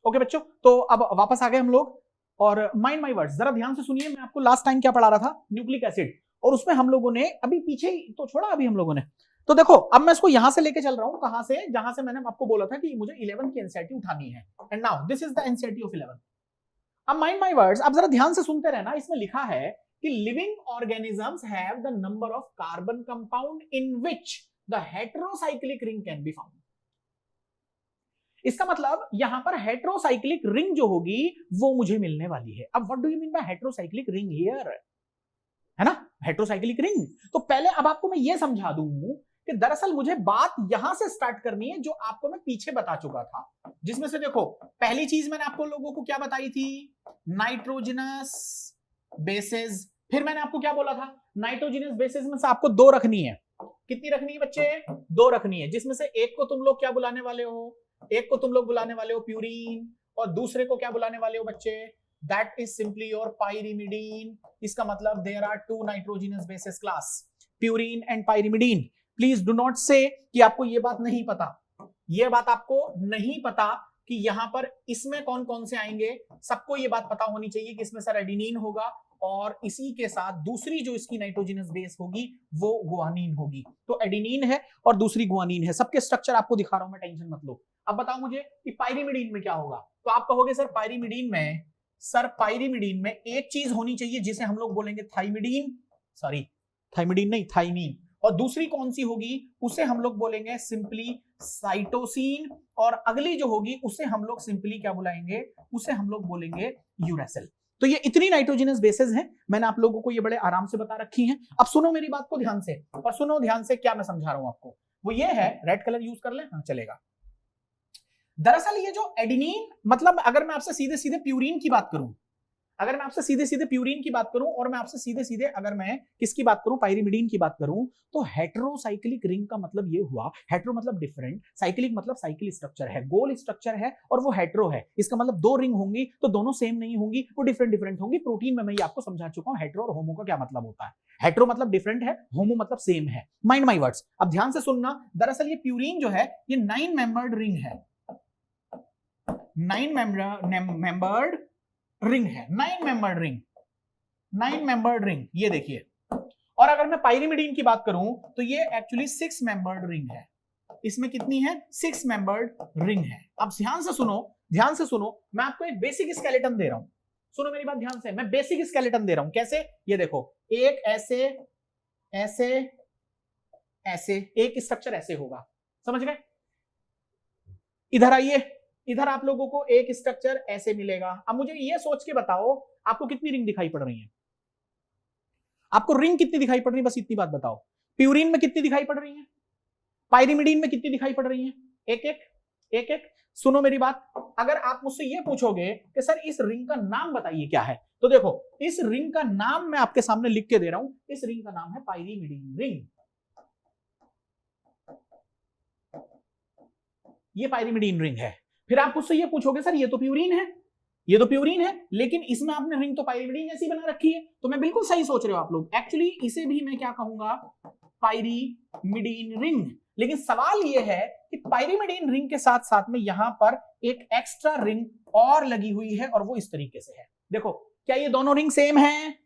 Okay बच्चों, तो अब वापस आ गए हम लोग और माइंड माय वर्ड्स जरा ध्यान से सुनिए। मैं आपको लास्ट टाइम क्या पढ़ा रहा था, न्यूक्लिक एसिड, और उसमें हम लोगों ने अभी पीछे तो छोड़ा अभी हम लोगों ने। तो देखो अब मैं इसको यहां से लेके चल रहा हूं, कहां से, जहां से मैंने आपको बोला था कि मुझे 11 की एनसीईआरटी उठानी है। And now this is the NCERT of 11। अब माइंड माय वर्ड्स, अब जरा ध्यान से सुनते रहना। इसमें लिखा है कि living organisms have the number of carbon compound in which the heterocyclic ring can be found. इसका मतलब यहां पर हेटेरोसाइक्लिक रिंग जो होगी वो मुझे मिलने वाली है। अब what do you mean by heterocyclic ring here, है ना, हेटेरोसाइक्लिक रिंग। तो पहले अब आपको मैं ये समझा दूं कि दरअसल मुझे बात यहां से स्टार्ट करनी है जो आपको मैं पीछे बता चुका था, जिसमें से देखो पहली चीज मैंने आपको लोगों को क्या बताई थी, नाइट्रोजनस बेसेस। फिर मैंने आपको क्या बोला था, नाइट्रोजनस बेसेस में से आपको दो रखनी है। कितनी रखनी है बच्चे, दो रखनी है, जिसमें से एक को तुम लोग क्या बुलाने वाले हो, एक को तुम लोग बुलाने वाले हो प्यूरीन, और दूसरे को क्या बुलाने वाले हो बच्चे, that is simply your pyrimidine. इसका मतलब there are two nitrogenous bases class, purine and pyrimidine. Please do not say कि आपको ये बात नहीं पता, ये बात आपको नहीं पता कि यहां पर इसमें कौन कौन से आएंगे। सबको ये बात पता होनी चाहिए कि इसमें सर एडिनिन होगा और इसी के साथ दूसरी जो इसकी नाइट्रोजनस बेस होगी वो गुआनिन होगी। तो एडिनिन है और दूसरी गुआनिन है। सबके स्ट्रक्चर आपको दिखा रहा हूं मैं, टेंशन मत लो। अब बताओ मुझे कि पाइरिमिडीन में क्या होगा। तो आप कहोगे सर पाइरिमिडीन में एक चीज होनी चाहिए जिसे हम लोग बोलेंगे थाइमिडीन, सॉरी थाइमिडीन नहीं, थाइमीन। और दूसरी कौन सी होगी, उसे हम लोग बोलेंगे सिंपली साइटोसिन, और अगली जो होगी उसे हम लोग सिंपली क्या बुलाएंगे, उसे हम लोग बोलेंगे यूरेसिल। तो ये इतनी नाइट्रोजनस बेसेस हैं, मैंने आप लोगों को ये बड़े आराम से बता रखी हैं। अब सुनो मेरी बात को ध्यान से, और सुनो ध्यान से क्या मैं समझा रहा हूं आपको। वो ये है, रेड कलर यूज कर ले, हाँ चलेगा। दरअसल ये जो एडिनिन, मतलब अगर मैं आपसे सीधे सीधे प्यूरीन की बात करूं, अगर मैं आपसे सीधे सीधे प्यूरीन की बात करूं, और मैं आपसे सीधे सीधे अगर मैं किसकी बात करूं, पाइरिमिडीन की बात करूं, तो हेटेरोसाइक्लिक रिंग का मतलब ये हुआ, हेटेरो मतलब डिफरेंट, साइक्लिक मतलब साइकिल स्ट्रक्चर है, गोल स्ट्रक्चर है, और वो हेटेरो है। इसका मतलब दो रिंग होंगी तो दोनों सेम नहीं होंगी, वो डिफरेंट डिफरेंट होंगी। प्रोटीन में मैं ये आपको समझा चुका हूं हेटेरो और होमो का क्या मतलब होता है। हेटेरो मतलब डिफरेंट है, होमो मतलब सेम है। माइंड माय वर्ड्स, अब ध्यान से सुनना। दरअसल ये प्यूरीन जो है ये 9 मेंबर्ड रिंग है, 9 मेंबर्ड रिंग है, 9 मेंबर्ड रिंग, 9 मेंबर्ड रिंग, ये देखिए। और अगर मैं पाइरिमिडीन की बात करूं तो ये एक्चुअली 6 मेंबर्ड रिंग है। इसमें कितनी है, 6 मेंबर्ड रिंग है। अब ध्यान से सुनो, ध्यान से सुनो, मैं आपको एक बेसिक स्केलेटन दे रहा हूं, सुनो मेरी बात ध्यान से। मैं बेसिक स्केलेटन दे रहा हूं, कैसे, ये देखो, एक ऐसे ऐसे ऐसे एक स्ट्रक्चर ऐसे होगा, समझ गए। इधर आइए, इधर आप लोगों को एक स्ट्रक्चर ऐसे मिलेगा। अब मुझे ये सोच के बताओ आपको कितनी रिंग दिखाई पड़ रही है, आपको रिंग कितनी दिखाई पड़ रही है, बस इतनी बात बताओ। प्यूरीन में कितनी दिखाई पड़ रही है, पाइरिमिडीन में कितनी दिखाई पड़ रही है, एक एक एक एक। सुनो मेरी बात, अगर आप मुझसे ये पूछोगे कि सर इस रिंग का नाम बताइए क्या है, तो देखो इस रिंग का नाम मैं आपके सामने लिख के दे रहा हूं। इस रिंग का नाम है पाइरिमिडीन रिंग। ये पाइरिमिडीन रिंग है। फिर आप मुझसे ये पूछोगे सर ये तो प्यूरीन है, ये तो प्यूरीन है, लेकिन इसमें आपने रिंग तो पाइरिमिडीन जैसी बना रखी है। तो मैं बिल्कुल सही सोच रहे हो आप लोग, एक्चुअली इसे भी मैं क्या कहूंगा, पाइरिमिडीन रिंग। लेकिन सवाल ये है कि पाइरिमिडीन रिंग के साथ साथ में यहां पर एक एक्स्ट्रा रिंग और लगी हुई है, और वो इस तरीके से है। देखो क्या ये दोनों रिंग सेम है,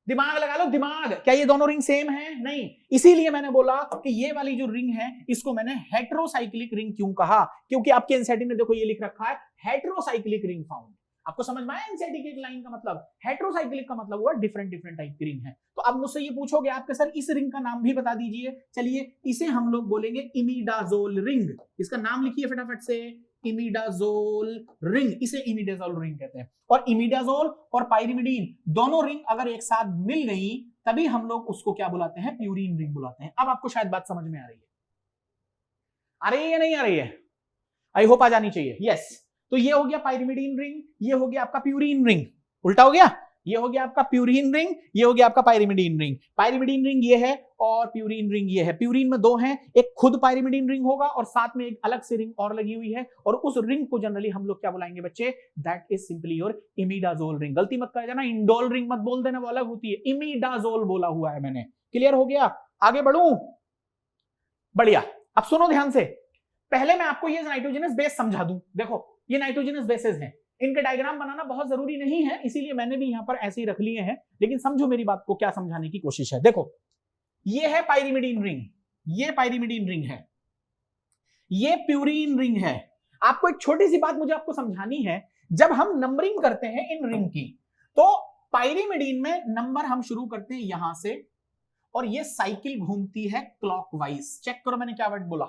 दिमाग लगा लो दिमाग, क्या ये दोनों रिंग सेम है, नहीं। इसीलिए मैंने बोला कि ये वाली जो रिंग है इसको मैंने हेटेरोसाइक्लिक रिंग क्यों कहा, क्योंकि आपके एनसीईआरटी में देखो ये लिख रखा है हेटेरोसाइक्लिक रिंग फाउंड। आपको समझ में आया एनसीईआरटी की एक लाइन का मतलब, हेटेरोसाइक्लिक का मतलब हुआ डिफरेंट डिफरेंट टाइप की रिंग है। तो अब मुझसे ये पूछोगे आपके सर इस रिंग का नाम भी बता दीजिए, चलिए इसे हम लोग बोलेंगे इमिडाजोल रिंग। इसका नाम लिखिए फटाफट से, इमिडाजोल रिंग, इसे इमिडाजोल रिंग कहते हैं। और इमिडाजोल और पाइरिमिडीन दोनों रिंग अगर एक साथ मिल गई तभी हम लोग उसको क्या बुलाते हैं, प्यूरीन रिंग बुलाते हैं। अब आपको शायद बात समझ में आ रही है, आ रही है या नहीं आ रही है, आई होप आ जानी चाहिए, यस। तो ये हो गया पाइरिमिडीन रिंग, ये हो गया आपका प्यूरीन रिंग, उल्टा हो गया, ये हो गया आपका प्यूरीन रिंग, ये हो गया आपका पाइरिमिडीन रिंग। पाइरिमिडीन रिंग ये है और प्यूरीन रिंग ये है। प्यूरीन में दो हैं, एक खुद पाइरिमिडीन रिंग होगा और साथ में एक अलग से रिंग और लगी हुई है, और उस रिंग को जनरली हम लोग क्या बुलाएंगे बच्चे, that is simply your imidazole ring. गलती मत कर जाना, इंडोल रिंग मत बोल देना, वो अलग होती है, इमिडाजोल बोला हुआ है मैंने। क्लियर हो गया, आगे बढ़ूं, बढ़िया। अब सुनो ध्यान से, पहले मैं आपको ये नाइट्रोजनस बेस समझा दूं। देखो ये नाइट्रोजनस बेसेस हैं। इनके डायग्राम बनाना बहुत जरूरी नहीं है, इसीलिए मैंने भी यहां पर ऐसे ही रख लिए हैं, लेकिन समझो मेरी बात को, क्या समझाने की कोशिश है। देखो ये है पाइरिमिडीन रिंग, ये पाइरिमिडीन रिंग है, ये प्यूरीन रिंग है। आपको एक छोटी सी बात मुझे आपको समझानी है, जब हम नंबरिंग करते हैं इन रिंग की, तो पाइरिमिडीन में नंबर हम शुरू करते हैं यहां से, और ये साइकिल घूमती है क्लॉकवाइज। चेक करो मैंने क्या वर्ड बोला,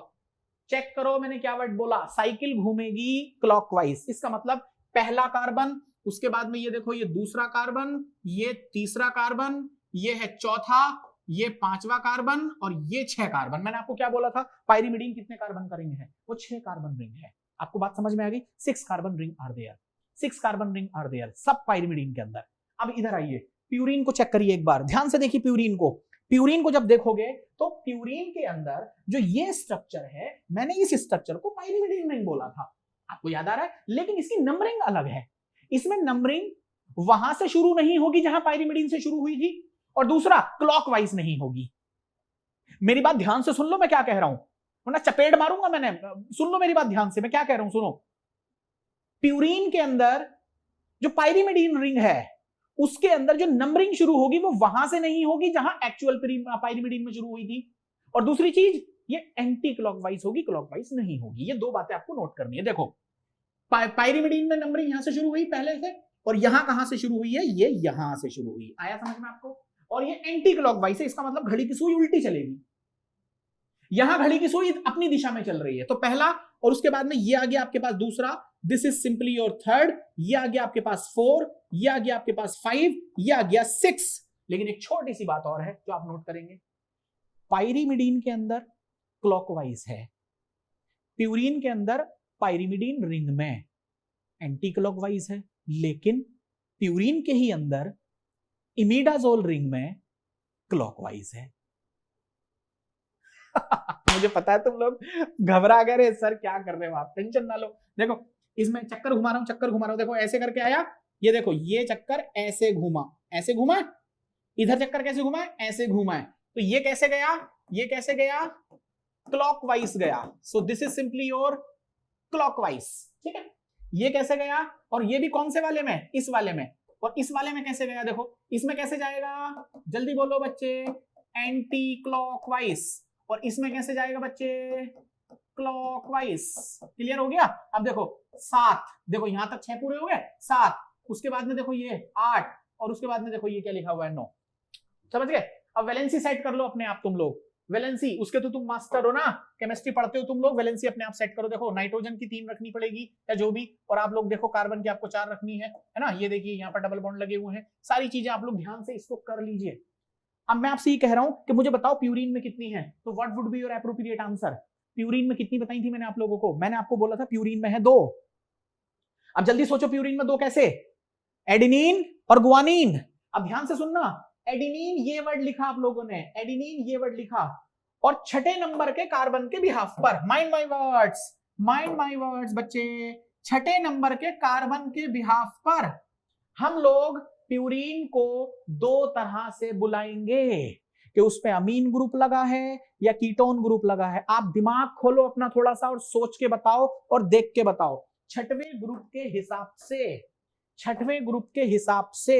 चेक करो मैंने क्या वर्ड बोला, साइकिल घूमेगी क्लॉकवाइज। इसका मतलब पहला कार्बन, उसके बाद में ये देखो ये दूसरा कार्बन, ये तीसरा कार्बन, ये है चौथा, ये पांचवा कार्बन, और ये 6 कार्बन। मैंने आपको क्या बोला था, पाइरिमिडीन कितने कार्बन का रिंग है, वो 6 कार्बन रिंग है। आपको बात समझ में आ गई, 6 carbon ring are there, 6 carbon ring are there, सब पाइरिमिडीन के अंदर। अब इधर आइए, प्यूरीन को चेक करिए एक बार, ध्यान से देखिए प्यूरीन को। प्यूरीन को जब देखोगे तो प्यूरीन के अंदर जो ये स्ट्रक्चर है, मैंने इस स्ट्रक्चर को पाइरिमिडीन रिंग बोला था, आपको याद आ रहा है, लेकिन इसकी नंबरिंग अलग है। इसमें नंबरिंग वहां से शुरू नहीं होगी जहां पाइरिमिडीन से शुरू हुई थी, और दूसरा क्लॉकवाइज नहीं होगी। मेरी बात ध्यान से सुन लो मैं क्या कह रहा हूं, वरना चपेट मारूंगा मैंने। सुन लो मेरी बात ध्यान से, मैं क्या कह रहा हूं सुनो। प्यूरीन के अंदर जो पाइरिमिडीन रिंग है, उसके अंदर जो नंबरिंग शुरू होगी वो वहां से नहीं होगी जहां एक्चुअल पाइरिमिडीन में शुरू हुई थी, और दूसरी चीज ये एंटी क्लॉकवाइज होगी, क्लॉकवाइज नहीं होगी। ये दो बातें आपको नोट करनी है। देखो पाइरिमिडीन में नंबरिंग यहां से शुरू हुई पहले से, और यहां कहां से शुरू हुई है, ये यहां से शुरू हुई। आया समझ में आपको? और ये एंटी क्लॉकवाइज है, इसका मतलब घड़ी की सुई उल्टी चलेगी। यहां घड़ी की सुई अपनी दिशा में चल रही है, तो पहला, और उसके बाद में ये आ गया आपके पास दूसरा, this is simply your third, ये आ गया आपके पास 4, ये आ गया आपके पास 5, ये आ गया 6। लेकिन एक छोटी सी बात और है जो आप नोट करेंगे, पाइरिमिडीन के अंदर क्लॉकवाइज है, प्यूरीन के अंदर पाइरिमिडीन रिंग में एंटी क्लॉकवाइज है, लेकिन प्यूरीन के ही अंदर इमिडाजोल रिंग में क्लॉकवाइज है। मुझे पता है तुम लोग घबरा गए, सर क्या कर रहे हो आप, टेंशन ना लो। देखो इसमें चक्कर घुमा रहा हूं, चक्कर घुमा रहा हूं, देखो ऐसे करके आया, ये देखो ये चक्कर ऐसे घूमा, ऐसे घूमा, इधर चक्कर कैसे घुमा है, ऐसे घूमा है, तो ये कैसे गया, ये कैसे गया, क्लॉकवाइज गया। So this is simply your clockwise, ठीक है। ये कैसे गया, और ये भी कौन से वाले में, इस वाले में, और इस वाले में कैसे गया, देखो इसमें कैसे जाएगा, जल्दी बोलो बच्चे, एंटी क्लॉकवाइज, और इसमें कैसे जाएगा बच्चे, क्लॉकवाइज। क्लियर हो गया? अब देखो 7, देखो यहां तक 6 पूरे हो गए, 7, उसके बाद में देखो ये 8, और उसके बाद में देखो ये क्या लिखा हुआ है, 9। समझ गए? अब वैलेंसी सेट कर लो अपने आप तुम लोग, वैलेंसी, उसके तो तुम मास्टर हो ना, केमिस्ट्री पढ़ते हो तुम लोग, वैलेंसी अपने आप सेट करो। देखो नाइट्रोजन की 3 रखनी पड़ेगी या जो भी, और आप लोग देखो कार्बन की आपको 4 रखनी है ना। ये देखिए यहाँ पर डबल बॉन्ड लगे हुए हैं, सारी चीजें आप लोग ध्यान से इसको कर लीजिए। अब मैं आपसे ये कह रहा हूं कि मुझे बताओ प्यूरीन में कितनी है, तो what would be your appropriate answer. Purine में कितनी बताई थी मैंने आप लोगों को, मैंने आपको बोला था प्यूरीन में है 2। अब जल्दी सोचो प्यूरीन में 2 कैसे, एडेनिन और गुआनिन। अब ध्यान से सुनना, एडेनिन ये वर्ड लिखा आप लोगों ने, एडेनिन ये वर्ड लिखा, और छठे नंबर के कार्बन के बिहाफ पर, mind my words, mind my words बच्चे, छठे नंबर के कार्बन के बिहाफ पर हम लोग प्यूरीन को 2 तरह से बुलाएंगे, कि उस पे अमीन ग्रुप लगा है या कीटोन ग्रुप लगा है। आप दिमाग खोलो अपना थोड़ा सा और सोच के बताओ और देख के बताओ। छठवें ग्रुप के हिसाब से, छठवें ग्रुप के हिसाब से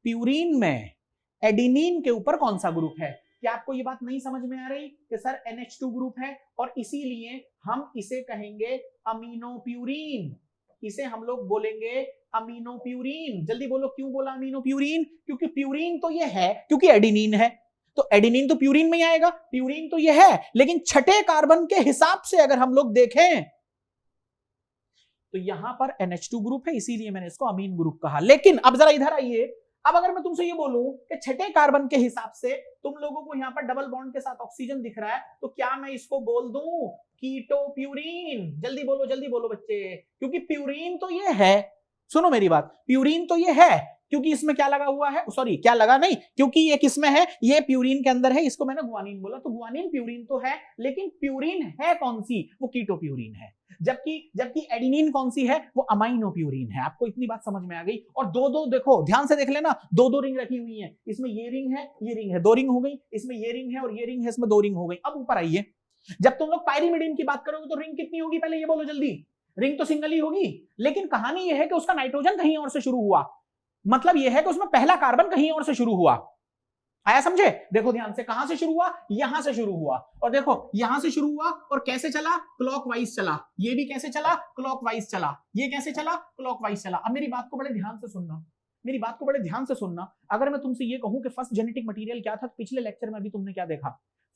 प्यूरीन में एडेनिन के ऊपर कौन सा ग्रुप है? क्या आपको ये बात नहीं समझ में आ रही कि सर NH2 ग्रुप है, और इसीलिए हम इसे कहेंगे अमीनोप्यूरीन, इसे हम लोग बोलेंगे अमीनोप्यूरीन। जल्दी बोलो क्यों बोला अमीनोप्यूरीन, क्योंकि प्यूरीन तो ये है, क्योंकि एडेनिन है, तो एडेनिन तो प्यूरीन में ही आएगा, प्यूरीन तो ये है, लेकिन छठे कार्बन के हिसाब से अगर हम लोग देखें तो यहां पर NH2 ग्रुप है, इसीलिए मैंने इसको अमीन ग्रुप कहा। लेकिन अब जरा इधर आइए, अब अगर मैं तुमसे ये बोलूं कि छठे कार्बन के हिसाब से तुम लोगों को यहां पर डबल बॉन्ड के साथ ऑक्सीजन दिख रहा है, तो क्या मैं इसको बोल दूं कीटोप्यूरीन? जल्दी बोलो बच्चे, क्योंकि प्यूरीन तो ये है, सुनो मेरी बात, प्यूरीन तो ये है, क्योंकि इसमें क्या लगा हुआ है, सॉरी क्या लगा नहीं, क्योंकि ये किसमें है, ये प्यूरीन के अंदर है, इसको मैंने गुआनिन बोला, तो गुआनिन प्यूरीन तो है, लेकिन प्यूरीन है कौन सी, वो कीटोप्यूरीन है। जबकि एडेनिन कौन सी है, वो अमाइनोप्यूरीन है। आपको इतनी बात समझ में आ गई? और दो देखो ध्यान से देख लेना, 2 रिंग रखी हुई है, इसमें ये रिंग है, ये रिंग है, 2 रिंग हो गई, इसमें ये रिंग है और ये रिंग है, इसमें 2 रिंग हो गई। अब ऊपर आइए, जब तुम लोग पाइरिमिडीन की बात करोगे तो रिंग कितनी होगी, पहले ये बोलो जल्दी, रिंग तो सिंगल ही होगी, लेकिन कहानी यह है कि उसका नाइट्रोजन कहीं और से शुरू हुआ, मतलब यह है कि उसमें पहला कार्बन कहीं और से शुरू हुआ। आया समझे? देखो ध्यान से, कहां से शुरू हुआ? यहां से शुरू हुआ, और देखो यहां से शुरू हुआ और कैसे चला? क्लॉकवाइज चला। ये भी कैसे चला? क्लॉकवाइज चला। ये कैसे चला? क्लॉकवाइज चला। अब मेरी बात को बड़े ध्यान से सुनना, मेरी बात को बड़े ध्यान से सुनना। अगर मैं तुमसे ये कहूं कि फर्स्ट जेनेटिक मटेरियल क्या था, तो पिछले लेक्चर में भी तुमने क्या देखा?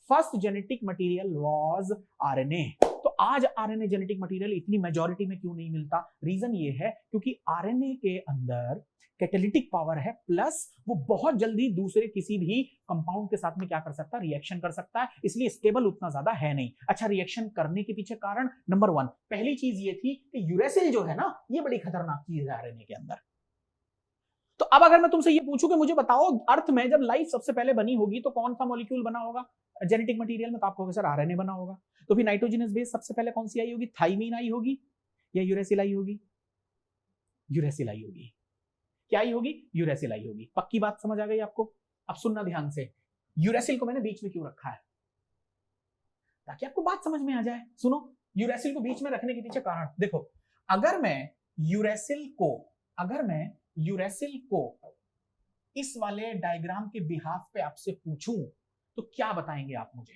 First genetic material was RNA. तो आज आरएनए जेनेटिक मटेरियल इतनी मेजॉरिटी में क्यों नहीं मिलता? रीजन ये है क्योंकि आरएनए के अंदर कैटालिटिक पावर है, प्लस वो बहुत जल्दी दूसरे किसी भी कंपाउंड के साथ में क्या कर सकता है? रिएक्शन कर सकता है, इसलिए स्टेबल उतना ज्यादा है नहीं। अच्छा, रिएक्शन करने के पीछे कारण नंबर 1, पहली चीज ये थी कि यूरेसिल जो है ना, ये बड़ी खतरनाक चीज है आरएनए के अंदर। तो अब अगर मैं तुमसे ये पूछूं कि मुझे बताओ अर्थ में जब लाइफ सबसे पहले बनी होगी तो कौन सा मॉलिक्यूल बना होगा जेनेटिक मटेरियल में? तो आप कहोगे सर आरएनए बना होगा। तो फिर नाइट्रोजनस बेस सबसे पहले कौन सी आई होगी? थाइमीन आई होगी या यूरेसिल आई होगी? यूरेसिल आई होगी। क्या आई होगी? यूरेसिल आई होगी। पक्की बात समझ आ गई आपको? अब सुनना ध्यान से, यूरेसिल को मैंने बीच में क्यों रखा है? ताकि आपको बात समझ में आ जाए। सुनो, यूरेसिल को बीच में रखने के पीछे कारण देखो। अगर मैं यूरेसिल को इस वाले डायग्राम के बिहाफ पे आपसे पूछूं तो क्या बताएंगे आप मुझे?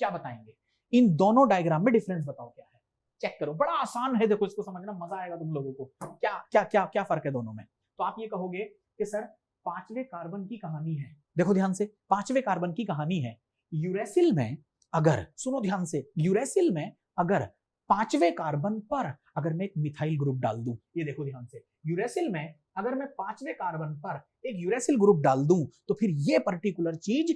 क्या बताएंगे? इन दोनों डायग्राम में डिफरेंस बताओ क्या है? चेक करो, बड़ा आसान है, देखो इसको समझना मजा आएगा तुम लोगों को। क्या क्या क्या क्या फर्क है दोनों में? तो आप ये कहोगे कि सर पांचवें कार्बन की कहानी है। देखो ध्यान से, पांचवें कार्बन की कहानी है। यूरेसिल में अगर, सुनो ध्यान से, यूरेसिल में अगर पांचवें कार्बन पर अगर मैं एक मिथाइल ग्रुप डाल दूं, ये देखो ध्यान से, यूरेसिल में अगर मैं पांचवें कार्बन पर एक यूरेसिल ग्रुप डाल दूं तो फिर ये पर्टिकुलर चीज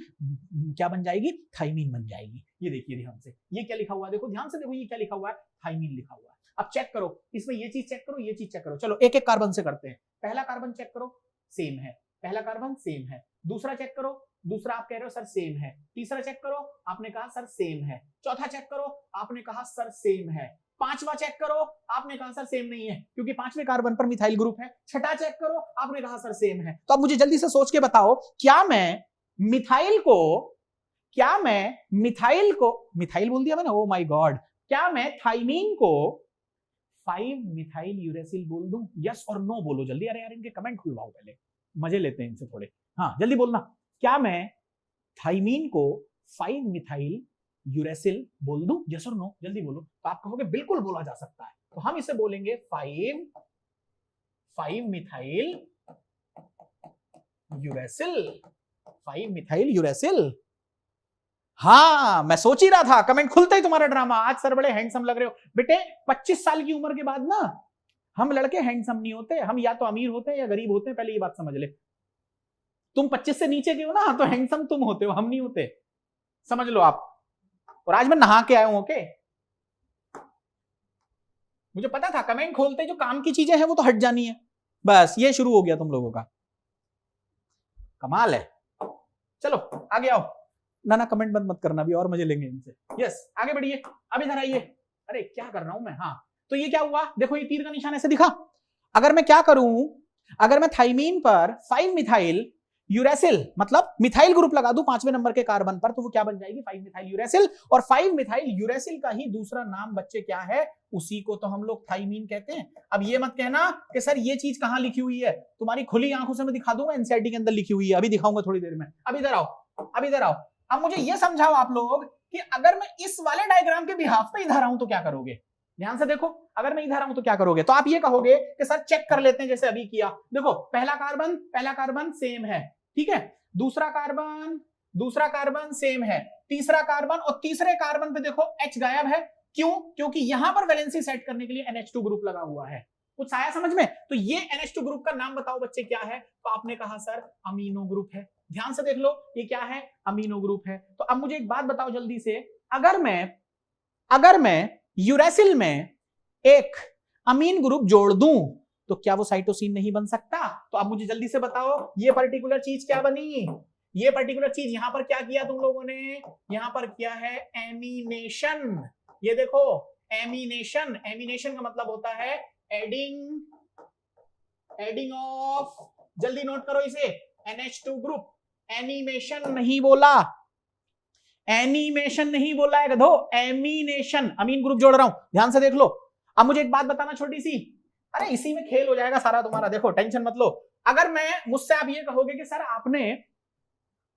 क्या बन जाएगी? थाइमीन बन जाएगी। ये देखिए ध्यान से, ये क्या लिखा हुआ है? देखो ध्यान से, देखो ये क्या लिखा हुआ है? थाइमीन लिखा हुआ है। अब चेक करो, इसमें ये चीज चेक करो, ये चीज चेक करो। चलो एक एक कार्बन से करते हैं। पहला कार्बन चेक करो, सेम है। पहला कार्बन सेम है। दूसरा चेक करो, दूसरा आप कह रहे हो सर सेम है। तीसरा चेक करो, आपने कहा सर सेम है। चौथा चेक करो, आपने कहा सर सेम है। पांचवा चेक करो, आपने कहा सर सेम नहीं है क्योंकि पांचवें कार्बन पर मिथाइल ग्रुप है। छठा चेक करो, आपने कहा सर सेम है। तो अब मुझे जल्दी से सोच के बताओ, क्या मैं मिथाइल बोल दिया मैंने, ओ माय गॉड, क्या मैं थाइमीन को 5 मिथाइल यूरेसिल बोल दूं? यस और नो बोलो जल्दी। अरे यार इनके कमेंट खुलवाओ पहले, मजे लेते हैं इनसे थोड़े। हाँ जल्दी बोलना, क्या मैं थाइमीन को 5 मिथाइल यूरेसिल बोल दूं? यस और नो जल्दी बोलो। तो आप कहोगे बिल्कुल बोला जा सकता है। तो हम इसे बोलेंगे 5 मिथाइल यूरेसिल। 5 methyl uracil. हाँ मैं सोच ही रहा था, कमेंट खुलते ही तुम्हारा ड्रामा। आज सर बड़े हैंडसम लग रहे हो। बेटे 25 साल की उम्र के बाद ना हम लड़के हैंडसम नहीं होते, हम या तो अमीर होते हैं या गरीब होते हैं, पहले ये बात समझ ले। तुम 25 से नीचे के हो ना, तो हैंडसम तुम होते हो, हम नहीं होते, समझ लो आप। और आज मैं नहा के आया हूं, ओके? मुझे पता था कमेंट खोलते जो काम की चीजें हैं वो तो हट जानी है, बस ये शुरू हो गया तुम लोगों का। कमाल है। चलो आगे आओ ना, कमेंट बंद मत करना, भी और मजे लेंगे इनसे। यस आगे बढ़िए, अब इधर आइए। अरे क्या कर रहा हूं मैं? हाँ तो ये क्या हुआ? देखो ये तीर का निशान ऐसे दिखा। अगर मैं क्या करूं, अगर मैं थाइमीन पर 5 मिथाइल यूरेसिल मतलब मिथाइल ग्रुप लगा दूं 5वें नंबर के कार्बन पर, तो वो क्या बन जाएगी? 5 मिथाइल यूरेसिल। और 5 मिथाइल यूरेसिल का ही दूसरा नाम बच्चे क्या है? उसी को तो हम लोग थाइमीन कहते हैं। अब ये मत कहना कि सर ये चीज कहां लिखी हुई है, तुम्हारी खुली आंखों से मैं दिखा दूंगा, एनसीईआरटी के अंदर लिखी हुई है, अभी दिखाऊंगा थोड़ी देर में। अब इधर आओ, अब इधर आओ। अब मुझे ये समझाओ आप लोग कि अगर मैं इस वाले डायग्राम के बिहाफ पे इधर आऊं तो क्या करोगे? ध्यान से देखो, अगर मैं इधर आऊं तो क्या करोगे? तो आप ये कहोगे कि सर चेक कर लेते हैं जैसे अभी किया। देखो पहला कार्बन सेम है, ठीक है। दूसरा कार्बन सेम है। तीसरा कार्बन, और तीसरे कार्बन पे देखो H गायब है। क्यों? क्योंकि यहां पर वैलेंसी सेट करने के लिए NH2 ग्रुप लगा हुआ है। कुछ आया समझ में? तो ये NH2 ग्रुप का नाम बताओ बच्चे क्या है? तो आपने कहा सर अमीनो ग्रुप है। ध्यान से देख लो, ये क्या है? अमीनो ग्रुप है। तो अब मुझे एक बात बताओ जल्दी से, अगर मैं यूरेसिल में एक अमीन ग्रुप जोड़ दूं तो क्या वो साइटोसिन नहीं बन सकता? तो अब मुझे जल्दी से बताओ ये पर्टिकुलर चीज क्या बनी? ये पर्टिकुलर चीज यहां पर क्या किया तुम लोगों ने? यहां पर किया है एमिनेशन। ये देखो एमिनेशन का मतलब होता है एडिंग ऑफ, जल्दी नोट करो इसे, NH2 ग्रुप। एनिमेशन नहीं बोला, एनिमेशन नहीं बोला है गधो, एमिनेशन। अमीन ग्रुप जोड़ रहा हूं, ध्यान से देख लो। अब मुझे एक बात बताना छोटी सी, अरे इसी में खेल हो जाएगा सारा तुम्हारा, देखो टेंशन मत लो। अगर मैं मुझसे आप ये कहोगे कि सर आपने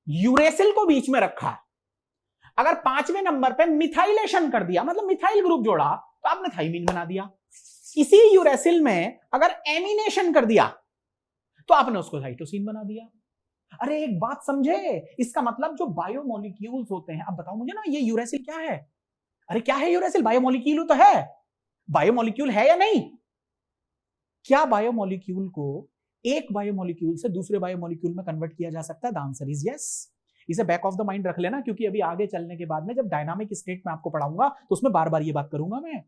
यूरेसिल को बीच में रखा, अगर 5वें नंबर पे मिथाइलेशन कर दिया, मतलब मिथाइल ग्रुप जोड़ा, तो आपने थाइमीन बना दिया। इसी यूरेसिल में अगर एमिनेशन कर दिया तो आपने उसको साइटोसिन बना दिया। अरे एक बात समझे, इसका मतलब जो बायोमोलिक्यूल्स होते हैं, अब बताओ मुझे ना ये यूरेसिल क्या है? अरे क्या है यूरेसिल? बायोमोलिक्यूल तो है, बायोमोलिक्यूल है या नहीं? क्या बायोमोलिक्यूल को एक बायोमोलिक्यूल से दूसरे बायोमोलिक्यूल में कन्वर्ट किया जा सकता है? The answer is yes. इसे बैक ऑफ द माइंड रख लेना, क्योंकि अभी आगे चलने के बाद में जब डायनामिक स्टेट में आपको पढ़ाऊंगा तो उसमें बार बार ये बात करूंगा मैं।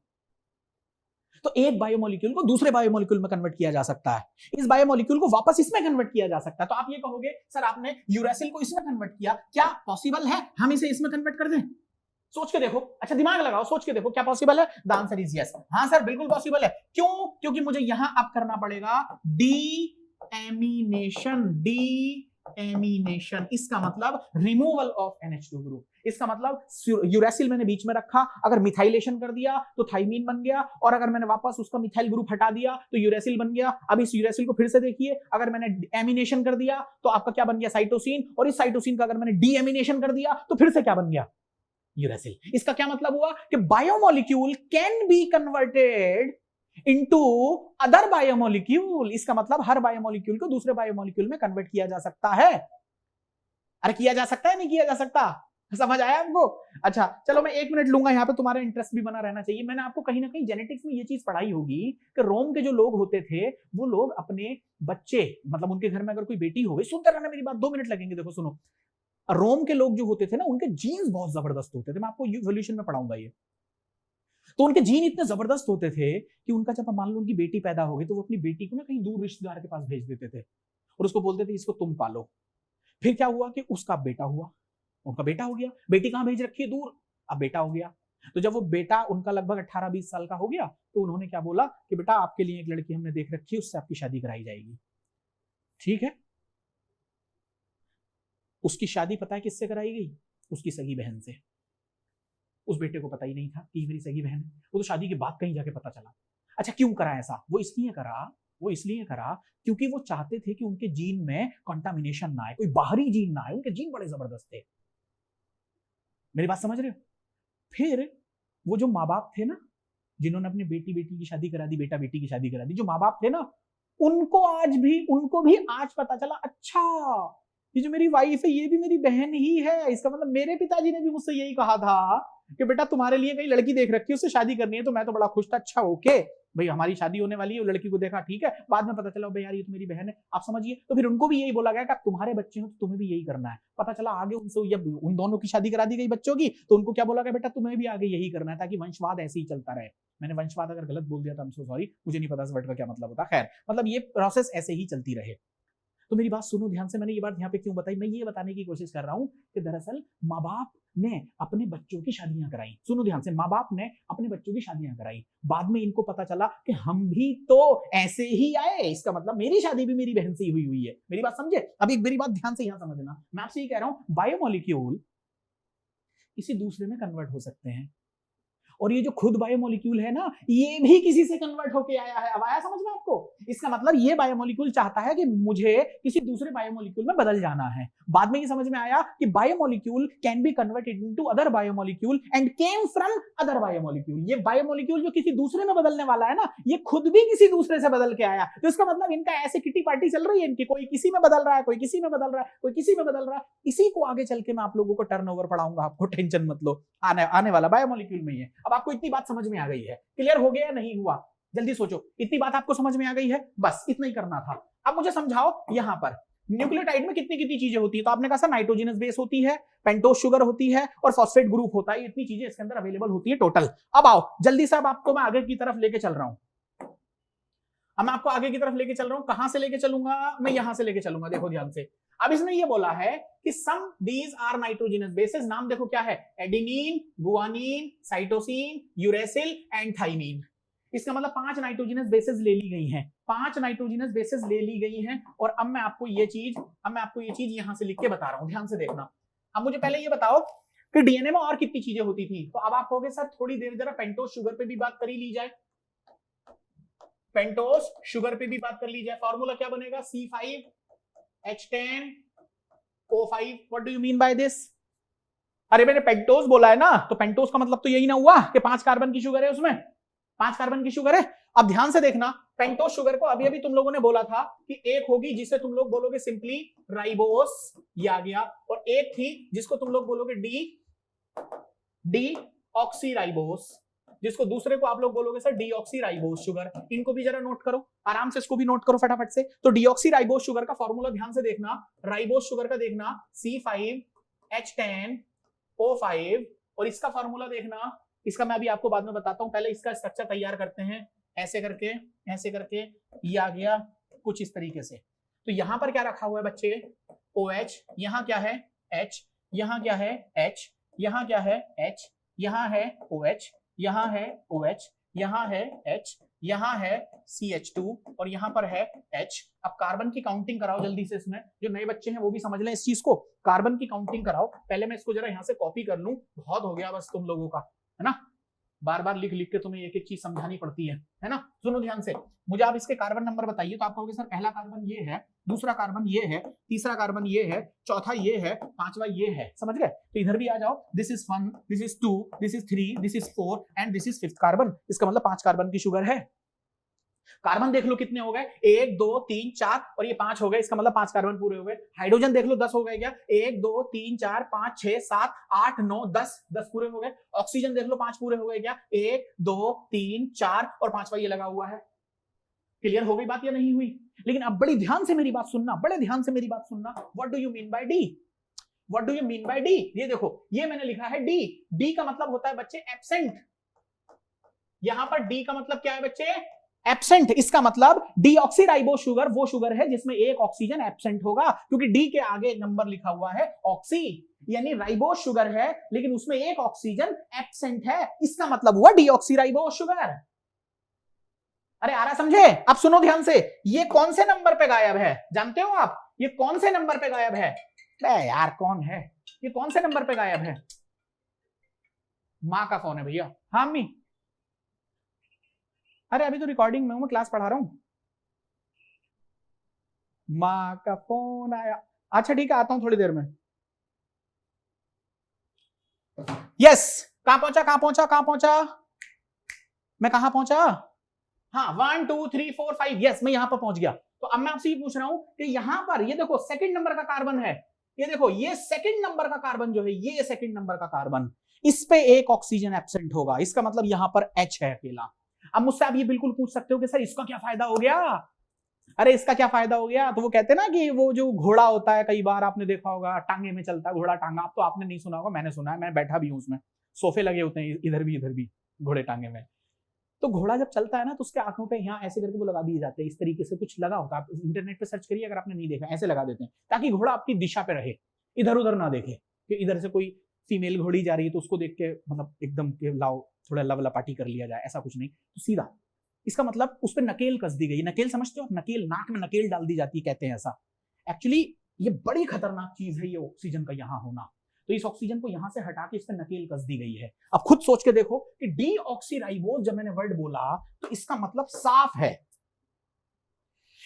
तो एक बायोमोलिक्यूल को दूसरे बायोमोलिक्यूल में कन्वर्ट किया जा सकता है, इस बायोमोलिक्यूल को वापस इसमें कन्वर्ट किया जा सकता है। तो आप ये कहोगे सर आपने यूरेसिल को इसमें कन्वर्ट किया, क्या पॉसिबल है हम इसे इसमें कन्वर्ट कर दें? सोच के देखो, अच्छा दिमाग लगाओ, सोच के देखो क्या पॉसिबल है? The answer is yes. हाँ सर बिल्कुल पॉसिबल है। क्यों? क्योंकि मुझे यहां अब करना पड़ेगा डी एमिनेशन। इसका मतलब रिमूवल ऑफ NH2 ग्रुप। इसका मतलब यूरेसिल मैंने बीच में रखा, अगर मिथाइलेशन कर दिया तो थाइमीन बन गया, और अगर मैंने वापस उसका मिथाइल ग्रुप हटा दिया तो यूरेसिल बन गया। अब इस यूरेसिल को फिर से देखिए, अगर मैंने एमिनेशन कर दिया तो आपका क्या बन गया? साइटोसिन। और इस साइटोसिन का अगर मैंने डी एमिनेशन कर दिया तो फिर से क्या बन गया? यूरेसिल। इसका क्या मतलब हुआ कि biomolecule can be converted into other biomolecule. इसका मतलब हर बायोमोलिक्यूल को दूसरे बायोमोलिक्यूल में कन्वर्ट किया जा सकता है। अरे किया जा सकता है, नहीं किया जा सकता? समझ आया आपको? अच्छा चलो मैं 1 मिनट लूंगा यहाँ पे, तुम्हारा इंटरेस्ट भी बना रहना चाहिए। मैंने आपको कहीं ना कहीं जेनेटिक्स में ये चीज पढ़ाई होगी कि रोम के जो लोग होते थे वो लोग अपने बच्चे, मतलब उनके घर में अगर कोई बेटी हो गई, सुनते रहना मेरी बात, 2 मिनट लगेंगे, देखो सुनो। रोम के लोग जो होते थे ना, उनके जीन्स बहुत जबरदस्त होते थे। मैं आपको इवोल्यूशन में पढ़ाऊंगा ये। तो उनके जीन इतने जबरदस्त होते थे कि उनका जब मान लो उनकी बेटी पैदा हो गई तो वो अपनी बेटी को ना कहीं दूर रिश्तेदार के पास भेज देते थे और उसको बोलते थे इसको तुम पालो। फिर क्या हुआ कि उसका बेटा हुआ, उनका बेटा हो गया। बेटी कहां भेज रखी है? दूर। अब बेटा हो गया। तो जब वो बेटा उनका लगभग 18-20 साल का हो गया तो उन्होंने क्या बोला कि बेटा आपके लिए एक लड़की हमने देख रखी है, उससे आपकी शादी कराई जाएगी। ठीक है। उसकी शादी पता है किससे कराई गई? उसकी सगी बहन से। उस बेटे को पता ही नहीं था कि मेरी सगी बहन है, वो तो शादी के बाद कहीं जाके पता चला। अच्छा क्यों करा ऐसा? वो इसलिए करा क्योंकि वो चाहते थे कि उनके जीन में कंटामिनेशन ना आए, कोई बाहरी जीन ना आए। उनके जीन बड़े जबरदस्त थे। मेरी बात समझ रहे हो? फिर वो जो माँ बाप थे ना, जिन्होंने अपनी बेटी की शादी करा दी, बेटा बेटी की शादी करा दी, जो माँ बाप थे ना, उनको भी आज पता चला, अच्छा ये जो मेरी वाइफ है ये भी मेरी बहन ही है। इसका मतलब मेरे पिताजी ने भी मुझसे यही कहा था कि बेटा तुम्हारे लिए कहीं लड़की देख रखी है, उससे शादी करनी है। तो मैं तो बड़ा खुश था, अच्छा ओके भाई हमारी शादी होने वाली है, वो लड़की को देखा, ठीक है। बाद में पता चला भाई यार ये तो मेरी बहन है, आप समझिए। तो फिर उनको भी यही बोला गया कि आप तुम्हारे बच्चे हो तो तुम्हें भी यही करना है। पता चला आगे उनसे जब उन दोनों की शादी करा दी गई बच्चों की, तो उनको क्या बोला गया? बेटा तुम्हें भी आगे यही करना है, ताकि वंशवाद ऐसे ही चलता रहे। मैंने वंशवाद अगर गलत बोल दिया तो सॉरी, मुझे नहीं पता इस वर्ड का क्या मतलब होता। खैर मतलब ये प्रोसेस ऐसे ही चलती रहे। तो मेरी बात सुनो ध्यान से, मैंने ये बात यहाँ पे क्यों बताई? मैं ये बताने की कोशिश कर रहा हूं कि दरअसल माँ बाप ने अपने बच्चों की शादियां कराई। सुनो ध्यान से, माँ बाप ने अपने बच्चों की शादियां कराई। बाद में इनको पता चला कि हम भी तो ऐसे ही आए, इसका मतलब मेरी शादी भी मेरी बहन से ही हुई है। मेरी बात समझे? अभी मेरी बात ध्यान से यहां समझना, मैं आपसे ये कह रहा हूं बायोमोलिक्यूल किसी दूसरे में कन्वर्ट हो सकते हैं, और ये जो खुद बायोमोलिक्यूल है ना, ये भी किसी से कन्वर्ट होके आया है। अब आया समझ में आपको? इसका मतलब ये बायोमोलिक्यूल चाहता है कि मुझे किसी दूसरे बायोमोलिक्यूल में बदल जाना है। बाद में ये समझ में आया कि biomolecule can be converted into other biomolecule and came from other biomolecule. ये बायोमोलिक्यूल जो किसी दूसरे में बदलने वाला है ना, ये खुद भी किसी दूसरे से बदल के आया। तो इसका मतलब इनका ऐसे किटी पार्टी चल रही है इनकी, कोई किसी में बदल रहा है, कोई किसी में बदल रहा है, कोई किसी में बदल रहा है। इसी को आगे चल के मैं आप लोगों को टर्नओवर पढ़ाऊंगा, आपको टेंशन मत लो, आने वाला बायोमोलिक्यूल में ही है। अब आपको इतनी बात समझ में आ गई है? क्लियर हो गया या नहीं हुआ? जल्दी सोचो, इतनी बात आपको समझ में आ गई है? बस इतना ही करना था। अब मुझे समझाओ यहां पर न्यूक्लियोटाइड में कितनी कितनी चीजें होती है? तो आपने कहा सर नाइट्रोजनस बेस होती है, पेंटोज शुगर होती है और फॉस्फेट ग्रुप होता है। इतनी चीजें इसके अंदर अवेलेबल होती है टोटल। अब आओ जल्दी से, अब आपको मैं आगे की तरफ लेके चल रहा हूं। अब मैं आपको आगे की तरफ लेके चल रहा हूं। कहां से लेके चलूंगा? मैं यहां से लेके चलूंगा, देखो ध्यान से। अब इसने ये बोला है कि some these are nitrogenous bases. नाम देखो क्या है? Adenine, guanine, cytosine, uracil and thymine. इसका मतलब 5 नाइट्रोजनस बेसेस ले ली गई हैं, 5 नाइट्रोजनस बेसेस ले ली गई हैं। और अब मैं आपको ये चीज यहां से लिख के बता रहा हूं, ध्यान से देखना। अब मुझे पहले ये बताओ कि डीएनए में और कितनी चीजें होती थी। तो अब आप कहोगे सर थोड़ी देर जरा पेंटोज शुगर पे भी बात करी ली जाए। पेंटोस शुगर पे भी बात कर लीजिए, फॉर्मूला क्या बनेगा, C5H10O5। What do you mean by this? अरे मैंने पेंटोस बोला है ना, तो पेंटोस का मतलब तो यही ना हुआ कि 5 कार्बन की शुगर है, उसमें 5 कार्बन की शुगर है। अब ध्यान से देखना, पेंटोस शुगर को अभी अभी तुम लोगों ने बोला था कि एक होगी जिसे तुम लोग बोलोगे सिंपली राइबोस, ये आ गया, और एक थी जिसको तुम लोग बोलोगे डी ऑक्सी राइबोस, जिसको दूसरे को आप लोग बोलोगे सर डीऑक्सी राइबोस शुगर। इनको भी जरा नोट करो आराम से, इसको भी नोट करो फटाफट से। तो डीऑक्सी राइबोस शुगर का फॉर्मूला ध्यान से देखना, राइबोस शुगर का देखना C5H10O5, और इसका फॉर्मूला देखना, इसका मैं अभी आपको बाद में बताता हूं, पहले इसका स्ट्रक्चर तैयार करते हैं। ऐसे करके ये आ गया कुछ इस तरीके से। तो यहां पर क्या रखा हुआ है बच्चे, OH, यहां क्या है H, यहां क्या है H, यहां क्या है H, यहां है OH, यहां है OH, यहां है H, यहां है CH2 और यहां पर है H। अब कार्बन की काउंटिंग कराओ जल्दी से, इसमें जो नए बच्चे हैं वो भी समझ लें इस चीज को, कार्बन की काउंटिंग कराओ। पहले मैं इसको जरा यहां से कॉपी कर लूं, बहुत हो गया बस तुम लोगों का, है ना, बार बार लिख लिख के तुम्हें एक एक चीज समझानी पड़ती है ना। सुनो ध्यान से, मुझे आप इसके कार्बन नंबर बताइए, तो आप कहोगे सर पहला कार्बन ये है, दूसरा कार्बन ये है, तीसरा कार्बन ये है, चौथा ये है, पांचवा ये है, समझ गए? तो इधर भी आ जाओ, this is 1, this is 2, this is 3, this is 4 and this is 5th carbon. इसका मतलब 5 कार्बन की शुगर है। कार्बन देख लो कितने हो गए, 1 2 3 4 और ये 5 हो गए, इसका मतलब 5 कार्बन पूरे हो गए। हाइड्रोजन देख लो 10 हो गए क्या, 1 2 3 4 5 6 7 8 9 10 पूरे हो गए। ऑक्सीजन देख लो 5 पूरे हो गए क्या, 1 2 3 4 और 5वां ये लगा हुआ है। क्लियर हो गई बात या नहीं हुई? लेकिन अब बड़ी ध्यान से मेरी बात सुनना, बड़े ध्यान से मेरी बात सुनना। What do you mean by D? What do you mean by D? ये देखो, ये मैंने लिखा है डी। डी का मतलब होता है बच्चे एब्सेंट। यहां पर डी का मतलब क्या है बच्चे, एब्सेंट। इसका मतलब डीऑक्सीराइबोस शुगर वो शुगर है जिसमें एक ऑक्सीजन एब्सेंट होगा, क्योंकि डी के आगे नंबर लिखा हुआ है ऑक्सी, यानी राइबोस शुगर है लेकिन उसमें एक ऑक्सीजन एब्सेंट है, इसका मतलब हुआ डीऑक्सीराइबोस शुगर। अरे आ रहा समझे? अब सुनो ध्यान से, ये कौन से नंबर पे गायब है जानते हो आप? ये कौन से नंबर पे गायब है? यार कौन है ये, कौन से नंबर पे गायब है? माँ का फोन है भैया। हाँ अम्मी, अरे अभी तो रिकॉर्डिंग में हूं, मैं क्लास पढ़ा रहा हूं। माँ का फोन आया, अच्छा ठीक है आता हूं थोड़ी देर में। यस, कहां पहुंचा कहां पहुंचा कहां पहुंचा, मैं कहां पहुंचा? हाँ 1 2 3 4 5, यस मैं यहां पर पहुंच गया। तो अब मैं आपसे ये पूछ रहा हूं कि यहां पर ये देखो सेकंड नंबर का कार्बन है, ये देखो ये सेकंड नंबर का कार्बन जो है, ये सेकंड नंबर का कार्बन, इस पे एक ऑक्सीजन एब्सेंट होगा, इसका मतलब यहां पर H है अकेला। अब मुझसे आप ये बिल्कुल पूछ सकते हो कि सर इसका क्या फायदा हो गया? अरे इसका क्या फायदा हो गया? तो वो कहते हैं ना कि वो जो घोड़ा होता है, कई बार आपने देखा होगा टांगे में चलता है घोड़ा, टांगा, आप तो आपने नहीं सुना होगा, मैंने सुना है, मैं बैठा भी हूं उसमें, सोफे लगे होते हैं इधर भी घोड़े टांगे में। तो घोड़ा जब चलता है ना तो उसके आंखों पे यहाँ ऐसे करके वो लगा दिए जाते हैं, इस तरीके से कुछ लगा होता है, आप इंटरनेट पे सर्च करिए अगर आपने नहीं देखा, ऐसे लगा देते हैं ताकि घोड़ा आपकी दिशा पे रहे, इधर उधर ना देखे कि इधर से कोई फीमेल घोड़ी जा रही है तो उसको देख के मतलब एकदम लाओ थोड़ा लवलपाटी कर लिया जाए, ऐसा कुछ नहीं, तो सीधा। इसका मतलब उस पर नकेल कस दी गई, नकेल समझते हो, नकेल, नाक में नकेल डाल दी जाती है, कहते हैं ऐसा। एक्चुअली ये बड़ी खतरनाक चीज है ये ऑक्सीजन का यहाँ होना, तो इस ऑक्सीजन को यहां से हटा के इस पर नकेल कस दी गई है। अब खुद सोच के देखो कि डीऑक्सीराइबोस जब मैंने वर्ड बोला तो इसका मतलब साफ है,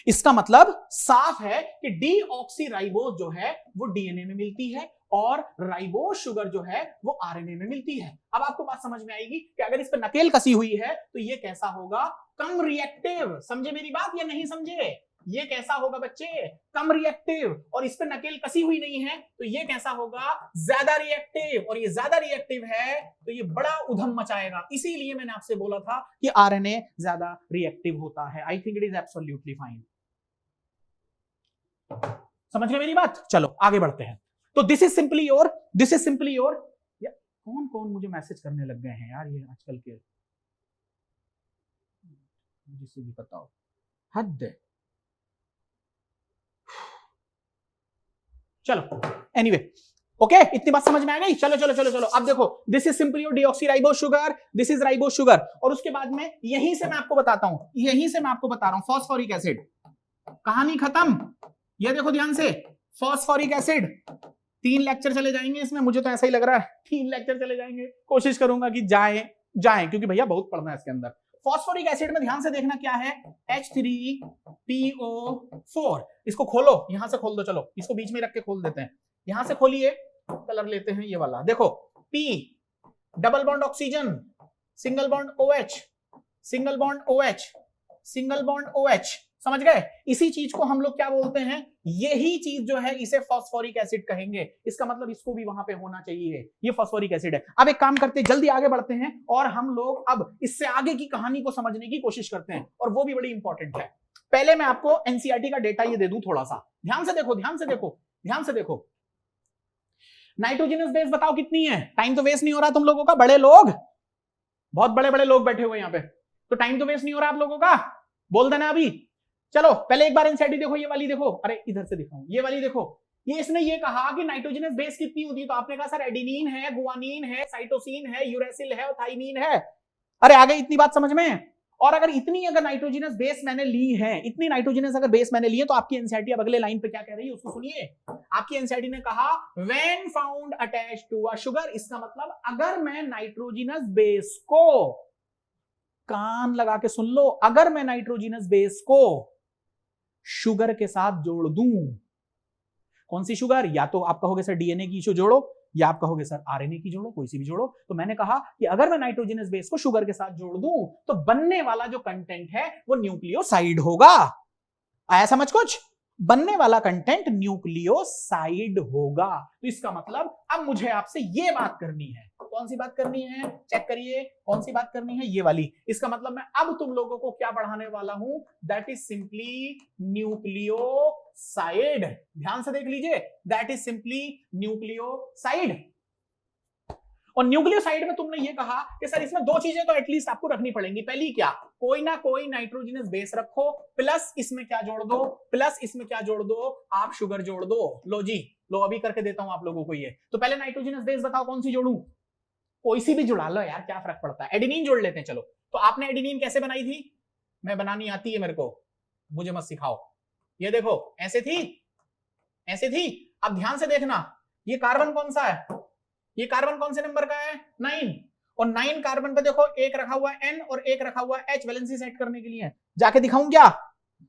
इसका मतलब साफ है कि डीऑक्सीराइबोस जो है वो डीएनए में मिलती है और राइबोस शुगर जो है वो आरएनए में मिलती है। अब आपको बात समझ में आएगी कि अगर इस पर नकेल कसी हुई है तो ये कैसा होगा, कम रिएक्टिव। समझे मेरी बात या नहीं समझे? ये कैसा होगा बच्चे, कम रिएक्टिव, और इस पर नकेल कसी हुई नहीं है तो ये कैसा होगा, ज्यादा रिएक्टिव, और ये ज्यादा रिएक्टिव है तो ये बड़ा उधम मचाएगा। इसीलिए मैंने आपसे बोला था कि आरएनए ज्यादा रिएक्टिव होता है। I think it is absolutely fine. समझ गए मेरी बात? चलो आगे बढ़ते हैं। तो दिस इज सिंपली योर कौन कौन मुझे मैसेज करने लग गए हैं यार ये आजकल के, जिसे भी बताओ, हद है। चलो एनीवे ओके, इतनी बात समझ में आ गई? चलो चलो चलो चलो, अब देखो this is simply your deoxyribose sugar, this is ribose sugar, और उसके बाद में यहीं से मैं आपको बताता हूं, यहीं से मैं आपको बता रहा हूं फॉस्फोरिक एसिड, कहानी खत्म। ये देखो ध्यान से, फॉस्फोरिक एसिड, 3 लेक्चर चले जाएंगे इसमें, मुझे तो ऐसा ही लग रहा है 3 लेक्चर चले जाएंगे, कोशिश करूंगा कि जाएं क्योंकि भैया बहुत पढ़ना है इसके अंदर। फॉस्फोरिक एसिड में ध्यान से देखना क्या है, H3PO4। इसको खोलो, यहां से खोल दो, चलो इसको बीच में रख के खोल देते हैं, यहां से खोलिए, कलर लेते हैं ये वाला, देखो P double bond oxygen, single bond OH, single bond OH, single bond OH, समझ गए? इसी चीज को हम लोग क्या बोलते हैं, यही चीज जो है इसे फॉस्फोरिक एसिड कहेंगे। इसका मतलब इसको भी वहां पे होना चाहिए, ये फॉस्फोरिक एसिड है। अब एक काम करते हैं, जल्दी आगे बढ़ते हैं और हम लोग अब इससे आगे की कहानी को समझने की कोशिश करते हैं, और वो भी बड़ी इंपॉर्टेंट है। पहले मैं आपको एनसीईआरटी का डेटा ये दे दूं थोड़ा सा, ध्यान से देखो, ध्यान से देखो, ध्यान से देखो। नाइट्रोजनस बेस बताओ कितनी है? टाइम तो वेस्ट नहीं हो रहा तुम लोगों का, बड़े लोग, बहुत बड़े बड़े लोग बैठे हुए यहाँ पे, तो टाइम तो वेस्ट नहीं हो रहा आप लोगों का, बोल देना अभी। चलो पहले एक बार एनसीईआरटी देखो, ये वाली देखो, अरे इधर से दिखाऊं, ये वाली देखो। ये इसने ये कहा कि नाइट्रोजनस बेस कितनी होती है, तो आपने कहा सर एडिनिन है, गुआनिन है, साइटोसिन है, यूरेसिल है और थाइमीन है। अरे आगे इतनी बात समझ में? और अगर इतनी अगर नाइट्रोजनस बेस मैंने ली है, इतनी नाइट्रोजनस अगर बेस मैंने ली है, तो आपकी एनसीईआरटी अब अगले लाइन पे क्या कह रही है उसको सुनिए। आपकी एनसीईआरटी ने कहा when found attached to a sugar, इसका मतलब अगर मैं नाइट्रोजनस बेस को, कान लगा के सुन लो, अगर मैं नाइट्रोजनस बेस को शुगर के साथ जोड़ दूं, कौन सी शुगर? या तो आप कहोगे सर डीएनए की जोड़ो, या आप कहोगे सर आरएनए की जोड़ो, कोई सी भी जोड़ो। तो मैंने कहा कि अगर मैं नाइट्रोजनस बेस को शुगर के साथ जोड़ दूं, तो बनने वाला जो कंटेंट है वो न्यूक्लियोसाइड होगा। आया समझ कुछ? बनने वाला कंटेंट न्यूक्लियोसाइड होगा। तो इसका मतलब अब मुझे आपसे ये बात करनी है, कौन सी बात करनी है? चेक करिए, कौन सी बात करनी है? ये वाली। इसका मतलब मैं अब तुम लोगों को क्या पढ़ाने वाला हूं, दैट इज सिंपली न्यूक्लियोसाइड। ध्यान से देख लीजिए, दैट इज सिंपली न्यूक्लियोसाइड। और न्यूक्लियोसाइड में तुमने ये कहा कि सर इसमें दो चीजें तो एटलीस्ट आपको रखनी पड़ेंगी। पहली क्या? कोई ना कोई नाइट्रोजनस बेस रखो, प्लस इसमें क्या जोड़ दो, प्लस इसमें क्या जोड़ दो, आप शुगर जोड़ दो। लो जी, लो अभी करके देता हूं आप लोगों को ये। तो पहले नाइट्रोजनस बेस बताओ कौन सी जोड़ूं? कोई सी भी जुड़ा लो यार, क्या फर्क पड़ता है। एडिनिन जोड़ लेते हैं चलो। तो आपने एडिनिन कैसे बनाई थी? मैं बनानी आती है मेरे को, मुझे मत सिखाओ। ये देखो ऐसे थी, ऐसे थी। अब ध्यान से देखना, ये कार्बन कौन सा है? ये कार्बन कौन से नंबर का है? 9। और 9 कार्बन पे देखो एक रखा हुआ है N और एक रखा हुआ है H, वैलेंसी सेट करने के लिए। जाके दिखाऊं क्या?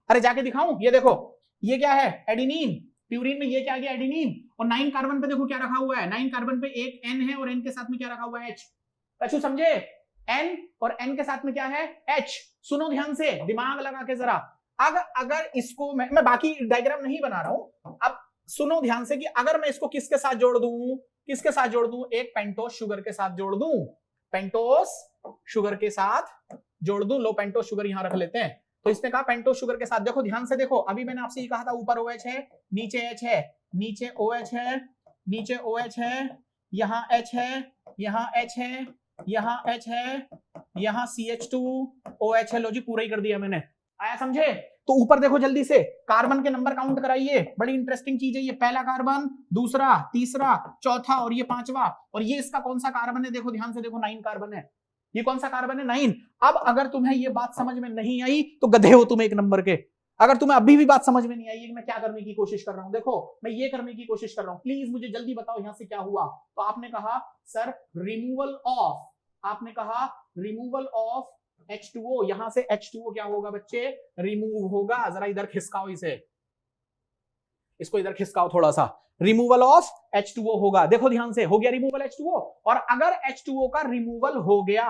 अरे जाके दिखाऊं? ये देखो, ये क्या है? एडिनिन। प्यूरिन में ये क्या आ गया? एडिनिन। और 9 कार्बन पे देखो क्या रखा हुआ है? 9 कार्बन पे एक N है और N के साथ में क्या रखा हुआ है? H। कछु समझे? N और N के साथ में क्या है? H। सुनो ध्यान से, दिमाग लगा के जरा। अगर इसको मैं बाकी डायग्राम नहीं बना रहा हूं, अब सुनो ध्यान से कि अगर मैं इसको किसके साथ जोड़ दूं, किसके साथ जोड़ दूं? एक पेंटोस शुगर के साथ जोड़ दूं, पेंटोस शुगर के साथ जोड़ दूं। लो पेंटोस शुगर यहां रख लेते हैं। तो इसने कहा पेंटोस शुगर के साथ, देखो ध्यान से देखो, अभी मैंने आपसे ये कहा था ऊपर OH है, नीचे H है, नीचे OH है, नीचे OH है, यहां H है, यहां H है, यहां H है, यहां CH2OH है। लो जी पूरा ही कर दिया मैंने। आया समझे? तो ऊपर देखो जल्दी से, कार्बन के नंबर काउंट कराइए, बड़ी इंटरेस्टिंग चीज है ये। पहला कार्बन, दूसरा, तीसरा, चौथा और ये पांचवा। और ये इसका कौन सा कार्बन है? देखो ध्यान से देखो, 9 कार्बन है। ये कौन सा कार्बन है? 9। अब अगर तुम्हें ये बात समझ में नहीं आई तो गधे हो तुम एक नंबर के। अगर तुम्हें अभी भी बात समझ में नहीं आई कि मैं क्या करने की कोशिश कर रहा हूं, देखो मैं ये करने की कोशिश कर रहा हूं, प्लीज मुझे जल्दी बताओ यहां से क्या हुआ। तो आपने कहा सर रिमूवल ऑफ, आपने कहा रिमूवल ऑफ H2O। यहां से H2O क्या होगा बच्चे? रिमूव होगा। जरा इधर खिसकाओ इसे, इसको इधर खिसकाओ थोड़ा सा। रिमूवल ऑफ H2O होगा। देखो ध्यान से, हो गया रिमूवल H2O। और अगर H2O का रिमूवल हो गया,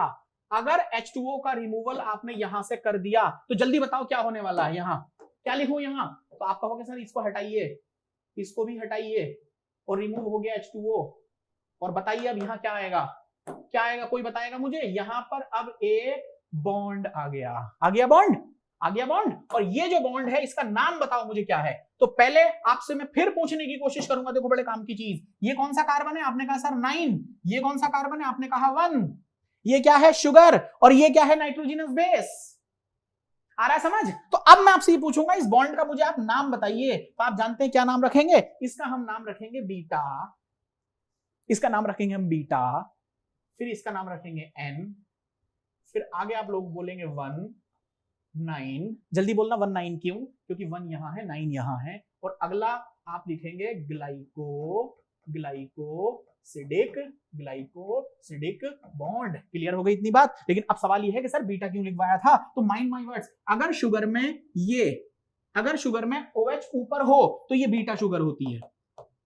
अगर H2O का रिमूवल आपने यहां से कर दिया, तो जल्दी बताओ क्या होने वाला है? यहां क्या लिखूं? यहां तो आप कहोगे सर इसको हटाइए, इसको भी हटाइए, और रिमूव हो गया H2O। और बताइए अब यहां क्या आएगा? क्या आएगा? कोई बताएगा मुझे? यहां पर अब एक बॉन्ड आ गया। आ गया बॉन्ड, आ गया बॉन्ड। और ये जो बॉन्ड है इसका नाम बताओ मुझे क्या है? तो पहले आपसे मैं फिर पूछने की कोशिश करूंगा। देखो बड़े काम की चीज, ये कौन सा कार्बन है? आपने कहा सर 9। ये कौन सा कार्बन है? आपने कहा 1। ये क्या है? शुगर। और ये क्या है? Nitrogenous base. आ रहा है समझ? तो अब मैं आपसे ये पूछूंगा, इस बॉन्ड का मुझे आप नाम बताइए। तो आप जानते हैं क्या नाम रखेंगे? इसका हम नाम रखेंगे बीटा, इसका नाम रखेंगे हम बीटा, फिर इसका नाम रखेंगे N, फिर आगे आप लोग बोलेंगे 1 9। जल्दी बोलना 1 9 क्यों? क्योंकि 1 यहां है, 9 यहां है। और अगला आप लिखेंगे ग्लाइको ग्लाइकोसिडिक बॉन्ड। क्लियर हो गई इतनी बात। लेकिन अब सवाल ये है कि सर बीटा क्यों लिखवाया था? तो माइंड माय वर्ड्स, अगर शुगर में OH ऊपर हो तो ये बीटा शुगर होती है,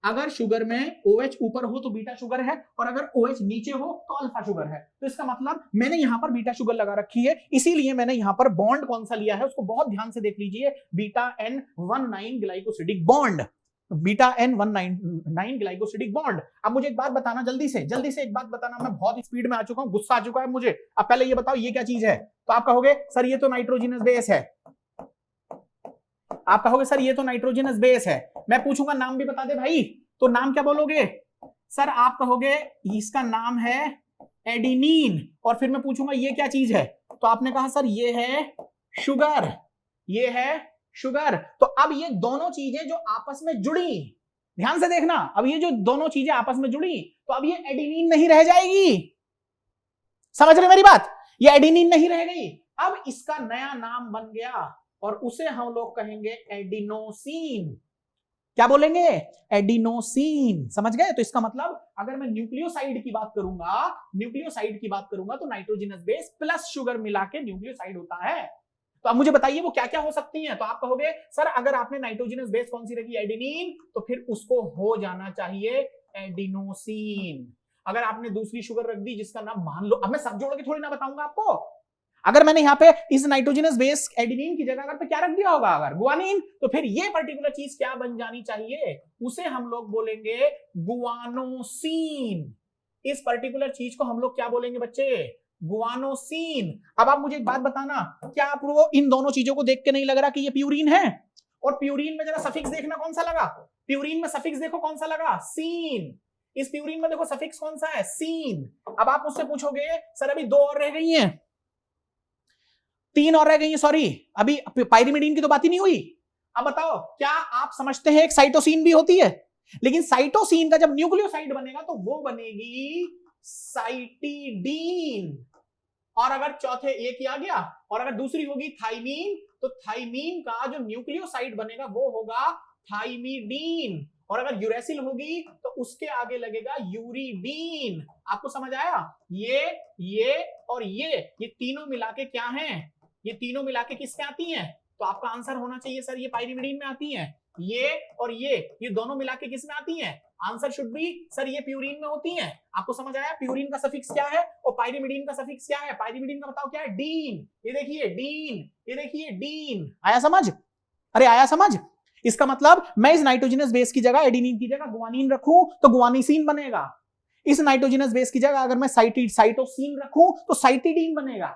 अगर शुगर में OH ऊपर हो तो बीटा शुगर है, और अगर OH नीचे हो तो अल्फा शुगर है। तो इसका मतलब मैंने यहां पर बीटा शुगर लगा रखी है, इसीलिए मैंने यहां पर बॉन्ड कौन सा लिया है उसको बहुत ध्यान से देख लीजिए, beta N19 glycosidic bond, beta N19 glycosidic bond. अब मुझे एक बात बताना, जल्दी से एक बात बताना, मैं बहुत स्पीड में आ चुका हूं, गुस्सा आ चुका है मुझे। अब पहले ये बताओ ये क्या चीज है? तो आप कहोगे सर ये तो नाइट्रोजनस बेस है, आप कहोगे सर ये तो नाइट्रोजनस बेस है। मैं पूछूंगा नाम भी बता दे भाई, तो नाम क्या बोलोगे? सर आप कहोगे इसका नाम है एडिनिन, और फिर मैं पूछूंगा ये क्या चीज है? तो आपने कहा सर ये है शुगर, ये है शुगर। तो अब ये दोनों चीजें जो आपस में जुड़ी, ध्यान से देखना, अब ये जो दोनों चीजें आपस में जुड़ी तो अब ये एडिनिन नहीं रह जाएगी। समझ रहे मेरी बात? ये एडिनिन नहीं रह गई, अब इसका नया नाम बन गया और उसे हम लोग कहेंगे एडिनोसिन। क्या बोलेंगे? एडिनोसिन। समझ गए? तो इसका मतलब अगर मैं न्यूक्लियोसाइड की बात करूंगा तो नाइट्रोजनस बेस प्लस शुगर मिला के न्यूक्लियोसाइड होता है। तो अब मुझे बताइए वो क्या क्या हो सकती हैं? तो आप कहोगे सर अगर आपने नाइट्रोजनस बेस कौन सी रखी? एडिनिन, तो फिर उसको हो जाना चाहिए एडिनोसिन। अगर आपने दूसरी शुगर रख दी जिसका नाम मान लो, अब मैं सब जोड़ के थोड़ी ना बताऊंगा आपको, अगर मैंने यहाँ पे इस नाइट्रोजनस बेस एडिनिन की जगह अगर पे क्या रख दिया होगा, अगर गुआनिन, तो फिर ये पर्टिकुलर चीज क्या बन जानी चाहिए? उसे हम लोग बोलेंगे गुआनोसिन। इस पर्टिकुलर चीज को हम लोग क्या बोलेंगे बच्चे? गुआनोसिन। अब आप मुझे एक बात बताना, क्या आपको इन दोनों चीजों को देख के नहीं लग रहा कि ये प्यूरिन है? और प्यूरिन में जरा सफिक्स देखना कौन सा लगा, प्यूरिन में सफिक्स देखो कौन सा लगा? सीन। इस प्यूरिन में देखो सफिक्स कौन सा है? सीन। अब आप मुझसे पूछोगे सर अभी 2 और रह गई हैं, 3 और रह गई हैं, सॉरी अभी पाइरिमिडीन की तो बात ही नहीं हुई। अब बताओ क्या आप समझते हैं एक साइटोसिन भी होती है? लेकिन साइटोसिन का जब न्यूक्लियोसाइड बनेगा तो वो बनेगी साइटिडीन, और अगर चौथे एक ही आ गया, और अगर दूसरी होगी थाइमीन, तो थाइमीन का जो न्यूक्लियोसाइड बनेगा वो होगा थाइमिडीन, और अगर यूरेसिल होगी तो उसके आगे लगेगा यूरिडीन। आपको समझ आया? ये और ये तीनों मिला के क्या हैं? ये तीनों मिला के किस में आती हैं? तो आपका आंसर होना चाहिए सर ये पाइरिमिडीन में आती हैं। ये और ये दोनों मिला के किस में आती हैं? आंसर शुड बी सर ये प्यूरिन में होती हैं। आपको समझ आया? प्यूरिन का सफिक्स क्या है और पाइरिमिडीन का सफिक्स क्या है? पाइरिमिडीन का बताओ क्या है? डीन। ये देखिए डीन, ये देखिए डीन। आया समझ? अरे आया समझ? इसका मतलब मैं इस नाइट्रोजनस बेस की जगह एडिनिन की जगह गुआनिन रखूं तो गुआनिसिन बनेगा। इस नाइट्रोजनस बेस की जगह अगर मैं साइटोसिन रखूं तो साइटिडीन बनेगा।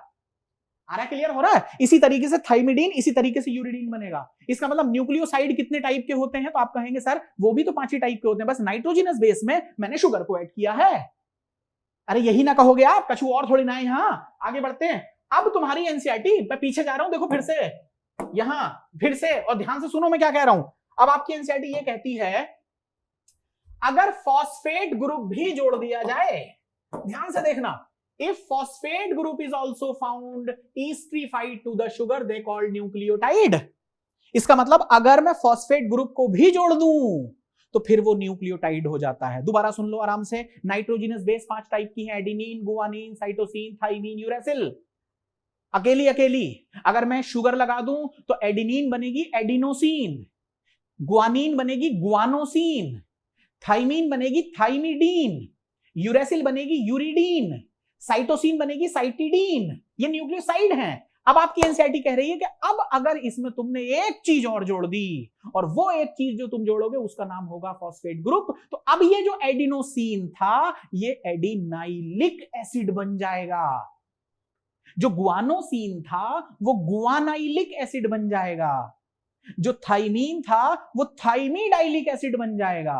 आ रहा है? क्लियर हो रहा है? इसी तरीके से थाइमिडीन, इसी तरीके से यूरिडीन बनेगा। इसका मतलब न्यूक्लियोसाइड कितने टाइप के होते हैं? तो आप कहेंगे सर वो भी तो 5 ही टाइप के होते हैं, बस नाइट्रोजनस बेस में मैंने शुगर को ऐड किया है। अरे यही ना कहोगे आप, कछु और थोड़ी ना है। यहां आगे बढ़ते हैं। अब तुम्हारी एनसीईआरटी, मैं पीछे जा रहा हूं, देखो फिर से यहां, फिर से, और ध्यान से सुनो मैं क्या कह रहा हूं। अब आपकी एनसीईआरटी ये कहती है अगर फॉस्फेट ग्रुप भी जोड़ दिया जाए, ध्यान से देखना, if phosphate group is also found esterified to the sugar they call nucleotide। इसका मतलब अगर मैं फॉस्फेट ग्रुप को भी जोड़ दूं तो फिर वो न्यूक्लियोटाइड हो जाता है। दोबारा सुन लो आराम से, नाइट्रोजनस बेस 5 टाइप की है, adenine, guanine, cytosine, thymine, uracil. अकेली अकेली अगर मैं शुगर लगा दूं तो एडिनिन बनेगी एडिनोसिन, गुआनिन बनेगी गुआनोसिन, थाइमीन बनेगी थाइमिडीन, यूरेसिल बनेगी यूरिडीन, साइटोसिन बनेगी साइटिडीन। ये न्यूक्लियोसाइड हैं। अब आपकी एनसीईआरटी कह रही है कि अब अगर इसमें तुमने एक चीज और जोड़ दी और वो एक चीज जो तुम जोड़ोगे उसका नाम होगा फॉस्फेट ग्रुप, तो अब ये जो एडिनोसिन था ये एडिनाइलिक एसिड बन जाएगा। जो गुआनोसिन था वो गुआनाइलिक एसिड बन जाएगा। जो थाइमीन था वो थाइमिडाइलिक एसिड बन जाएगा।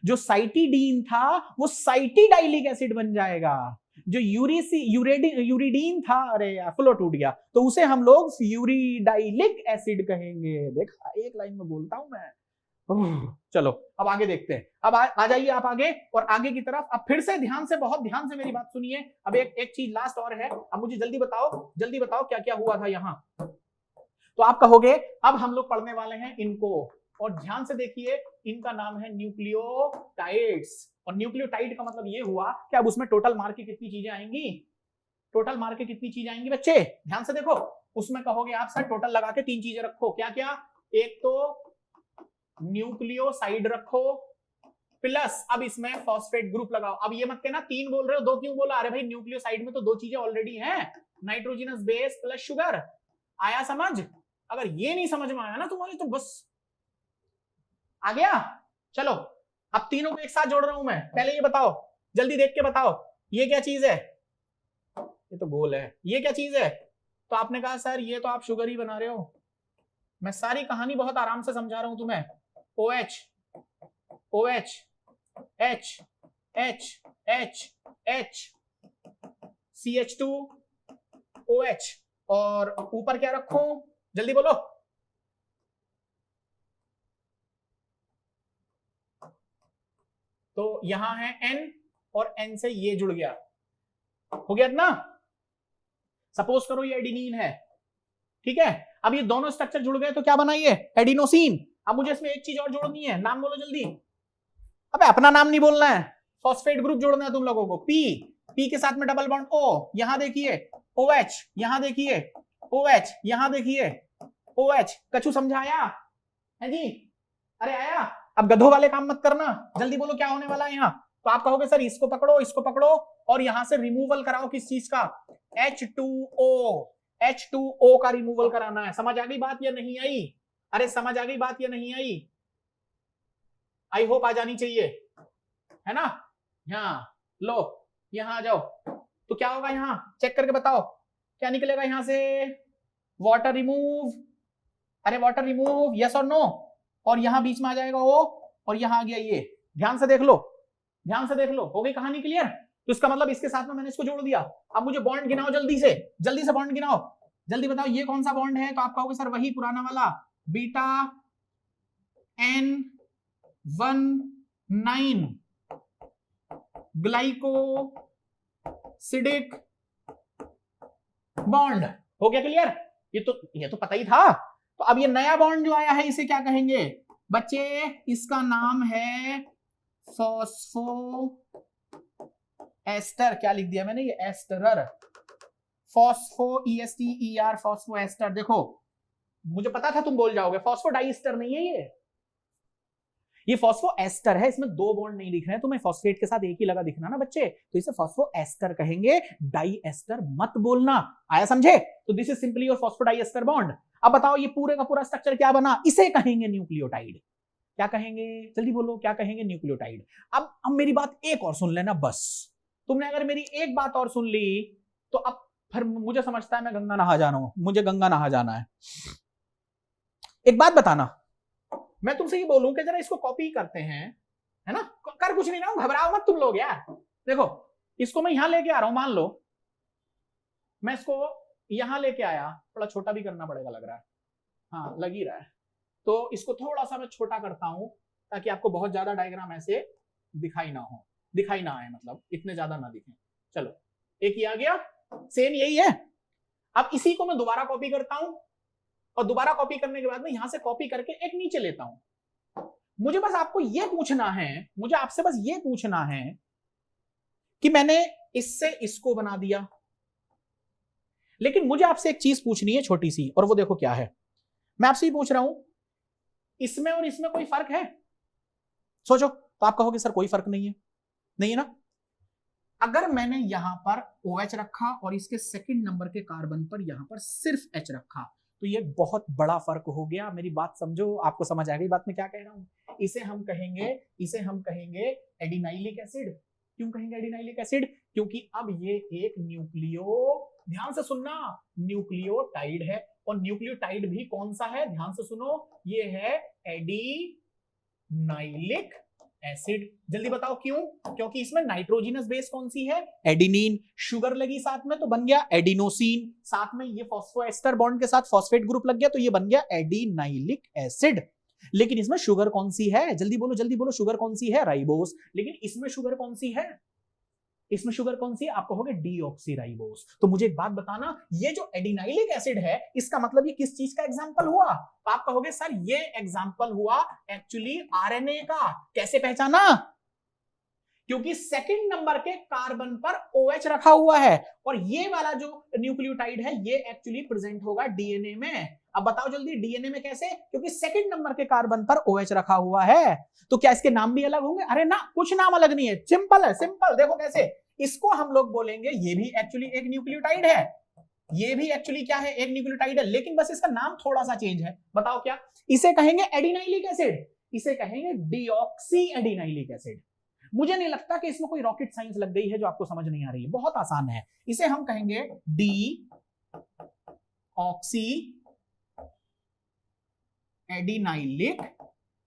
जो साइटिडीन था वो साइटिडाइलिक एसिड बन जाएगा। जो यूरिडीन था, अरे यार फ्लो टूट गया, तो उसे हम लोग यूरिडाइलिक एसिड कहेंगे। देखा, एक लाइन में बोलता हूं मैं। चलो अब आगे देखते हैं। अब आ जाइए आप आगे, और आगे की तरफ। अब फिर से ध्यान से, बहुत ध्यान से मेरी बात सुनिए। अब एक चीज लास्ट और है। अब मुझे जल्दी बताओ क्या क्या हुआ था यहां। तो आप कहोगे अब हम लोग पढ़ने वाले हैं इनको, और ध्यान से देखिए इनका नाम है न्यूक्लियोटाइड्स। और न्यूक्लियोटाइड का मतलब ये हुआ कि अब उसमें टोटल मार के कितनी चीजें आएंगी, टोटल मार के कितनी चीजें आएंगी बच्चे, ध्यान से देखो। उसमें कहोगे आप सर टोटल लगा के 3 चीजें रखो, क्या क्या, एक तो न्यूक्लियोसाइड रखो प्लस अब इसमें फॉस्फेट ग्रुप लगाओ। अब ये मत कहना 3 बोल रहे हो 2 क्यों बोला, अरे भाई न्यूक्लियोसाइड में तो 2 चीजें ऑलरेडी हैं, नाइट्रोजनस बेस प्लस शुगर। आया समझ? अगर ये नहीं समझ में आया ना तुम्हारी तो बस आ गया। चलो अब तीनों को एक साथ जोड़ रहा हूं मैं। पहले ये बताओ, जल्दी देख के बताओ, ये क्या चीज है? ये तो गोल है। ये क्या चीज है? तो आपने कहा सर ये तो आप शुगर ही बना रहे हो। मैं सारी कहानी बहुत आराम से समझा रहा हूं तुम्हें। OH OH H H H H CH2 OH और ऊपर क्या रखूं, जल्दी बोलो। तो यहां है N और N से ये जुड़ गया, हो गया ना। सपोज करो ये एडिनिन है, ठीक है। अब ये दोनों स्ट्रक्चर जुड़ गए तो क्या बना ये, एडिनोसिन। अब मुझे इसमें एक चीज और जोड़नी है, नाम बोलो जल्दी। अबे अपना नाम नहीं बोलना है, फॉस्फेट ग्रुप जोड़ना है तुम लोगों को। P के साथ में डबल बॉन्ड O, यहां देखिए OH, यहां देखिए OH, यहां देखिए OH। कछु समझाया है जी? अरे आया। अब गधों वाले काम मत करना, जल्दी बोलो क्या होने वाला है यहाँ। तो आप कहोगे सर इसको पकड़ो और यहां से रिमूवल कराओ, किस चीज का, H2O का रिमूवल कराना है। समझ आ गई बात या नहीं आई? अरे समझ आ गई बात या नहीं आई? आई होप आ जानी चाहिए, है ना। यहाँ लो, यहां आ जाओ। तो क्या होगा यहां, चेक करके बताओ क्या निकलेगा यहां से, वाटर रिमूव। अरे वाटर रिमूव, यस और नो। और यहां बीच में आ जाएगा O और यहां आ गया ये। ध्यान से देख लो, ध्यान से देख लो, हो गई कहानी क्लियर। तो इसका मतलब इसके साथ में मैंने इसको जोड़ दिया। अब मुझे बॉन्ड गिनाओ जल्दी से बॉन्ड गिनाओ। जल्दी बताओ ये कौन सा बॉन्ड है। तो आप कहोगे सर वही पुराना वाला, बीटा N19 ग्लाइकोसिडिक बॉन्ड। हो गया क्लियर? ये तो पता ही था। तो अब ये नया बॉन्ड जो आया है इसे क्या कहेंगे बच्चे? इसका नाम है फॉस्फो एस्टर। क्या लिख दिया मैंने, ये एस्टरर, फॉस्फो ESTER, फॉस्फो एस्टर। देखो मुझे पता था तुम बोल जाओगे, फॉस्फो डाइस्टर नहीं है ये फॉस्फो एस्टर है। इसमें 2 बॉन्ड नहीं दिख रहे हैं तुम्हें, फॉस्फेट के साथ एक ही लगा दिखना ना बच्चे, तो इसे फॉस्फो एस्टर कहेंगे, डाई एस्टर मत बोलना। आया समझे? तो this is simply your phosphodiester bond. अब बताओ ये पूरे का पूरा स्ट्रक्चर क्या बना, इसे कहेंगे न्यूक्लियोटाइड। क्या कहेंगे, जल्दी बोलो क्या कहेंगे, न्यूक्लियोटाइड। अब मेरी बात एक और सुन लेना बस। तुमने अगर मेरी एक बात और सुन ली तो अब फिर मुझे समझता है मैं गंगा नहा जाना हूं, मुझे गंगा नहा जाना है। एक बात बताना, मैं तुमसे ये बोलूं कि जरा इसको कॉपी करते हैं, है ना। कर कुछ नहीं रहा हूं, घबराओ मत तुम लोग यार। देखो इसको मैं यहां लेके आ रहा हूं, मान लो मैं इसको यहां लेके आया, थोड़ा छोटा भी करना पड़ेगा लग रहा है, हाँ लग ही रहा है। तो इसको थोड़ा सा मैं छोटा करता हूं ताकि आपको बहुत ज्यादा डायग्राम ऐसे दिखाई ना आए, मतलब इतने ज्यादा ना दिखें। चलो एक ही आ गया, सेम यही है। अब इसी को मैं दोबारा कॉपी करता हूं और दोबारा कॉपी करने के बाद में यहां से कॉपी करके एक नीचे लेता हूं। मुझे बस आपको यह पूछना है, मुझे आपसे बस यह पूछना है कि मैंने इससे इसको बना दिया, लेकिन मुझे आपसे एक चीज पूछनी है छोटी सी, और वो देखो क्या है। मैं आपसे ही पूछ रहा हूं इसमें और इसमें कोई फर्क है? सोचो। तो आप कहोगे सर कोई फर्क नहीं है, नहीं है ना। अगर मैंने यहां पर OH रखा और इसके सेकंड नंबर के कार्बन पर यहां पर सिर्फ H रखा, तो ये बहुत बड़ा फर्क हो गया। मेरी बात समझो, आपको समझ आ गई बात मैं क्या कह रहा हूं। इसे हम कहेंगे एडिनाइलिक एसिड। क्यों कहेंगे एडिनाइलिक एसिड? क्योंकि अब ये एक ध्यान से सुनना, न्यूक्लियोटाइड है। और न्यूक्लियोटाइड भी कौन सा है, ध्यान से सुनो, ये है एडिनाइलिक एसिड। जल्दी बताओ क्यों? क्योंकि इसमें नाइट्रोजनस बेस कौन सी है, एडिनिन। शुगर लगी साथ में तो बन गया एडिनोसिन, साथ में ये फॉस्फोएस्टर बॉन्ड के साथ फॉस्फेट ग्रुप लग गया तो ये बन गया एडिनाइलिक एसिड। लेकिन इसमें शुगर कौन सी है, जल्दी बोलो शुगर कौन सी है, राइबोस। लेकिन इसमें शुगर कौन सी है, इसमें शुगर कौन सी है? आप कहोगे डीऑक्सीराइबोस। तो मुझे एक बात बताना, ये जो एडिनाइलिक एसिड है इसका मतलब ये किस चीज का एग्जांपल हुआ? आप कहोगे सर ये एग्जांपल हुआ एक्चुअली आरएनए का। कैसे पहचाना? क्योंकि सेकंड नंबर के कार्बन पर OH रखा हुआ है और ये वाला जो न्यूक्लियोटाइड है ये एक्चुअली प्रेजेंट होगा डीएनए में। अब बताओ जल्दी, डीएनए में कैसे? क्योंकि सेकंड नंबर के कार्बन पर OH रखा हुआ है। तो क्या इसके नाम भी अलग होंगे? अरे ना, कुछ नाम अलग नहीं है, सिंपल है, सिंपल। देखो कैसे, इसको हम लोग बोलेंगे ये भी एक्चुअली एक न्यूक्लियोटाइड है, ये भी एक्चुअली क्या है? एक न्यूक्लियोटाइड है, लेकिन बस इसका नाम थोड़ा सा चेंज है। बताओ क्या? इसे कहेंगे एडिनाइलिक एसिड, इसे कहेंगे डीऑक्सी एडिनाइलिक एसिड। मुझे नहीं लगता कि इसमें कोई रॉकेट साइंस लग गई है जो आपको समझ नहीं आ रही है, बहुत आसान है। इसे हम कहेंगे डी ऑक्सी एडिनाइलिक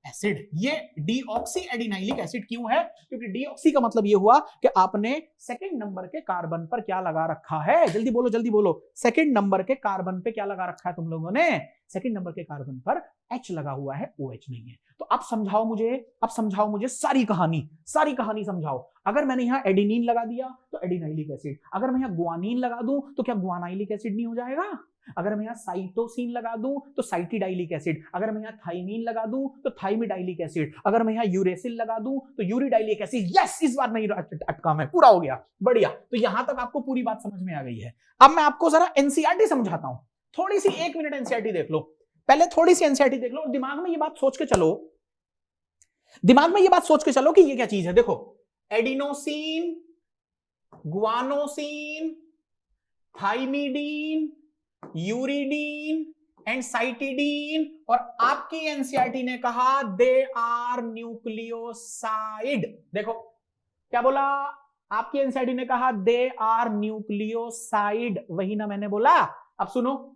एसिड। ये डीऑक्सी एडिनाइलिक एसिड क्यों है? क्योंकि डीऑक्सी का मतलब ये हुआ कि आपने सेकंड नंबर के कार्बन पर क्या लगा रखा है? जल्दी बोलो, जल्दी बोलो। सेकंड नंबर के कार्बन पे क्या लगा रखा है तुम लोगों ने? सेकंड नंबर के कार्बन पर H लगा हुआ है, OH नहीं है। तो अब समझाओ मुझे, अब समझाओ मुझे सारी कहानी, सारी कहानी समझाओ। अगर मैंने यहां एडिनिन लगा दिया तो एडिनाइलिक एसिड, अगर मैं यहां गुआनिन लगा दूं तो क्या गुआनाइलिक एसिड नहीं हो जाएगा? अगर मैं यहां साइटोसिन लगा दूं तो साइटिडाइलिक एसिड, अगर मैं यहां थाइमीन लगा दूं तो थाइमिडाइलिक एसिड, अगर मैं यहां यूरेसिल लगा दूं तो यूरिडाइलिक एसिड। यस, इस बार नहीं अटका मैं, पूरा हो गया, बढ़िया। तो यहां तक आपको पूरी बात समझ में आ गई है। अब मैं आपको जरा एनसीईआरटी समझाता हूं, थोड़ी सी 1 मिनट एनसीईआरटी देख लो। पहले थोड़ी सी एनसीईआरटी देख लो और दिमाग में ये बात सोच के चलो, दिमाग में ये बात सोच के चलो कि ये क्या चीज है। देखो, adenosine, guanosine, thymidine, uridine and cytidine, और आपकी एनसीईआरटी ने कहा दे आर न्यूक्लियोसाइड। देखो क्या बोला, आपकी एनसीईआरटी ने कहा दे आर न्यूक्लियोसाइड, वही ना मैंने बोला। अब सुनो,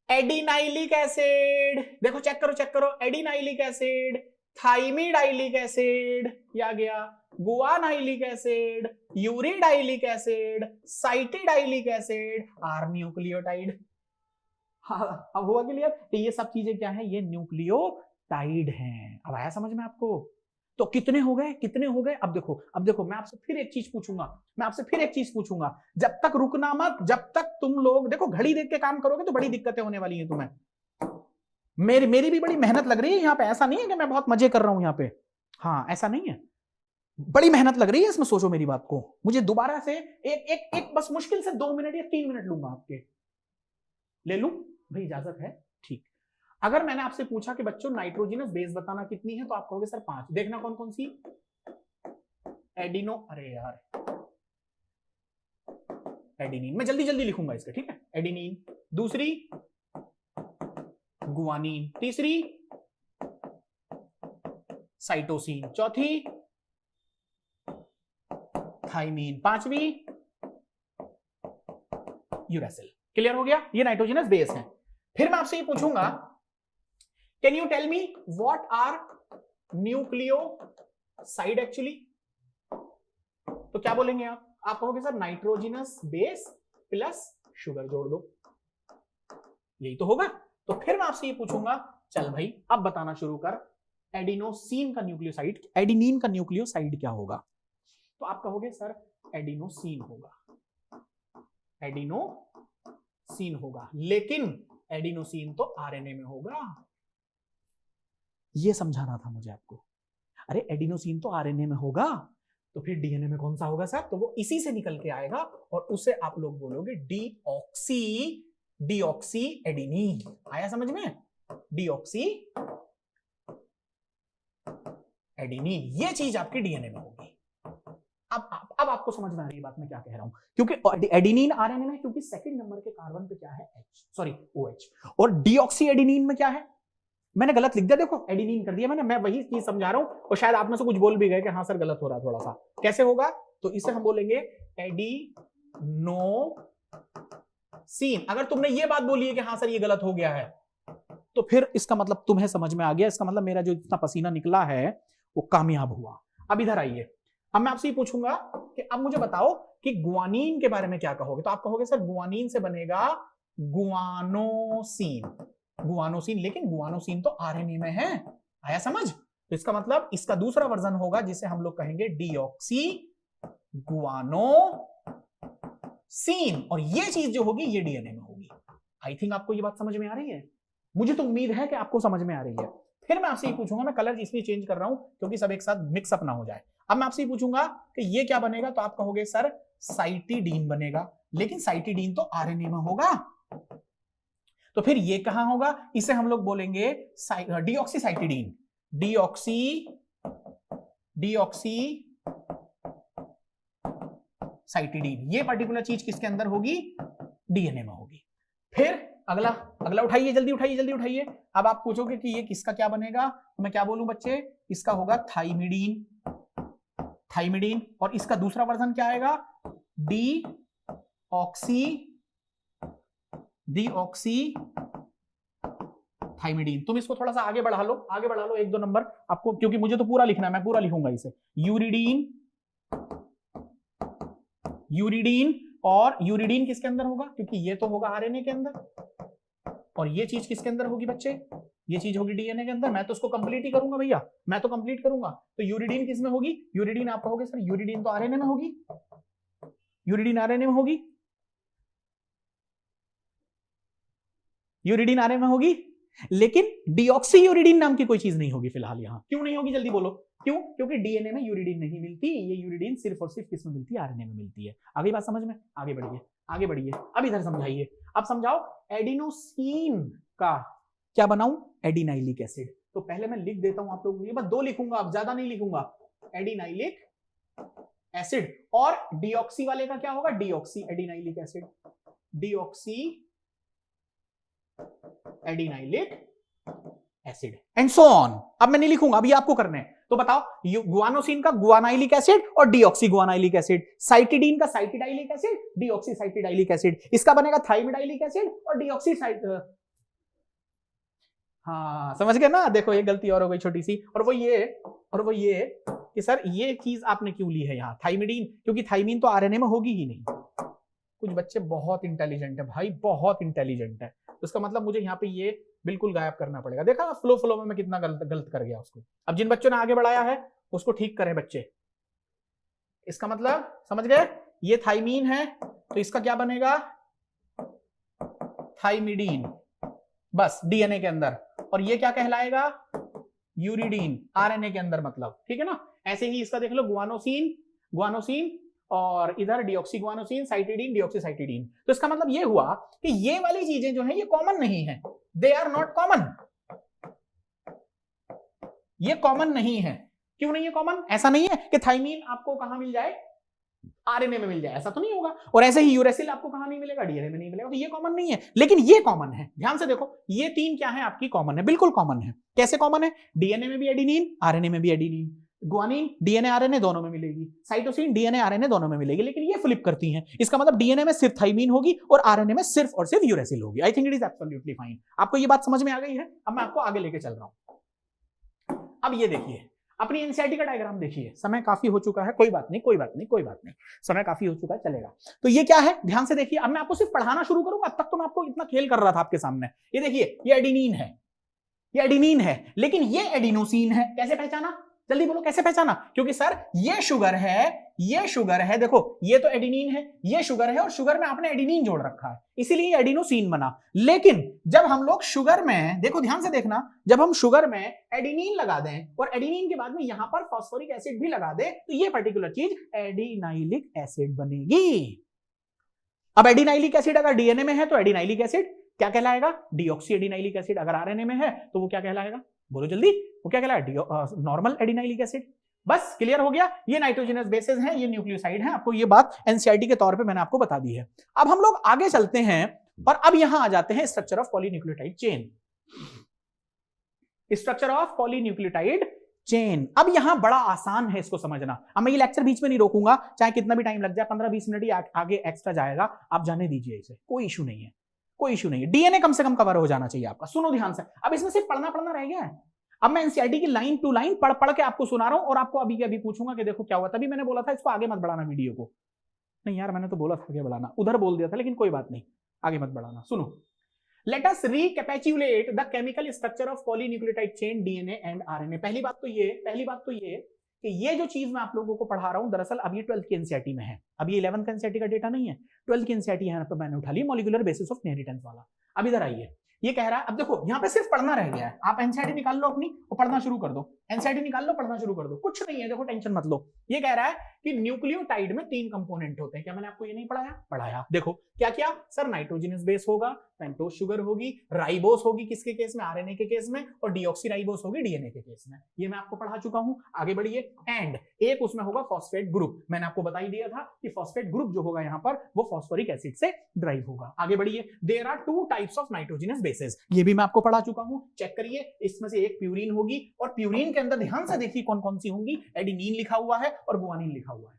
एडिनाइलिक एसिड, देखो चेक करो, चेक करो, एडिनाइलिक एसिड, थाइमिडाइलिक एसिड, क्या गया, guanylic acid, uridylic acid, cytidylic acid are nucleotide. हाँ, अब हुआ क्लियर? तो ये सब चीजें क्या है? ये न्यूक्लियोटाइड हैं। अब आया समझ में आपको? तो कितने हो गए, कितने हो गए? अब देखो, अब देखो, मैं आपसे फिर एक चीज पूछूंगा, मैं आपसे फिर एक चीज पूछूंगा, जब तक रुकना मत, जब तक तुम लोग देखो घड़ी देख के काम करोगे तो बड़ी दिक्कतें होने वाली हैं तुम्हें। मेरी भी बड़ी मेहनत लग रही है यहाँ पे, ऐसा नहीं है कि मैं बहुत मजे कर रहा हूं यहाँ पे, हाँ ऐसा नहीं है, बड़ी मेहनत लग रही है इसमें। सोचो मेरी बात को, मुझे दोबारा से एक बस मुश्किल से 2 मिनट या 3 मिनट लूंगा आपके, ले लूं भाई, इजाजत है? ठीक। अगर मैंने आपसे पूछा कि बच्चों नाइट्रोजनस बेस बताना कितनी है, तो आप कहोगे सर 5। देखना कौन कौन सी? एडिनो, अरे यार एडिनिन, मैं जल्दी जल्दी लिखूंगा इसका, ठीक है? एडिनिन, दूसरी गुआनिन, तीसरी साइटोसिन, चौथी थाइमीन, पांचवी यूरेसिल। क्लियर हो गया? ये नाइट्रोजनस बेस है। फिर मैं आपसे ये पूछूंगा, can you tell me what are nucleoside actually? तो क्या बोलेंगे आप कहोगे sir nitrogenous base plus sugar जोड़ दो, यही तो होगा। तो फिर मैं आपसे ये पूछूंगा, चल भाई अब बताना शुरू कर, एडिनोसिन का न्यूक्लियोसाइड, एडिनिन का न्यूक्लियोसाइड क्या होगा? तो आप कहोगे सर एडिनोसिन होगा, एडिनोसिन होगा, लेकिन एडिनोसिन तो आरएनए में होगा। ये समझाना था मुझे आपको। अरे एडिनोसिन तो आरएनए में होगा, तो फिर डीएनए में कौन सा होगा सर? तो वो इसी से निकल के आएगा और उसे आप लोग बोलोगे डीऑक्सी एडिनिन। आया समझ में? डीऑक्सी एडिनिन, ये चीज आपके डीएनए में होगी। अब आपको समझ में आ रही है बात मैं क्या कह रहा हूं? क्योंकि एडिनिन आरएनए में, क्योंकि सेकंड नंबर के कार्बन पे क्या है? OH, और डीऑक्सी एडिनिन में क्या है? मैंने गलत लिख दिया, देखो एडिनिन कर दिया मैंने, मैं वही चीज समझा रहा हूं और शायद आप में से कुछ बोल भी गए कि हाँ सर गलत हो रहा थोड़ा सा। कैसे होगा? तो इसे हम बोलेंगे एडिनोसिन। अगर तुमने ये बात बोली है कि हाँ सर ये गलत हो गया है, तो फिर इसका मतलब तुम्हें समझ में आ गया, इसका मतलब मेरा जो इतना पसीना निकला है वो कामयाब हुआ। अब इधर आइए, अब मैं आपसे ये पूछूंगा कि अब मुझे बताओ कि गुआनिन के बारे में क्या कहोगे? तो आप कहोगे सर गुआनिन से बनेगा गुआनोसिन, गुआनोसिन, लेकिन गुआनोसिन तो आरएनए में है। आया समझ? तो इसका मतलब इसका दूसरा वर्जन होगा जिसे हम लोग कहेंगे डीऑक्सी गुआनोसिन, और ये चीज जो होगी ये डीएनए में होगी। आई थिंक आपको ये बात समझ में आ रही है, मुझे तो उम्मीद है कि आपको समझ में आ रही है। फिर मैं आपसे ये पूछूंगा, मैं कलर इसलिए चेंज कर रहा हूं क्योंकि सब एक साथ मिक्सअप ना हो जाए। अब मैं आपसे ये पूछूंगा कि ये क्या बनेगा, तो आप कहोगे सर साइटिडीन बनेगा, लेकिन साइटिडीन तो आरएनए में होगा, तो फिर ये कहां होगा, इसे हम लोग बोलेंगे डीऑक्सीसाइटिडीन। डीऑक्सीसाइटिडीन, ये पर्टिकुलर चीज किसके अंदर होगी, डीएनए में होगी। फिर अगला अगला उठाइए, जल्दी उठाइए जल्दी उठाइए। अब आप पूछोगे कि ये किसका क्या बनेगा, तो मैं क्या बोलूं बच्चे, इसका होगा थाइमिडीन, थाइमिडीन, और इसका दूसरा वर्जन क्या आएगा, डीऑक्सीथाइमिडीन। तुम इसको थोड़ा सा आगे बढ़ा लो, आगे बढ़ा लो 1-2 नंबर आपको, क्योंकि मुझे तो पूरा लिखना है, मैं पूरा लिखूंगा इसे। यूरिडीन, यूरिडीन, और यूरिडीन किसके अंदर होगा, क्योंकि ये तो होगा आरएनए के अंदर, और ये चीज किसके अंदर होगी बच्चे, ये चीज होगी डीएनए के अंदर। मैं तो उसको कंप्लीट ही करूंगा भैया, मैं तो कंप्लीट करूंगा। तो यूरिडीन किस में होगी, यूरिडीन आप कहोगे सर यूरिडीन तो आरएनए में होगी, यूरिडीन आरएनए में होगी, यूरिडीन आरएनए में होगी, लेकिन डीऑक्सी यूरिडीन नाम की कोई चीज नहीं होगी फिलहाल यहां। क्यों नहीं होगी जल्दी बोलो, क्यों, क्योंकि डीएनए में यूरिडीन नहीं मिलती, ये यूरिडीन सिर्फ और सिर्फ किस में मिलती है, आरएनए में मिलती है। आगे बात समझ में, आगे बढ़िए आगे बढ़िए। अब इधर समझाइए, अब समझाओ एडिनोसिन का क्या बनाऊं, एडिनाइलिक एसिड। तो पहले मैं लिख देता हूं आप लोगों को, ये बस 2 लिखूंगा, अब ज्यादा नहीं लिखूंगा। एडिनाइलिक एसिड, और डीऑक्सी वाले का क्या होगा, deoxy adenylic acid, deoxy adenylic acid, and so on. अब मैं नहीं लिखूंगा, अभी आपको करना है। तो बताओ, गुआनोसिन का गुआनाइलिक एसिड और डीऑक्सी गुआनाइलिक एसिड, साइटिडीन का cytidylic acid, deoxy cytidylic acid, इसका बनेगा थाइमिडाइलिक एसिड और डीऑक्सी हाँ समझ गए ना, देखो ये गलती और हो गई छोटी सी, और वो ये कि सर ये चीज आपने क्यों ली है यहाँ थाइमिडीन, क्योंकि थाइमीन तो आरएनए में होगी ही नहीं। कुछ बच्चे बहुत इंटेलिजेंट है भाई, बहुत इंटेलिजेंट है, तो इसका मतलब मुझे यहाँ पे ये बिल्कुल गायब करना पड़ेगा। देखा फ्लो में मैं कितना गलत कर गया उसको। अब जिन बच्चों ने आगे बढ़ाया है उसको ठीक करें बच्चे। इसका मतलब समझ गए, ये थाइमीन है तो इसका क्या बनेगा, थाइमिडीन, बस डीएनए के अंदर, और ये क्या कहलाएगा, यूरिडीन आरएनए के अंदर, मतलब ठीक है ना। ऐसे ही इसका देख लो, गुआनोसिन और इधर डीऑक्सी गुआनोसिन, साइटिडीन, डीऑक्सीसाइटिडीन। तो इसका मतलब ये हुआ कि ये वाली चीजें जो है ये कॉमन नहीं है, दे आर नॉट कॉमन, ये कॉमन नहीं है। क्यों नहीं है कॉमन, ऐसा नहीं है कि थाइमीन आपको कहां मिल जाए, आरएनए में मिल जाए, ऐसा तो नहीं होगा। और ऐसे ही यूरेसिल आपको कहां नहीं मिलेगा, डीएनए में नहीं मिलेगा, तो ये कॉमन नहीं है। लेकिन ये कॉमन है, ध्यान से देखो, ये 3 क्या है आपकी, कॉमन है, बिल्कुल कॉमन है। कैसे कॉमन है, डीएनए में भी एडिनिन, आरएनए में भी एडिनिन, गुआनिन डीएनए आरएनए दोनों में मिलेगी, साइटोसिन डीएनए आरएनए दोनों में मिलेगी, लेकिन ये फ्लिप करती हैं। इसका मतलब डीएनए में सिर्फ थाइमीन होगी और आरएनए में सिर्फ और सिर्फ यूरेसिल होगी। I think it is absolutely fine. आपको ये बात समझ में आ गई है। अब मैं आपको आगे लेके चल रहा हूं। अब ये देखिए, अपनी एनसीईआरटी का डायग्राम देखिए। समय काफी हो चुका है, कोई बात नहीं, समय काफी हो चुका है, चलेगा। तो ये क्या है, ध्यान से देखिए। अब मैं आपको सिर्फ पढ़ाना शुरू करूंगा, अब तक तो मैं आपको इतना खेल कर रहा था आपके सामने। ये देखिए, ये एडिनिन है, लेकिन ये एडिनोसिन है। कैसे पहचाना, जल्दी बोलो कैसे पहचाना। क्योंकि सर ये शुगर है, देखो ये तो एडिनिन है, ये शुगर है, और शुगर में आपने एडिनिन जोड़ रखा है, इसीलिए एडिनोसिन बना। लेकिन जब हम लोग शुगर में, देखो ध्यान से देखना, जब हम शुगर में एडिनिन लगा दें और एडिनिन के बाद में यहां पर फास्फोरिक एसिड भी लगा दें, तो ये पर्टिकुलर चीज एडिनाइलिक एसिड बनेगी। अब एडिनाइलिक एसिड अगर डीएनए में है तो एडिनाइलिक एसिड क्या कहलाएगा, डीऑक्सी एडिनाइलिक एसिड। अगर आरएनए में है तो वो क्या कहलाएगा, बोलो जल्दी, वो क्या कहलाएगा, नॉर्मल एडिनाइलिक एसिड। बस क्लियर हो गया। ये नाइट्रोजनस बेसेस हैं, ये न्यूक्लियोसाइड हैं। आपको ये बात एनसीईआरटी के तौर पे मैंने आपको बता दी है। अब हम लोग आगे चलते हैं और अब यहां आ जाते हैं structure of polynucleotide chain. Structure of polynucleotide chain अब यहां बड़ा आसान है इसको समझना। अब मैं ये लेक्चर बीच में नहीं रोकूंगा, चाहे कितना भी टाइम लग जाए, 15-20 मिनट ही आगे एक्स्ट्रा जाएगा, आप जाने दीजिए इसे, कोई इशू नहीं है, कोई इशू नहीं है। डीएनए कम से कम कवर हो जाना चाहिए आपका। सुनो ध्यान से, अब इसमें सिर्फ पढ़ना रह गया है। अब मैं एनसीईआरटी की लाइन टू लाइन पढ़ के आपको सुना रहा हूं, और आपको अभी पूछूंगा कि देखो क्या हुआ। तभी मैंने बोला था इसको आगे मत बढ़ाना वीडियो को। नहीं यार, मैंने तो बोला था आगे बढ़ाना, उधर बोल दिया था, लेकिन कोई बात नहीं, आगे मत बढ़ाना। सुनो, let us recapitulate the chemical structure of polynucleotide chain DNA and RNA. पहली बात तो ये कि ये जो चीज मैं आप लोगों को पढ़ा रहा हूं दरअसल अब ये 12th की एनसीईआरटी में है, अब ये 11th का एनसीईआरटी का डेटा नहीं है, 12th की एनसीईआरटी यहाँ पर मैंने उठा ली, मॉलिक्यूलर बेसिस ऑफ इनहेरिटेंस वाला। अब इधर आइए, ये कह रहा है, अब देखो यहाँ पे सिर्फ पढ़ना रह गया है, आप एनसीईआरटी निकाल लो अपनी और पढ़ना शुरू कर दो, एनसीईआरटी निकाल लो पढ़ना शुरू कर दो, कुछ नहीं है, देखो टेंशन मत लो। ये कह रहा है कि न्यूक्लियोटाइड में 3 कंपोनेंट होते हैं, क्या मैंने आपको ये नहीं पढ़ाया? देखो क्या क्या सर, नाइट्रोजनस बेस होगा, पेंटोस शुगर होगी, राइबोस होगी किसके केस में, आरएनए के केस में, और डीऑक्सीराइबोस होगी डीएनए के केस में, ये मैं आपको पढ़ा चुका हूं। आगे बढ़िए, एंड एक उसमें होगा फॉस्फेट ग्रुप, मैंने आपको बता ही दिया था कि फॉस्फेट ग्रुप जो होगा यहाँ पर वो फॉस्फोरिक एसिड से ड्राइव होगा। आगे बढ़िए, there are 2 types of nitrogenous bases, ये भी मैं आपको पढ़ा चुका हूं, चेक करिए, इसमें से एक प्यूरिन होगी, और प्यूरिन के अंदर ध्यान से देखिए कौन कौन सी होंगी, एडिनिन लिखा हुआ है और गुआनिन लिखा हुआ है,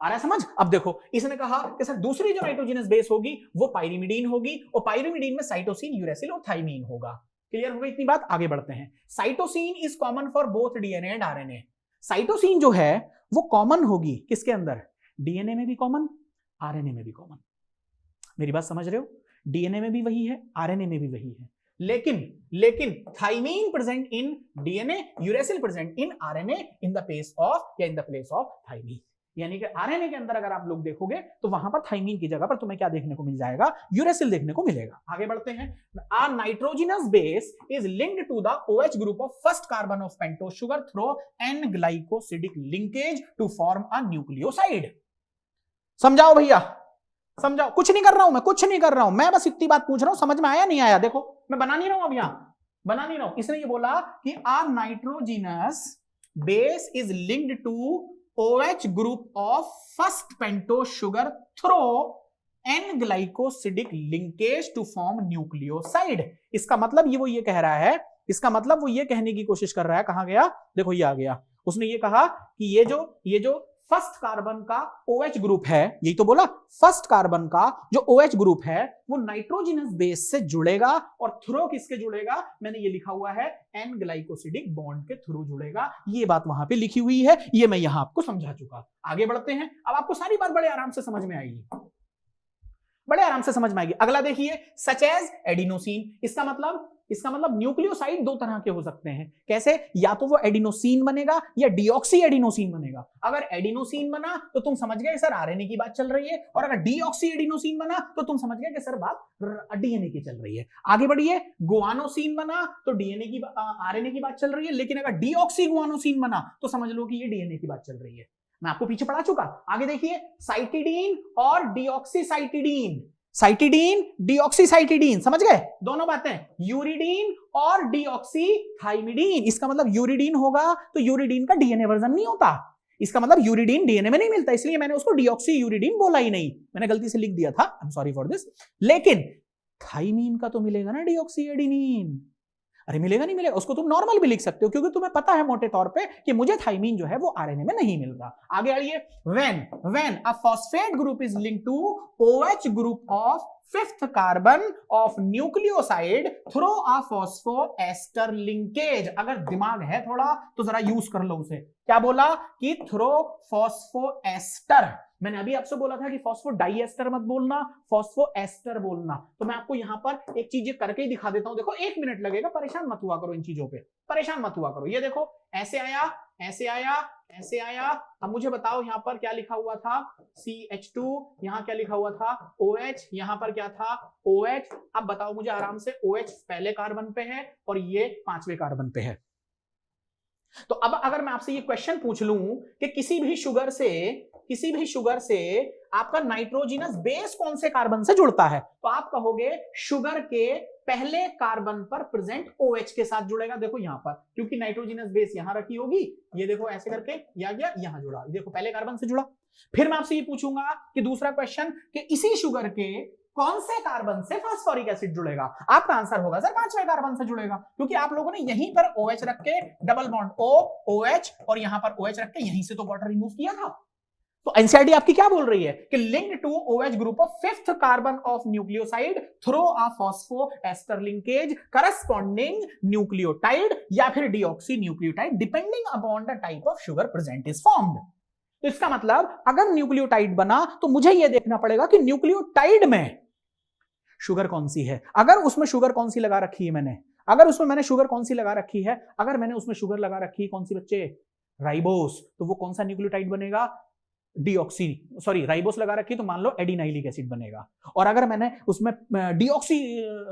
आ रहा है समझ? अब देखो इसने कहा कि सर दूसरी जो नाइट्रोजनस बेस होगी वो पाइरिमिडीन होगी, और पाइरिमिडीन में साइटोसिन, यूरेसिल और थाइमीन होगा। क्लियर हो गई इतनी बात? आगे बढ़ते हैं। Cytosine is common for both DNA and RNA, cytosine जो है वो कॉमन होगी किसके अंदर, डीएनए में भी कॉमन, आरएनए में भी कॉमन। मेरी बात समझ रहे हो? डीएनए में भी वही है, आरएनए में भी वही है, लेकिन thymine present in DNA, uracil present in RNA in the place of या in the place of thymine. यानी कि आरएनए के अंदर अगर आप लोग देखोगे तो वहां पर थाइमीन की जगह पर तुम्हें क्या देखने को मिल जाएगा, यूरेसिल देखने को मिलेगा। आगे बढ़ते हैं। A nitrogenous base is linked to the OH group of first carbon of pentose sugar through N glycosidic linkage to form a nucleoside. समझाओ भैया, समझाओ। कुछ नहीं कर रहा हूं मैं, कुछ नहीं कर रहा हूं मैं, बस इतनी बात पूछ रहा हूं, समझ में आया नहीं आया? देखो मैं बना नहीं रहा हूं, अब यहां बना नहीं रहा हूं। इसने ये बोला कि a nitrogenous base is linked to OH group of first pentose sugar through N-glycosidic linkage to form nucleoside। इसका मतलब ये कह रहा है, इसका मतलब वो ये कहने की कोशिश कर रहा है, कहां गया देखो, ये आ गया। उसने ये कहा कि ये जो फर्स्ट कार्बन का OH ग्रुप है, यही तो बोला, फर्स्ट कार्बन का जो OH ग्रुप है वो नाइट्रोजनस बेस से जुड़ेगा, और थ्रू किसके जुड़ेगा, मैंने ये लिखा हुआ है एन ग्लाइकोसिडिक बॉन्ड के थ्रू जुड़ेगा। ये बात वहां पे लिखी हुई है, ये मैं यहां आपको समझा चुका। आगे बढ़ते हैं, अब आपको सारी बात बड़े आराम से समझ में आएगी, बड़े आराम से समझ में आएगी। अगला देखिए, सच एज एडिनोसिन। इसका मतलब न्यूक्लियोसाइड 2 तरह के हो सकते हैं। कैसे? या तो वो एडिनोसिन बनेगा या डीऑक्सी एडिनोसिन बनेगा। अगर एडिनोसिन बना तो तुम समझ गए सर आरएनए की बात चल रही है, और अगर डीऑक्सी एडिनोसिन बना तो तुम समझ गए कि सर बात डीएनए की चल रही है। आगे बढ़िए, गुआनोसिन बना तो डीएनए की आरएनए की बात चल रही है, लेकिन अगर डीऑक्सी गुआनोसिन बना तो समझ लो कि ये डीएनए की बात चल रही है। मैं आपको पीछे पढ़ा चुका। आगे देखिए, साइटिडीन और डीऑक्सीसाइटिडीन, साइटिडीन डीऑक्सीसाइटिडीन, समझ गए दोनों बातें। यूरिडीन और डीऑक्सीथाइमिडीन, इसका मतलब यूरिडीन होगा तो यूरिडीन का डीएनए वर्जन नहीं होता, इसका मतलब यूरिडीन डीएनए में नहीं मिलता, इसलिए मैंने उसको डीऑक्सी यूरिडीन बोला ही नहीं, मैंने गलती से लिख दिया था, I am sorry for this. लेकिन थाइमीन का तो मिलेगा ना डीऑक्सी एडिनिन, अरे मिलेगा नहीं मिलेगा, उसको तुम नॉर्मल भी लिख सकते हो क्योंकि तुम्हें पता है मोटे तौर पे कि मुझे थाइमीन जो है वो आरएनए में नहीं मिल रहा। आगे आइए, when a phosphate group is linked to OH group of 5th carbon of nucleoside through a phosphoester linkage. अगर दिमाग है थोड़ा तो जरा यूज कर लो उसे। क्या बोला कि थ्रू फॉस्फोएस्टर, मैंने अभी आपसे बोला था कि फॉस्फोडाइएस्टर मत बोलना, फॉस्फोएस्टर बोलना। तो मैं आपको यहां पर एक चीज करके ही दिखा देता हूं, देखो 1 मिनट लगेगा, परेशान मत हुआ करो इन चीजों पे, परेशान मत हुआ करो। ये देखो ऐसे आया, ऐसे आया, ऐसे आया। अब मुझे बताओ यहां पर क्या लिखा हुआ था, CH2, यहां क्या लिखा हुआ था OH, यहां पर क्या था OH। अब बताओ मुझे आराम से, OH पहले कार्बन पे है और ये 5वें कार्बन पे है। तो अब अगर मैं आपसे ये क्वेश्चन पूछ लूं कि किसी भी शुगर से आपका नाइट्रोजनस बेस कौन से कार्बन से जुड़ता है, तो आप कहोगे शुगर के पहले कार्बन पर प्रेजेंट OH के साथ जुड़ेगा। देखो यहां पर, क्योंकि नाइट्रोजनस बेस यहां रखी होगी, ये देखो ऐसे करके या गया यहां जुड़ा, देखो पहले कार्बन से जुड़ा। फिर मैं आपसे ये पूछूंगा कि दूसरा क्वेश्चन कि इसी शुगर के कौन से कार्बन से फास्फोरिक एसिड जुड़ेगा, आपका आंसर होगा सर 5वें कार्बन से जुड़ेगा, क्योंकि आप लोगों ने यहीं पर OH रख के डबल बॉन्ड OH और यहां पर OH रख के यहीं से तो वाटर रिमूव किया था। तो एनसीईआरटी आपकी क्या बोल रही है कि linked to OH group of 5th carbon of nucleoside through a phosphoester linkage corresponding nucleotide या फिर deoxy nucleotide depending upon the type of sugar present is formed. तो इसका मतलब अगर न्यूक्लियोटाइड बना तो मुझे यह देखना पड़ेगा कि न्यूक्लियोटाइड में शुगर कौन सी है, अगर उसमें शुगर कौन सी लगा रखी है मैंने, अगर उसमें मैंने शुगर कौन सी लगा रखी है, अगर मैंने उसमें शुगर लगा रखी है कौन सी बच्चे, राइबोस, तो वो कौन सा न्यूक्लियोटाइड बनेगा? डीऑक्सी, सॉरी राइबोस लगा रखी तो मान लो एडिनाइलिक एसिड बनेगा। और अगर मैंने उसमें डीऑक्सी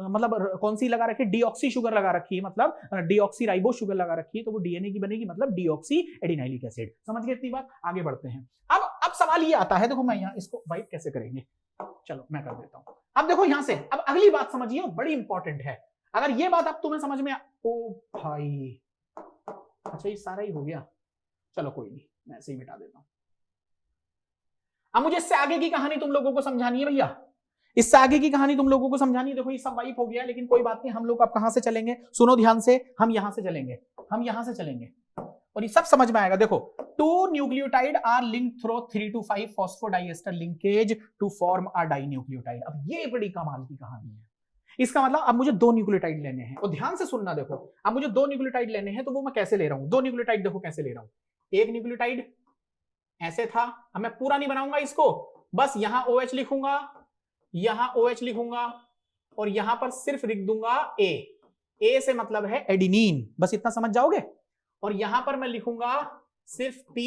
मतलब कौन सी लगा रखी है? डीऑक्सी शुगर लगा रखी है, मतलब डीऑक्सी राइबोस शुगर लगा रखी है, तो वो डीएनए की बनेगी, मतलब डीऑक्सी एडिनाइलिक एसिड। समझ गए इतनी बात? आगे बढ़ते हैं। अब सवाल ये आता है, देखो मैं यहाँ इसको वाइट कैसे करेंगे, चलो मैं कर देता हूं। अब देखो यहां से, अब अगली बात समझिए, बड़ी इंपॉर्टेंट है। अगर ये बात अब तुम्हें समझ में ओ भाई, अच्छा ये सारा ही हो गया, चलो कोई नहीं, मैं ऐसे ही मिटा देता हूं। अब मुझे इससे आगे की कहानी तुम लोगों को समझानी है भैया, इससे आगे की कहानी तुम लोगों को समझानी है। देखो ये सब वाइप हो गया, लेकिन कोई बात नहीं, हम लोग अब कहां से चलेंगे? सुनो ध्यान से, हम यहां से चलेंगे, हम यहां से चलेंगे और ये सब समझ में आएगा। देखो, 2 nucleotide are linked through 3 to 5 phosphodiester linkage to form a dinucleotide. अब ये बड़ी कमाल की कहानी है। इसका मतलब अब मुझे 2 न्यूक्लियोटाइड लेने हैं, और ध्यान से सुनना, देखो अब मुझे 2 न्यूक्लियोटाइड लेने हैं, तो वो मैं कैसे ले रहा हूं? 2 न्यूक्लियोटाइड देखो कैसे ले रहा हूं। एक न्यूक्लियोटाइड ऐसे था, अब मैं पूरा नहीं बनाऊंगा इसको, बस यहां OH लिखूंगा, यहां OH लिखूंगा, और यहां पर सिर्फ लिख दूंगा ए से मतलब है एडिनिन, बस इतना समझ जाओगे। और यहां पर मैं लिखूंगा सिर्फ P,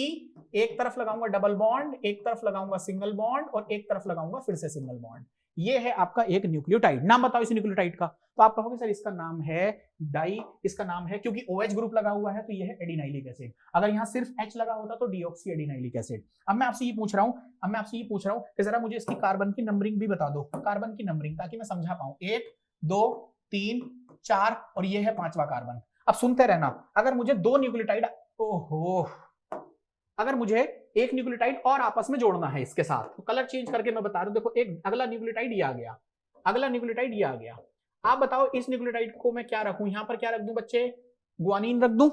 एक तरफ लगाऊंगा डबल बॉन्ड, एक तरफ लगाऊंगा सिंगल बॉन्ड, और एक तरफ लगाऊंगा फिर से सिंगल बॉन्ड। ये है आपका एक न्यूक्लियोटाइड। नाम बताओ इस न्यूक्लियोटाइड का, तो आप कहोगे सर इसका नाम है डाई, इसका नाम है, क्योंकि OH ग्रुप लगा हुआ है तो ये है एडिनाइलिक एसिड। अगर यहां सिर्फ H लगा होता तो डीऑक्सी एडिनाइलिक एसिड। अब मैं आपसे ये पूछ रहा हूं, कि जरा मुझे इसकी कार्बन की नंबरिंग भी बता दो, कार्बन की नंबरिंग, ताकि मैं समझा पाऊं। 1 2 3 4 और ये है 5वां कार्बन। अब सुनते रहना, अगर मुझे 2 न्यूक्लियोटाइड, ओहो, अगर मुझे एक न्यूक्लियोटाइड और आपस में जोड़ना है इसके साथ, तो कलर चेंज करके मैं बता रहा हूं। देखो एक अगला न्यूक्लियोटाइड ये आ गया, अगला न्यूक्लियोटाइड ये आ गया। आप बताओ इस न्यूक्लियोटाइड को मैं क्या रखूं? यहां पर क्या रख दूं बच्चे? गुआनिन रख दूं,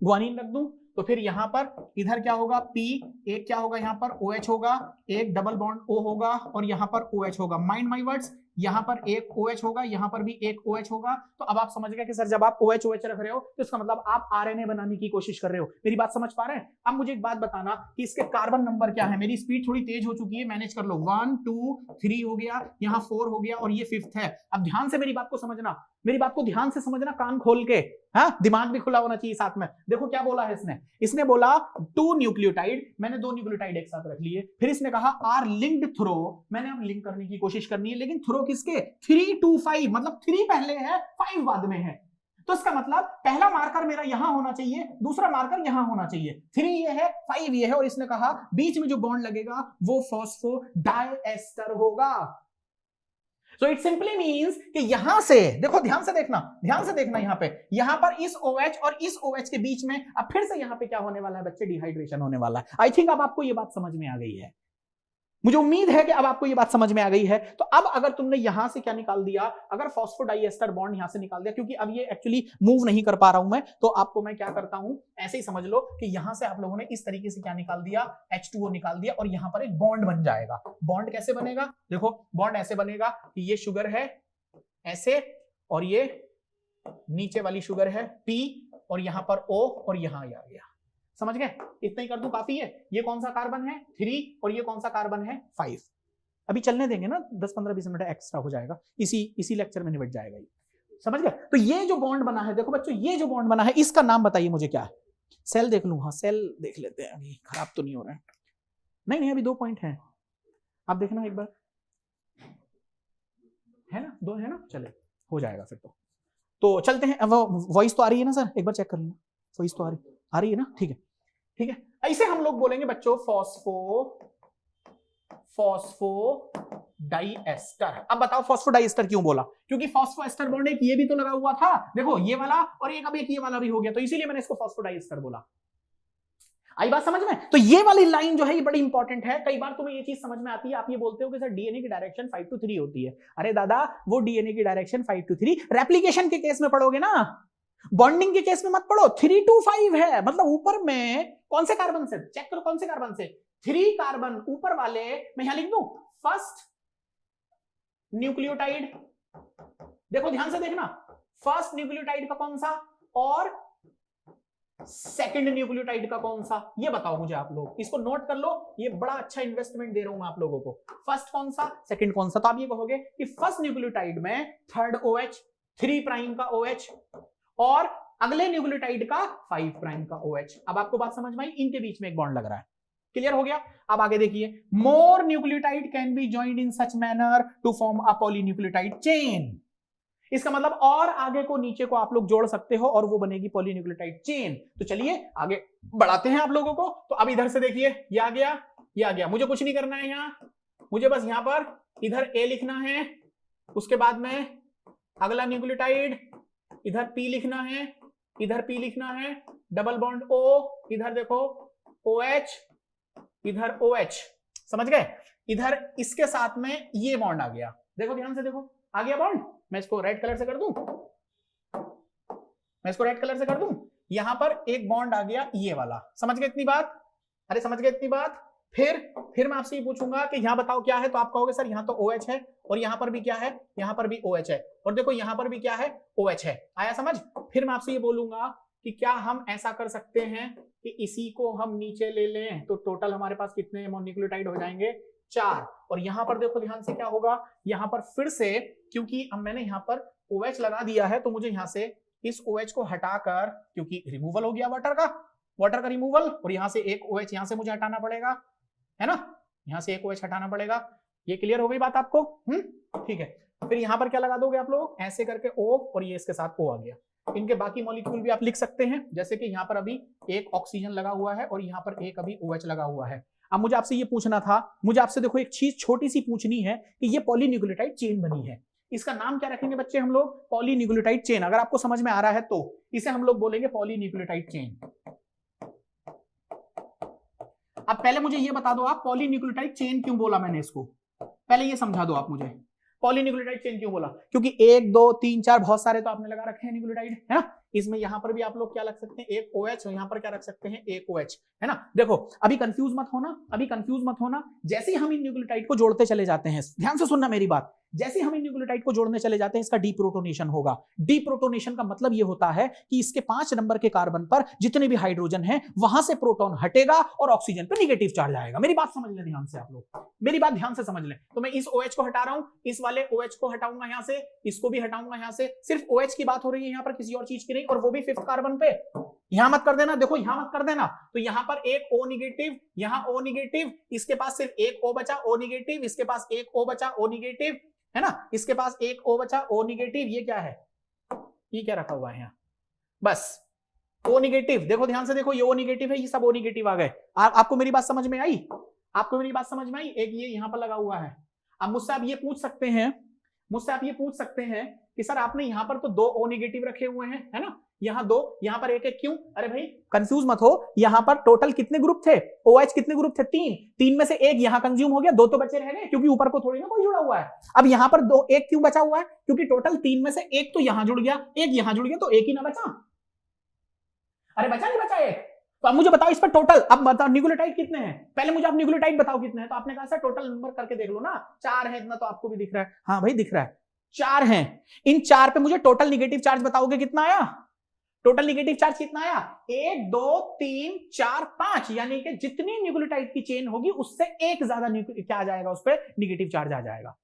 गुआनिन रख दूं। तो फिर यहां पर इधर क्या होगा? P, एक क्या होगा यहां पर? OH होगा, एक डबल बॉन्ड O होगा, और यहां पर OH होगा। माइंड माय वर्ड्स, यहां पर एक OH होगा, यहां पर भी एक OH होगा। तो अब आप समझ गए कि सर जब आप OH रख रहे हो तो इसका मतलब आप RNA बनाने की कोशिश कर रहे हो। मेरी बात समझ पा रहे हैं? अब मुझे एक बात बताना कि इसके कार्बन नंबर क्या है। मेरी स्पीड थोड़ी तेज हो चुकी है, मैनेज कर लो। 1 2 3 हो गया, यहाँ 4 हो गया, और ये 5th है। अब ध्यान से मेरी बात को समझना, मेरी बात को ध्यान से समझना, कान खोल के, हाँ दिमाग भी खुला होना चाहिए साथ में। देखो क्या बोला है इसने बोला 2 न्यूक्लियोटाइड, मैंने 2 न्यूक्लियोटाइड एक साथ रख लिए। फिर इसने कहा आर लिंक्ड थ्रू, मैंने अब लिंक करने की कोशिश करनी है, लेकिन थ्रू किसके? 3 to 5, मतलब 3 पहले है 5 बाद में है। तो इसका मतलब पहला मार्कर मेरा यहां होना चाहिए, दूसरा मार्कर यहां होना चाहिए। 3 ये है, 5 ये है, और इसने कहा बीच में जो बॉन्ड लगेगा वो फॉस्फोडाइएस्टर होगा। So it simply means कि यहां से देखो, ध्यान से देखना यहां पर इस OH और इस OH के बीच में अब फिर से यहां पे क्या होने वाला है बच्चे? डिहाइड्रेशन होने वाला है। आई थिंक अब आपको ये बात समझ में आ गई है, मुझे उम्मीद है कि अब आपको ये बात समझ में आ गई है। तो अब अगर तुमने यहां से क्या निकाल दिया, अगर फॉस्फोडाइएस्टर बॉन्ड यहां से निकाल दिया, क्योंकि अब ये एक्चुअली मूव नहीं कर पा रहा हूं मैं, तो आपको मैं क्या करता हूं, ऐसे ही समझ लो कि यहां से आप लोगों ने इस तरीके से क्या निकाल दिया? H2O निकाल दिया, और यहां पर एक बॉन्ड बन जाएगा। बॉन्ड कैसे बनेगा? देखो बॉन्ड ऐसे बनेगा कि ये शुगर है ऐसे, और ये नीचे वाली शुगर है P, और यहां पर O, और यहां आ गया। समझ गए? इतना ही कर दूं काफी है। ये कौन सा कार्बन है? 3, और ये कौन सा कार्बन है? 5। अभी चलने देंगे ना, 10-15-20 मिनट एक्स्ट्रा हो जाएगा, इसी लेक्चर में निपट जाएगा ये। समझ गए? तो ये जो बॉन्ड बना है, देखो बच्चों ये जो बॉन्ड बना है, इसका नाम बताइए मुझे क्या है? सेल देख लूं? हाँ सेल देख लेते हैं, अभी खराब तो नहीं हो रहा है। नहीं अभी 2 पॉइंट है, आप देखना एक बार, है ना? 2 है ना, चले हो जाएगा फिर तो चलते हैं। वॉइस तो आ रही है ना सर? एक बार चेक कर लेना, वॉइस तो आ रही है ना? ठीक है। ऐसे हम लोग बोलेंगे बच्चों फॉस्फोडाइएस्टर। अब बताओ फॉस्फोडाइएस्टर क्यों बोला? क्योंकि फॉस्फोएस्टर बॉन्ड एक ये भी तो लगा हुआ था, देखो ये वाला, और एक अब एक ये वाला भी हो गया, तो इसीलिए मैंने इसको फॉस्फोडाइएस्टर बोला। आई बात समझ में? तो ये वाली लाइन जो है ये बड़ी इंपॉर्टेंट है। कई बार तुम्हें ये चीज समझ में आती है, आप ये बोलते हो कि सर डीएनए की डायरेक्शन 5 to 3 होती है। अरे दादा, वो डीएनए की डायरेक्शन 5 to 3 रेप्लिकेशन के केस में पढ़ोगे ना, बॉन्डिंग के केस में मत पढ़ो। 3 to 5 है, मतलब ऊपर में कौन से कार्बन से? चेक करो कौन से कार्बन से? 3 कार्बन ऊपर वाले, मैं यहां लिख दूं फर्स्ट न्यूक्लियोटाइड। देखो ध्यान से देखना, फर्स्ट न्यूक्लियोटाइड का कौन सा और सेकंड न्यूक्लियोटाइड का कौन सा, ये बताओ मुझे आप लोग। इसको नोट कर लो, ये बड़ा अच्छा इन्वेस्टमेंट दे रहा हूं मैं आप लोगों को। फर्स्ट कौन सा, सेकंड कौन सा? तो आप ये कहोगे कि फर्स्ट न्यूक्लियोटाइड में थर्ड OH, 3 प्राइम का OH, और अगले न्यूक्लियोटाइड का 5 प्राइम का OH। अब आपको बात समझ में आई, इनके बीच में एक बॉन्ड लग रहा है, क्लियर हो गया। अब आगे देखिए, more nucleotide can be joined in such manner to form a polynucleotide chain. इसका मतलब और आगे को नीचे को आप लोग जोड़ सकते हो और वो बनेगी पॉलीन्यूक्लियोटाइड चेन। तो चलिए आगे बढ़ाते हैं आप लोगों को। तो अब इधर से देखिए, ये आ गया, ये आ गया, मुझे कुछ नहीं करना है यहाँ, मुझे बस यहां पर इधर A लिखना है, उसके बाद में अगला न्यूक्लियोटाइड इधर P लिखना है, इधर P लिखना है, डबल बॉन्ड O, इधर देखो OH, इधर OH, समझ गए। इधर इसके साथ में ये बॉन्ड आ गया, देखो ध्यान से देखो, आ गया बॉन्ड। मैं इसको रेड कलर से कर दूं, मैं इसको रेड कलर से कर दूं, यहां पर एक बॉन्ड आ गया ये वाला, समझ गए इतनी बात, अरे समझ गए इतनी बात। फिर मैं आपसे ये पूछूंगा कि यहां बताओ क्या है, तो आप कहोगे सर यहां तो OH है और यहां पर भी क्या है, यहां पर भी OH है, और देखो यहां पर भी क्या है, OH है, आया समझ। फिर मैं आपसे ये बोलूंगा कि क्या हम ऐसा कर सकते हैं कि इसी को हम नीचे ले लें, तो टोटल हमारे पास कितने न्यूक्लियोटाइड हो जाएंगे, 4। और यहां पर देखो ध्यान से क्या होगा, यहां पर फिर से, क्योंकि अब मैंने यहां पर OH लगा दिया है, तो मुझे यहां से इस OH को हटाकर, क्योंकि रिमूवल हो गया वाटर का रिमूवल, और यहां से एक OH यहां से मुझे हटाना पड़ेगा, है ना, यहां से एक OH हटाना पड़ेगा। ये क्लियर हो गई बात आपको, ठीक है। फिर यहां पर क्या लगा दोगे आप लोग, ऐसे करके O, और ये इसके साथ O आ गया। इनके बाकी मॉलिक्यूल भी आप लिख सकते हैं, जैसे कि यहां पर अभी एक ऑक्सीजन लगा हुआ है और यहां पर एक अभी OH लगा हुआ है। अब मुझे आपसे ये पूछना था, मुझे आपसे देखो एक चीज छोटी सी पूछनी है कि ये पॉलीन्यूक्लियोटाइड चेन बनी है, इसका नाम क्या रखेंगे बच्चे हम लोग, पॉलीन्यूक्लियोटाइड चेन। अगर आपको समझ में आ रहा है तो इसे हम लोग बोलेंगे पॉलीन्यूक्लियोटाइड चेन। अब पहले मुझे ये बता दो आप, पॉलीन्यूक्लियोटाइड चेन क्यों बोला मैंने इसको, पहले ये समझा दो आप मुझे, पॉलीन्यूक्लियोटाइड चेन क्यों बोला, क्योंकि 1 2 3 4 बहुत सारे तो आपने लगा रखे हैं न्यूक्लियोटाइड, है ना। इसमें यहां पर भी आप लोग क्या रख सकते हैं, एक OH, और यहां पर क्या रख सकते हैं, एक OH, है ना। देखो अभी कंफ्यूज मत होना, अभी कंफ्यूज मत होना, जैसे हम इन न्यूक्लियोटाइड को जोड़ते चले जाते हैं, ध्यान से सुनना मेरी बात, जैसे हम इन न्यूक्लियोटाइड को जोड़ने चले जाते हैं इसका डीप्रोटोनेशन होगा। डीप्रोटोनेशन का मतलब ये होता है कि इसके 5 नंबर के कार्बन पर जितने भी हाइड्रोजन है वहां से प्रोटॉन हटेगा और ऑक्सीजन पे निगेटिव चार्ज आएगा। मेरी बात समझ लें ध्यान से आप लोग, मेरी बात ध्यान से समझ लें। तो मैं इस OH को हटा रहा हूं, इस वाले OH को हटाऊंगा यहां से, इसको भी हटाऊंगा यहां से, सिर्फ OH की बात हो रही है यहां पर, किसी और चीज की नहीं, और वो भी 5th कार्बन पे। यहां मत कर देना, देखो यहां मत कर देना, तो यहां पर एक O निगेटिव, यहां O निगेटिव, इसके पास सिर्फ एक O बचा, O निगेटिव, इसके पास एक O बचा, O निगेटिव, है ना, इसके पास एक O बचा, O निगेटिव, ये क्या है, ये क्या रखा हुआ है यहाँ, बस O निगेटिव। देखो ध्यान से देखो, ये O निगेटिव है, ये सब O निगेटिव आ गए। आपको मेरी बात समझ में आई, आपको मेरी बात समझ में आई। एक ये यहां पर लगा हुआ है। अब मुझसे आप ये पूछ सकते हैं, मुझसे आप ये पूछ सकते हैं कि सर आपने यहां पर तो 2 O निगेटिव रखे हुए हैं, है ना, यहां 2, यहां पर एक क्यों। अरे भाई कंफ्यूज मत हो, यहां पर टोटल कितने ग्रुप थे, OH कितने ग्रुप थे, 3 में से एक यहां कंज्यूम हो गया, 2 तो बचे रह गए, क्योंकि ऊपर को थोड़ी ना कोई जुड़ा हुआ है। अब यहां पर 2 एक क्यों बचा हुआ है, क्योंकि टोटल 3 में से एक तो यहां जुड़ गया, एक यहां जुड़ गया, तो एक ही ना बचा। अरे बचा नहीं बचा एक, तो अब मुझे बताओ इस पर टोटल, अब बताओ न्यूक्लियोटाइड कितने हैं, पहले मुझे आप न्यूक्लियोटाइड बताओ कितने हैं। तो आपने कहा सर टोटल नंबर करके देख लो ना, 4 है, इतना तो आपको भी दिख रहा है, हाँ भाई दिख रहा है, 4 हैं। इन 4 पे मुझे टोटल निगेटिव चार्ज बताओगे कितना आया, टोटल निगेटिव चार्ज कितना आया, 1 2 3 4 5, यानी कि जितनी न्यूक्लियोटाइड की चेन होगी उससे एक ज्यादा क्या आ जाएगा, उस पर निगेटिव चार्ज आ जाएगा।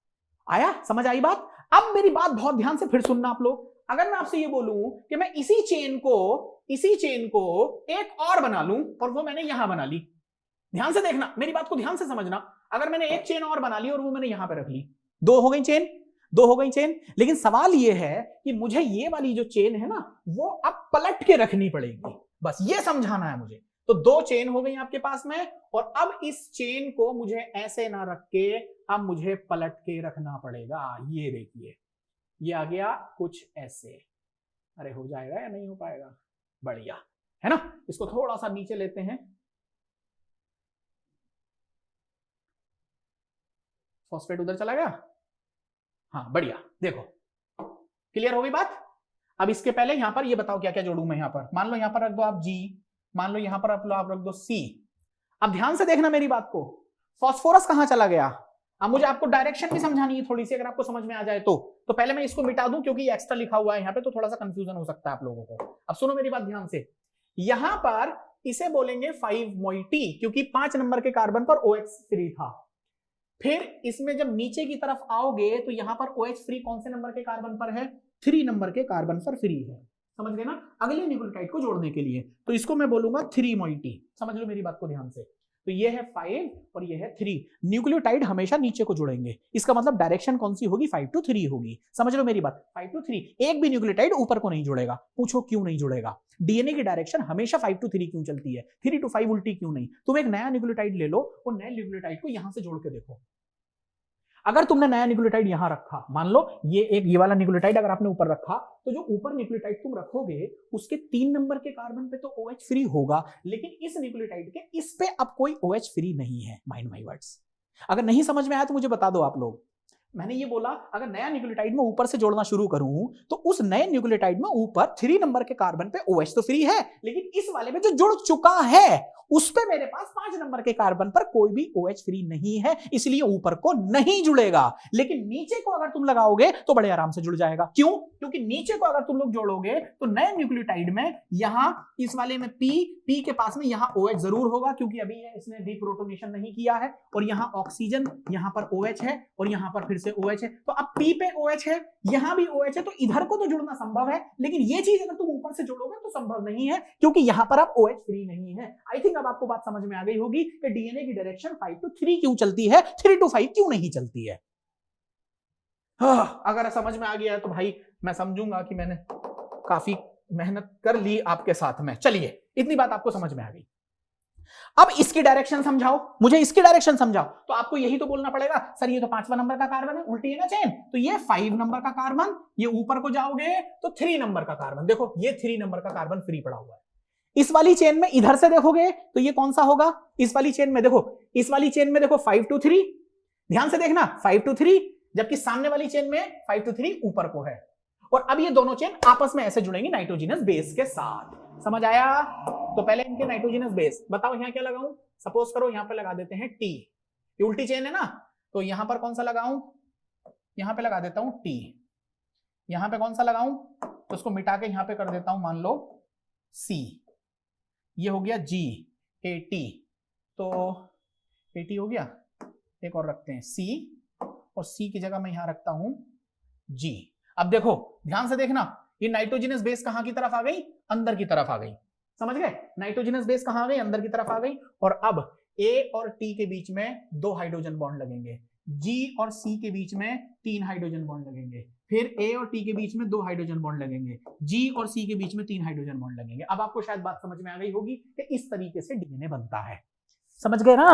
आया समझ आई बात। अब मेरी बात बहुत ध्यान से फिर सुनना आप लोग, अगर मैं आपसे ये बोलूं कि मैं इसी चेन को एक और बना लूं, और वो मैंने यहां बना ली, ध्यान से देखना मेरी बात को, ध्यान से समझना, अगर मैंने एक चेन और बना ली और वो मैंने यहां पे रख ली, 2 हो गई चेन, 2 हो गई चेन। लेकिन सवाल ये है कि मुझे ये वाली जो चेन है ना वो अब पलट के रखनी पड़ेगी, बस ये समझाना है मुझे। तो 2 चेन हो गई आपके पास में, और अब इस चेन को मुझे ऐसे ना रख के अब मुझे पलट के रखना पड़ेगा। ये देखिए ये आ गया कुछ ऐसे, अरे हो जाएगा या नहीं हो पाएगा, बढ़िया है ना। इसको थोड़ा सा नीचे लेते हैं, फॉस्फेट उधर चला गया, हाँ बढ़िया, देखो क्लियर हो गई बात। अब इसके पहले यहां पर ये बताओ क्या क्या जोड़ू मैं, यहां पर मान लो यहां पर रख दो आप G, मान लो यहां पर आप रख दो C। अब ध्यान से देखना मेरी बात को, फास्फोरस कहां चला गया। अब मुझे आपको डायरेक्शन भी समझानी है थोड़ी सी, अगर आपको समझ में आ जाए तो पहले मैं इसको मिटा दूं, क्योंकि एक्स्ट्रा लिखा हुआ है यहाँ पे, तो थोड़ा सा कंफ्यूजन हो सकता है आप लोगों को। अब सुनो मेरी बात ध्यान से, यहां पर इसे बोलेंगे 5 मोइटी, क्योंकि 5 नंबर के कार्बन पर OH फ्री था। फिर इसमें जब नीचे की तरफ आओगे तो यहां पर OH फ्री कौन से नंबर के कार्बन पर है, 3 नंबर के कार्बन पर फ्री है। समझ गए ना, अगले न्यूक्लियोटाइड को जोड़ने के लिए। तो इसको मैं बोलूंगा 3 मोइटी। समझ लो मेरी बात को ध्यान से। तो ये है 5 और ये है 3। न्यूक्लियोटाइड हमेशा नीचे को जुड़ेंगे, इसका मतलब डायरेक्शन कौन सी होगी, 5 to 3 होगी। समझ लो मेरी बात, 5 to 3। एक भी न्यूक्लियोटाइड ऊपर को नहीं जुड़ेगा। पूछो क्यों नहीं जुड़ेगा? डीएनए की डायरेक्शन हमेशा 5 to 3 क्यों चलती है, 3 to 5 उल्टी क्यों नहीं? तुम एक नया न्यूक्लियोटाइड ले लो और नए न्यूक्लियोटाइड को यहां से जोड़ के देखो। अगर तुमने नया न्यूक्लियोटाइड यहां रखा, मान लो ये वाला न्यूक्लियोटाइड अगर आपने ऊपर रखा, तो जो ऊपर न्यूक्लियोटाइड तुम रखोगे उसके 3 नंबर के कार्बन पे तो OH फ्री होगा, लेकिन इस न्यूक्लियोटाइड के इस पे अब कोई OH फ्री नहीं है। Mind my words. अगर नहीं समझ में आया तो मुझे बता दो आप लोग। मैंने ये बोला अगर नया न्यूक्लियोटाइड में ऊपर से जोड़ना शुरू करूं तो उस नए न्यूक्लियोटाइड में ऊपर 3 नंबर के कार्बन पे OH तो फ्री है, लेकिन इस वाले में जो जुड़ चुका है उस पे मेरे पास 5 नंबर के कार्बन पर कोई भी OH फ्री नहीं है, इसलिए ऊपर को नहीं जुड़ेगा। लेकिन नीचे को अगर तुम लगाओगे तो बड़े आराम से जुड़ जाएगा। क्यों? क्योंकि नीचे को अगर तुम लोग जोड़ोगे तो नए न्यूक्लियोटाइड में यहां इस वाले में P के पास में यहां OH जरूर होगा, क्योंकि अभी इसने डीप्रोटोनेशन नहीं किया है, और यहां ऑक्सीजन, यहां पर OH है और यहां पर फिर से OH है। तो अब P पे OH है, यहां भी OH है, तो इधर को तो जुड़ना संभव है, लेकिन ये चीज अगर तुम ऊपर से जोड़ोगे तो संभव नहीं है, क्योंकि यहां पर अब OH फ्री नहीं है। आई थिंक अब आपको बात समझ में आ गई होगी कि डीएनए की डायरेक्शन 5 to 3 क्यों चलती है, 3 to 5 क्यों नहीं चलती है। अगर समझ में आ गया तो भाई मैं समझूंगा कि मैंने काफी मेहनत कर ली आपके साथ में। चलिए, इतनी बात आपको समझ में आ गई। अब इसकी डायरेक्शन समझाओ, मुझे इसकी डायरेक्शन समझाओ। तो आपको यही तो बोलना पड़ेगा, सर ये तो 5वां नंबर का कार्बन है, उल्टी है ना चेन, तो ये 5 नंबर का कार्बन, ये ऊपर को जाओगे तो 3 नंबर का कार्बन। देखो ये 3 नंबर का कार्बन फ्री पड़ा हुआ है। इस वाली चेन में इधर से देखोगे तो ये कौन सा होगा? इस वाली चेन में देखो, इस वाली चेन में देखो 5 to 3, ध्यान से देखना 5 to 3, जबकि सामने वाली चेन में 5 to 3 ऊपर को है। और अब ये दोनों चेन आपस में ऐसे जुड़ेंगी नाइट्रोजनस बेस के साथ। समझ आया? तो पहले इनके नाइट्रोजनस बेस बताओ, यहां क्या लगाऊं? सपोज करो यहां पे लगा देते हैं T, ये उल्टी चेन है ना, तो यहां पर कौन सा लगाऊं? यहां पे लगा देता हूं T। यहां पे कौन सा लगाऊं? तो उसको मिटा के यहां पे कर देता हूं मान लो C। ये हो गया GAT, तो AT हो गया। एक और रखते हैं C, और C की जगह मैं यहां रखता हूं G। अब देखो ध्यान से देखना, ये नाइट्रोजनस बेस कहां की तरफ आ गई? अंदर की तरफ आ गई। समझ गए? नाइट्रोजनस बेस कहां आ गई? अंदर की तरफ आ गई। और अब A और T के बीच में 2 हाइड्रोजन बॉन्ड लगेंगे, G और C के बीच में 3 हाइड्रोजन बॉन्ड लगेंगे, फिर A और T के बीच में 2 हाइड्रोजन बॉन्ड लगेंगे, G और C के बीच में 3 हाइड्रोजन बॉन्ड लगेंगे। अब आपको शायद बात समझ में आ गई होगी कि इस तरीके से डीएनए बनता है। समझ गए ना?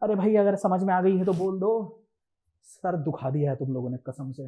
अरे भाई अगर समझ में आ गई है तो बोल दो, सर दुखा दिया है तुम लोगों ने कसम से।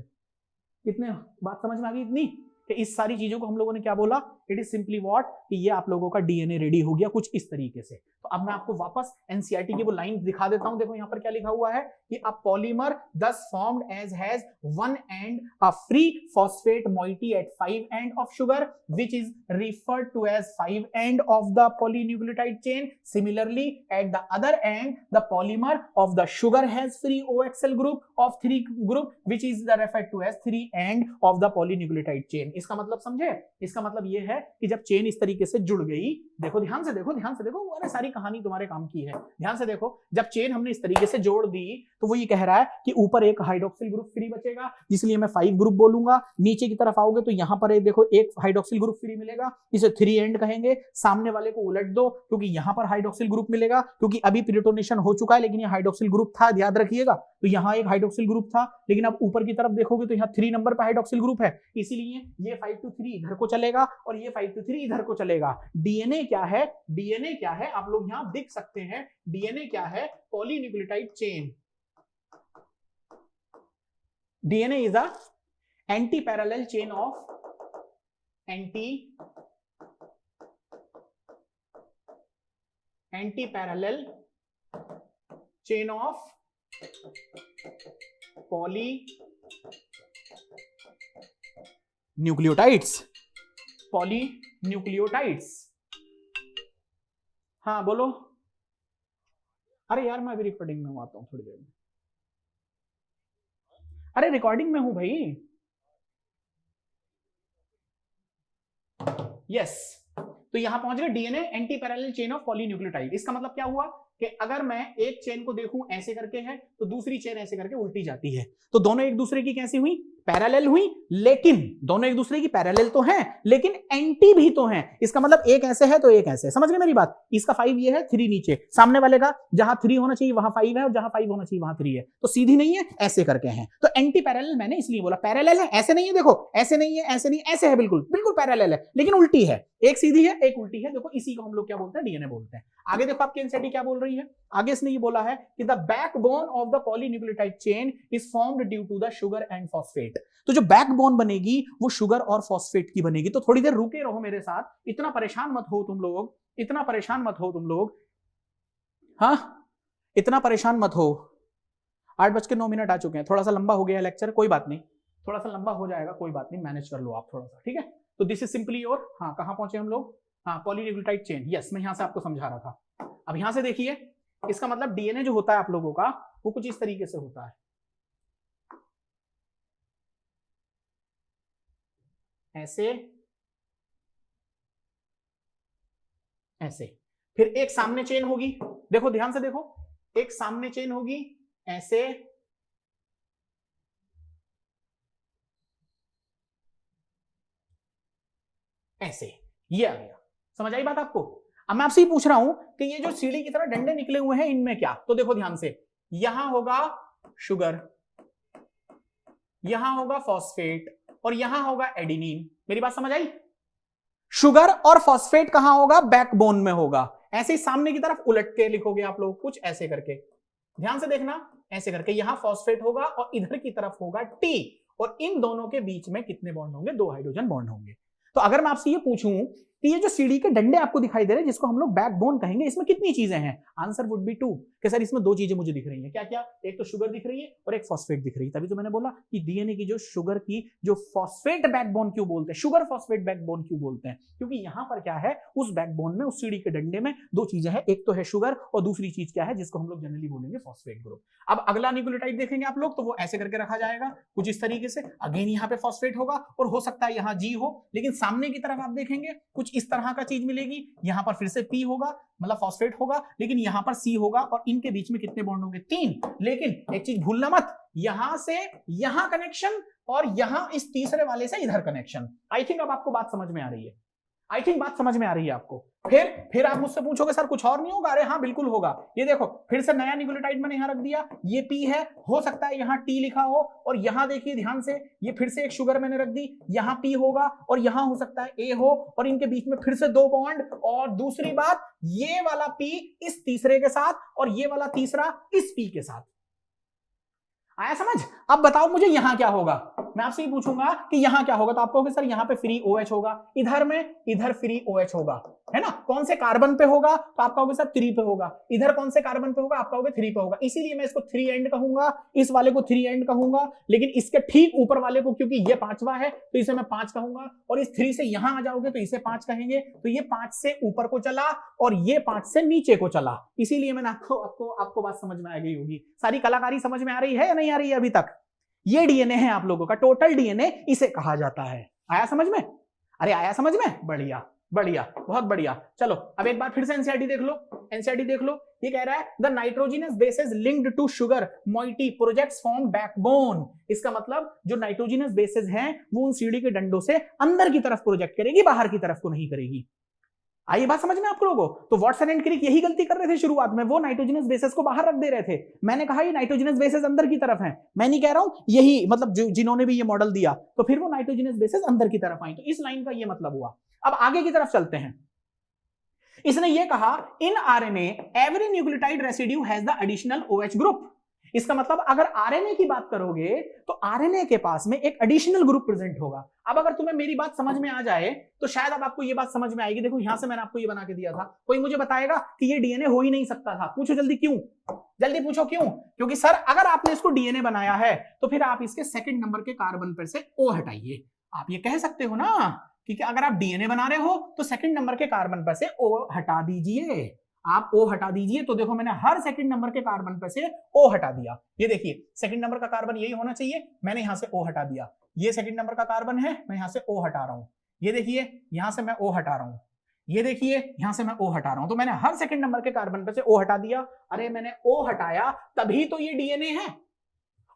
कितने बात समझ में आ गई इतनी कि इस सारी चीजों को हम लोगों ने क्या बोला? इट इज सिंपली व्हाट, कि ये आप लोगों का डीएनए रेडी हो गया कुछ इस तरीके से। तो अब मैं आपको वापस एनसीईआरटी की वो लाइन दिखा देता हूं। देखो यहां पर क्या लिखा हुआ है कि a polymer thus formed as has one end a free phosphate moiety at 5 end of sugar which is referred to as 5 end of the polynucleotide chain. Similarly at the other end the polymer of the sugar has free OXL group of 3 group which is referred to as 3 end of the polynucleotide chain. इसका मतलब समझे? इसका मतलब ये है कि जब chain इस तरीके से जुड़ गई, देखो ध्यान से देखो, ध्यान से देखो, अरे सारी कहानी तुम्हारे काम की है। ध्यान से देखो, जब चेन हमने इस तरीके से जोड़ दी तो वो ये कह रहा है कि ऊपर एक हाइड्रोक्सिल ग्रुप फ्री बचेगा, इसलिए मैं 5 ग्रुप बोलूंगा। नीचे की तरफ आओगे तो यहां पर देखो एक हाइड्रोक्सिल ग्रुप फ्री मिलेगा, इसे 3 एंड कहेंगे। सामने वाले को उलट दो क्योंकि यहां पर हाइड्रोक्सिल ग्रुप मिलेगा, क्योंकि अभी प्रोटोनेशन हो चुका है लेकिन ये हाइड्रोक्सिल ग्रुप था, याद रखिएगा। तो यहां एक हाइड्रोक्सिल ग्रुप था, लेकिन अब ऊपर की तरफ देखोगे तो यहाँ 3 नंबर पर हाइड्रोक्सिल ग्रुप है, इसीलिए ये 5 to 3 इधर को चलेगा और ये 5 to 3 इधर को चलेगा। डीएनए क्या है? डीएनए क्या है आप लोग यहां देख सकते हैं। डीएनए क्या है? Polynucleotide chain. DNA is a anti parallel chain of anti parallel chain of polynucleotides. Polynucleotides, हाँ बोलो। अरे यार मैं अभी रिकॉर्डिंग में हूं, आता हूं थोड़ी देर में। अरे रिकॉर्डिंग में हूं भाई। यस, तो यहां पहुंच गए DNA anti parallel chain of polynucleotide. इसका मतलब क्या हुआ कि अगर मैं एक चेन को देखूं ऐसे करके है तो दूसरी चेन ऐसे करके उल्टी जाती है, तो दोनों एक दूसरे की कैसी हुई, पैरेलल हुई, लेकिन दोनों एक दूसरे की पैरेलल तो हैं लेकिन एंटी भी तो हैं। इसका मतलब एक ऐसे है तो एक ऐसे है, समझ गए मेरी बात। इसका 5 ये है, 3 नीचे, सामने वाले का जहां 3 होना चाहिए वहां 5 है और जहां 5 होना चाहिए वहां 3 है, तो सीधी नहीं है, ऐसे करके हैं। तो एंटी पैरेलल मैंने इसलिए बोला, पैरेलल है, ऐसे नहीं है, देखो ऐसे नहीं है, ऐसे नहीं, ऐसे है, बिल्कुल बिल्कुल पैरेलल है लेकिन उल्टी है, एक सीधी है एक उल्टी है। देखो इसी को हम लोग क्या बोलते हैं, डीएनए बोलते हैं। आगे देखो आपकी एनसीईआरटी क्या बोल रही है, आगे इसने ये बोला है कि the backbone of the polynucleotide chain is formed due to the sugar and phosphate. तो जो बैकबोन बनेगी वो शुगर और फॉस्फेट की बनेगी। तो थोड़ी देर रुके रहो मेरे साथ, इतना परेशान मत हो तुम लोग, इतना परेशान मत हो तुम लोग, हाँ इतना परेशान मत हो। 8:09 आ चुके हैं, थोड़ा सा लंबा हो गया लेक्चर, कोई बात नहीं, थोड़ा सा लंबा हो जाएगा, कोई बात नहीं, मैनेज कर लो आप थोड़ा सा, ठीक है। तो दिस इज सिंपली योर, हाँ कहां पहुंचे हम लोग, हाँ पॉलीन्यूक्लियोटाइड चेन, यस मैं यहां से आपको समझा रहा था। अब यहां से देखिए, इसका मतलब डीएनए जो होता है आप लोगों का वो कुछ इस तरीके से होता है, ऐसे ऐसे, फिर एक सामने चेन होगी, देखो ध्यान से देखो, एक सामने चेन होगी ऐसे, ऐसे, ये आ गया, समझ आई बात आपको। अब मैं आपसे ही पूछ रहा हूं कि ये जो सीढ़ी की तरह डंडे निकले हुए हैं इनमें क्या, तो देखो ध्यान से, यहां होगा शुगर, यहां होगा फॉस्फेट और यहां होगा एडिनिन। मेरी बात समझ आई, शुगर और फॉस्फेट कहां होगा, बैकबोन में होगा। ऐसे ही सामने की तरफ उलट के लिखोगे आप लोग, कुछ ऐसे करके, ध्यान से देखना, ऐसे करके यहां फॉस्फेट होगा और इधर की तरफ होगा टी, और इन दोनों के बीच में कितने बॉन्ड होंगे, 2 हाइड्रोजन बॉन्ड होंगे। तो अगर मैं आपसे ये पूछूं कि ये जो सीढ़ी के डंडे आपको दिखाई दे रहे हैं जिसको हम लोग बैकबोन कहेंगे, इसमें कितनी चीजें हैं, आंसर वुड बी 2, कि सर इसमें 2 चीजें मुझे दिख रही हैं, क्या क्या, एक तो शुगर दिख रही है और एक फॉस्फेट दिख रही है। तभी तो मैंने बोला कि डीएनए की जो शुगर की जो फॉस्फेट बैकबोन क्यों बोलते हैं, शुगर फॉस्फेट बैकबोन क्यों बोलते हैं, क्योंकि यहां पर क्या है, उस बैकबोन में, उस सीढ़ी के डंडे में 2 चीजें हैं, एक तो है शुगर और दूसरी चीज क्या है जिसको हम लोग जनरली बोलेंगे फॉस्फेट ग्रुप। अब अगला न्यूक्लियोटाइड देखेंगे आप लोग तो वो ऐसे करके रखा जाएगा कुछ इस तरीके से, अगेन यहाँ पे फॉस्फेट होगा और हो सकता है यहाँ जी हो, लेकिन सामने की तरफ आप देखेंगे कुछ इस तरह का चीज मिलेगी, यहां पर फिर से पी होगा मतलब फॉस्फेट होगा, लेकिन यहां पर सी होगा और इनके बीच में कितने बॉन्ड होंगे, 3। लेकिन एक चीज भूलना मत, यहां से यहां कनेक्शन और यहां इस तीसरे वाले से इधर कनेक्शन। आई थिंक अब आपको बात समझ में आ रही है, आई थिंक बात समझ में आ रही है आपको। फिर आप मुझसे पूछोगे सर कुछ और नहीं होगा, अरे हाँ बिल्कुल होगा। ये देखो फिर से नया न्यूक्लियोटाइड मैंने यहां रख दिया, ये पी है, हो सकता है यहां टी लिखा हो, और यहां देखिए ध्यान से, ये फिर से एक शुगर मैंने रख दी, यहां पी होगा और यहां हो सकता है ए हो, और इनके बीच में फिर से 2 बॉन्ड, और दूसरी बात ये वाला पी इस तीसरे के साथ और ये वाला तीसरा इस पी के साथ। आया समझ। अब बताओ मुझे यहां क्या होगा, मैं आपसे ही पूछूंगा कि यहां क्या होगा, तो आप कहोगे सर यहां पे फ्री OH होगा, इधर में इधर फ्री OH होगा, है ना। कौन से कार्बन पे होगा, तो आप कहोगे सर 3 पे होगा, इधर कौन से कार्बन पे होगा, आप कहोगे 3 पे होगा, इसीलिए मैं इसको 3 एंड कहूंगा, इस वाले को 3 एंड कहूंगा, लेकिन इसके ठीक ऊपर वाले को क्योंकि ये 5वां है तो इसे मैं 5 कहूंगा, और इस 3 से यहां आ जाओगे तो इसे 5 कहेंगे, तो ये 5 से ऊपर को चला और ये 5 से नीचे को चला, इसीलिए मैंने आपको बात समझ में आ गई होगी। सारी कलाकारी समझ में आ रही है या नहीं आ रही है अभी तक। ये डीएनए है आप लोगों का, टोटल डीएनए इसे कहा जाता है। आया समझ में, अरे आया समझ में, बढ़िया बढ़िया बहुत बढ़िया। चलो अब एक बार फिर से एनसीईआरटी देख लो, एनसीईआरटी देख लो, ये कह रहा है the nitrogenous bases linked to sugar moiety projects form backbone. इसका मतलब जो नाइट्रोजिनस बेसेस हैं वो उन सीढ़ी के डंडों से अंदर की तरफ प्रोजेक्ट करेगी, बाहर की तरफ को नहीं करेगी। आई बात समझ में आप लोगों को। तो वाटसन एंड क्रिक यही गलती कर रहे थे शुरुआत में, वो नाइट्रोजनस बेसेस को बाहर रख दे रहे थे। मैंने कहा ये नाइट्रोजनस बेसेस अंदर की तरफ हैं, मैं नहीं कह रहा हूं यही मतलब जिन्होंने भी ये मॉडल दिया तो फिर वो नाइट्रोजनस बेसेस अंदर की तरफ आई, तो इस लाइन का ये मतलब हुआ। अब आगे की तरफ चलते हैं। इसने ये कहा in RNA every nucleotide residue has the additional OH group. इसका मतलब अगर आरएनए की बात करोगे तो आरएनए के पास में एक एडिशनल ग्रुप प्रेजेंट होगा। अब अगर तुम्हें मेरी बात समझ में आ जाए तो शायद अब आपको ये बात समझ में आएगी। देखो यहां से मैंने आपको ये बना के दिया था, कोई मुझे बताएगा कि ये डीएनए हो ही नहीं सकता था, पूछो जल्दी क्यों, जल्दी पूछो क्यों। क्योंकि सर अगर आपने इसको डीएनए बनाया है तो फिर आप इसके सेकंड नंबर के कार्बन पर से O हटाइए। आप ये कह सकते हो ना कि अगर आप डीएनए बना रहे हो तो सेकंड नंबर के कार्बन पर से O हटा दीजिए, आप O हटा दीजिए। तो देखो मैंने हर सेकंड नंबर के कार्बन पर से O हटा दिया। ये देखिए सेकंड नंबर का कार्बन यही होना चाहिए, मैंने यहां से O हटा दिया। ये सेकंड नंबर का कार्बन है, मैं यहां से O हटा रहा हूं। ये देखिए यहां से मैं O हटा रहा हूं। ये देखिए यहां से मैं O हटा रहा हूं, तो मैंने हर सेकंड नंबर के कार्बन पे से O हटा दिया। अरे मैंने O हटाया तभी तो ये डीएनए है।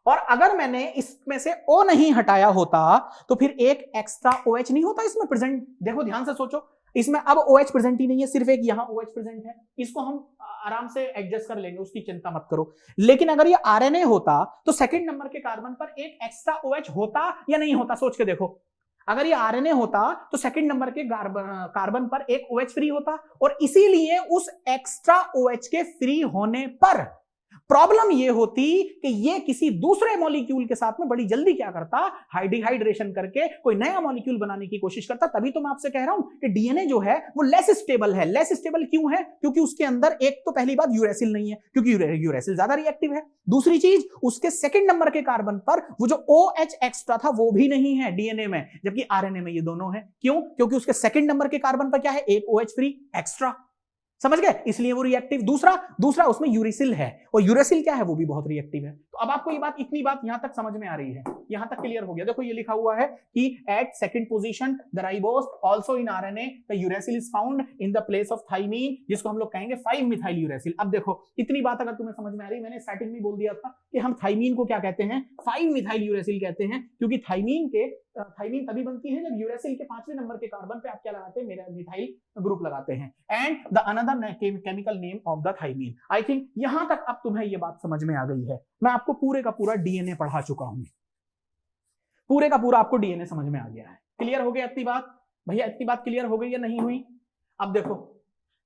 और अगर मैंने इसमें से O नहीं हटाया होता तो फिर एक एक्स्ट्रा OH नहीं होता इसमें प्रेजेंट। देखो ध्यान से सोचो, इसमें अब OH प्रेजेंट ही नहीं है, सिर्फ एक यहां OH प्रेजेंट है। इसको हम आराम से एडजस्ट कर लेंगे, उसकी चिंता मत करो। लेकिन अगर ये आरएनए होता तो सेकंड नंबर के कार्बन पर एक एक्स्ट्रा OH होता या नहीं होता, सोच के देखो। अगर ये आरएनए होता तो सेकंड नंबर के कार्बन पर एक OH फ्री होता, और इसीलिए उस एक्स्ट्रा OH के फ्री होने पर प्रॉब्लम ये होती कि ये किसी दूसरे मॉलिक्यूल के साथ में बड़ी जल्दी क्या करता, डिहाइड्रेशन करके कोई नया मॉलिक्यूल बनाने की कोशिश करता। तभी तो मैं आपसे कह रहा हूं कि डीएनए जो है वो लेस स्टेबल है। लेस स्टेबल क्यों है? क्योंकि उसके अंदर एक तो पहली बात यूरेसिल नहीं है, क्योंकि यूरेसिल ज्यादा रिएक्टिव है। दूसरी चीज, उसके सेकंड नंबर के कार्बन पर वो जो OH एक्स्ट्रा था वो भी नहीं है डीएनए में, जबकि आरएनए में ये दोनों है। क्यों? क्योंकि उसके सेकंड नंबर के कार्बन पर क्या है, एक OH फ्री एक्स्ट्रा। समझ गए? इसलिए वो रिएक्टिव। दूसरा उसमें यूरेसिल है, और यूरेसिल क्या है, वो भी बहुत रिएक्टिव है। तो अब आपको ये बात, इतनी बात यहां तक समझ में आ रही है, यहां तक क्लियर हो गया। देखो ये लिखा हुआ है कि at second position the ribose also in RNA the uracil is found in the place of thymine, जिसको हम लोग कहेंगे 5 मिथाइल यूरेसिल। अब देखो इतनी बात अगर तुम्हें समझ में आ रही, मैंने स्टार्टिंग में बोल दिया था कि हम थाइमीन को क्या कहते हैं, 5 मिथाइल यूरेसिल कहते हैं, क्योंकि थाइमीन तभी बनती है जब यूरेसिल के 5वें नंबर के कार्बन पे आप क्या लगाते हैं, मेरा मिथाइल ग्रुप लगाते हैं। And the another chemical name of the thymine. I think यहां तक अब तुम्हें ये बात समझ में आ गई है। मैं आपको पूरे का पूरा डीएनए पढ़ा चुका हूं, पूरे का पूरा आपको डीएनए समझ में आ गया है। क्लियर हो गया इतनी बात? भैया इतनी बात क्लियर हो गई या नहीं हुई? अब देखो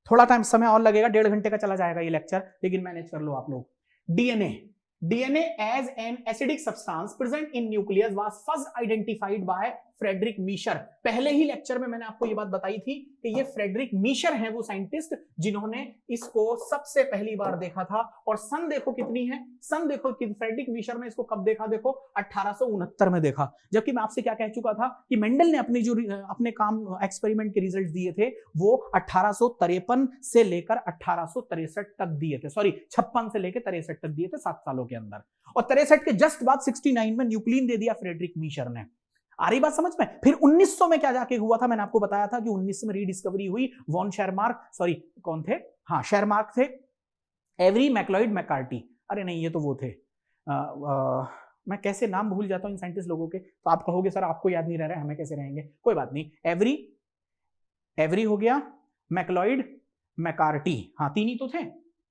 थोड़ा टाइम समय और लगेगा, 1.5 घंटे का चला जाएगा ये लेक्चर, लेकिन मैनेज कर लो आप लोग। DNA as an acidic substance present in nucleus was first identified by Friedrich Miescher. पहले ही लेक्चर में मैंने आपको ये बात बताई थी कि ये फ्रेडरिक मीशर हैं वो साइंटिस्ट जिन्होंने इसको सबसे पहली बार देखा था। और सन देखो कितनी है, सन देखो कि फ्रेडरिक मीशर ने इसको कब देखा, देखो 1869 में देखा। जबकि मैं आपसे क्या कह चुका था कि मेंडल ने अपने काम एक्सपेरिमेंट के रिजल्ट दिए थे वो 1853 से लेकर 1863 तक दिए थे, सॉरी 56 से लेकर 63 तक दिए थे, 7 सालों के अंदर। और 63 के जस्ट बाद 69 में न्यूक्लिन दे दिया फ्रेडरिक मीशर ने। आ रही बात समझ में? फिर 1900 में क्या जाके हुआ था, मैंने आपको बताया था कि 1900 में रीडिस्कवरी हुई। वॉन शेरमार्क, सॉरी कौन थे, हाँ शेरमार्क थे, एवरी मैक्लॉइड मैकार्टी, अरे नहीं ये तो वो थे, मैं कैसे नाम भूल जाता हूं इन साइंटिस्ट लोगों के। तो आप कहोगे सर आपको याद नहीं रह रहा है, हमें कैसे रहेंगे, कोई बात नहीं। एवरी हो गया, मैक्लॉइड, मैकार्टी, हाँ 3 ही तो थे,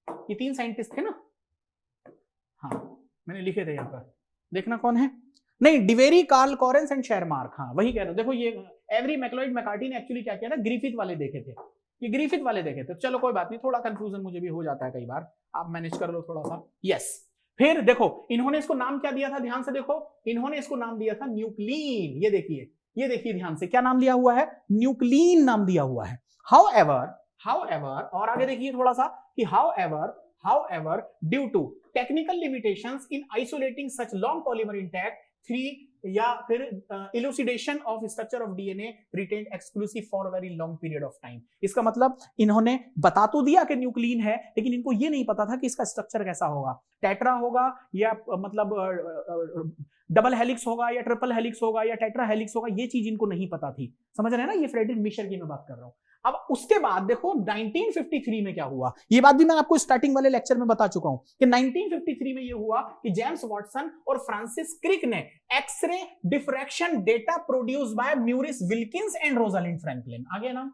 ये 3 साइंटिस्ट थे ना, हाँ मैंने लिखे थे यहाँ पर, देखना कौन है, नहीं डिवेरी, कार्ल कॉरेंस एंड शेरमार्क, हाँ वही कह रहा हूं। देखो ये एवरी, मैक्लॉइड, मैकार्टी ने एक्चुअली क्या किया था, ग्रिफिथ वाले देखे थे, ये ग्रिफिथ वाले देखे थे। चलो कोई बात नहीं, थोड़ा कंफ्यूजन मुझे भी हो जाता है कई बार, आप मैनेज कर लो थोड़ा सा। यस, फिर देखो इन्होंने इसको नाम क्या दिया था, ध्यान से देखो, इन्होंने इसको नाम दिया था न्यूक्लीन। ये देखिए ध्यान से, क्या नाम दिया हुआ है, न्यूक्लीन नाम दिया हुआ है। हाउएवर, और आगे देखिए थोड़ा सा कि however due to technical limitations in isolating such long polymer intact 3 या फिर elucidation of structure of DNA retained exclusive for very long period of time. इसका मतलब इन्होंने बता तो दिया कि न्यूक्लिन है, लेकिन इनको ये नहीं पता था कि इसका स्ट्रक्चर कैसा होगा, टेट्रा होगा या मतलब डबल हेलिक्स होगा या ट्रिपल हेलिक्स होगा या टेट्रा हेलिक्स होगा, ये चीज इनको नहीं पता थी। समझ रहे हैं ना, ये फ्रेडरिक मीशर की मैं बात कर रहा हूं। अब उसके बाद देखो 1953 में क्या हुआ, ये बात भी मैं आपको स्टार्टिंग वाले लेक्चर में बता चुका हूं कि 1953 में ये हुआ कि जेम्स वाटसन और फ्रांसिस क्रिक ने X ray diffraction data produce by Maurice Wilkins and Rosalind Franklin. आगे नाम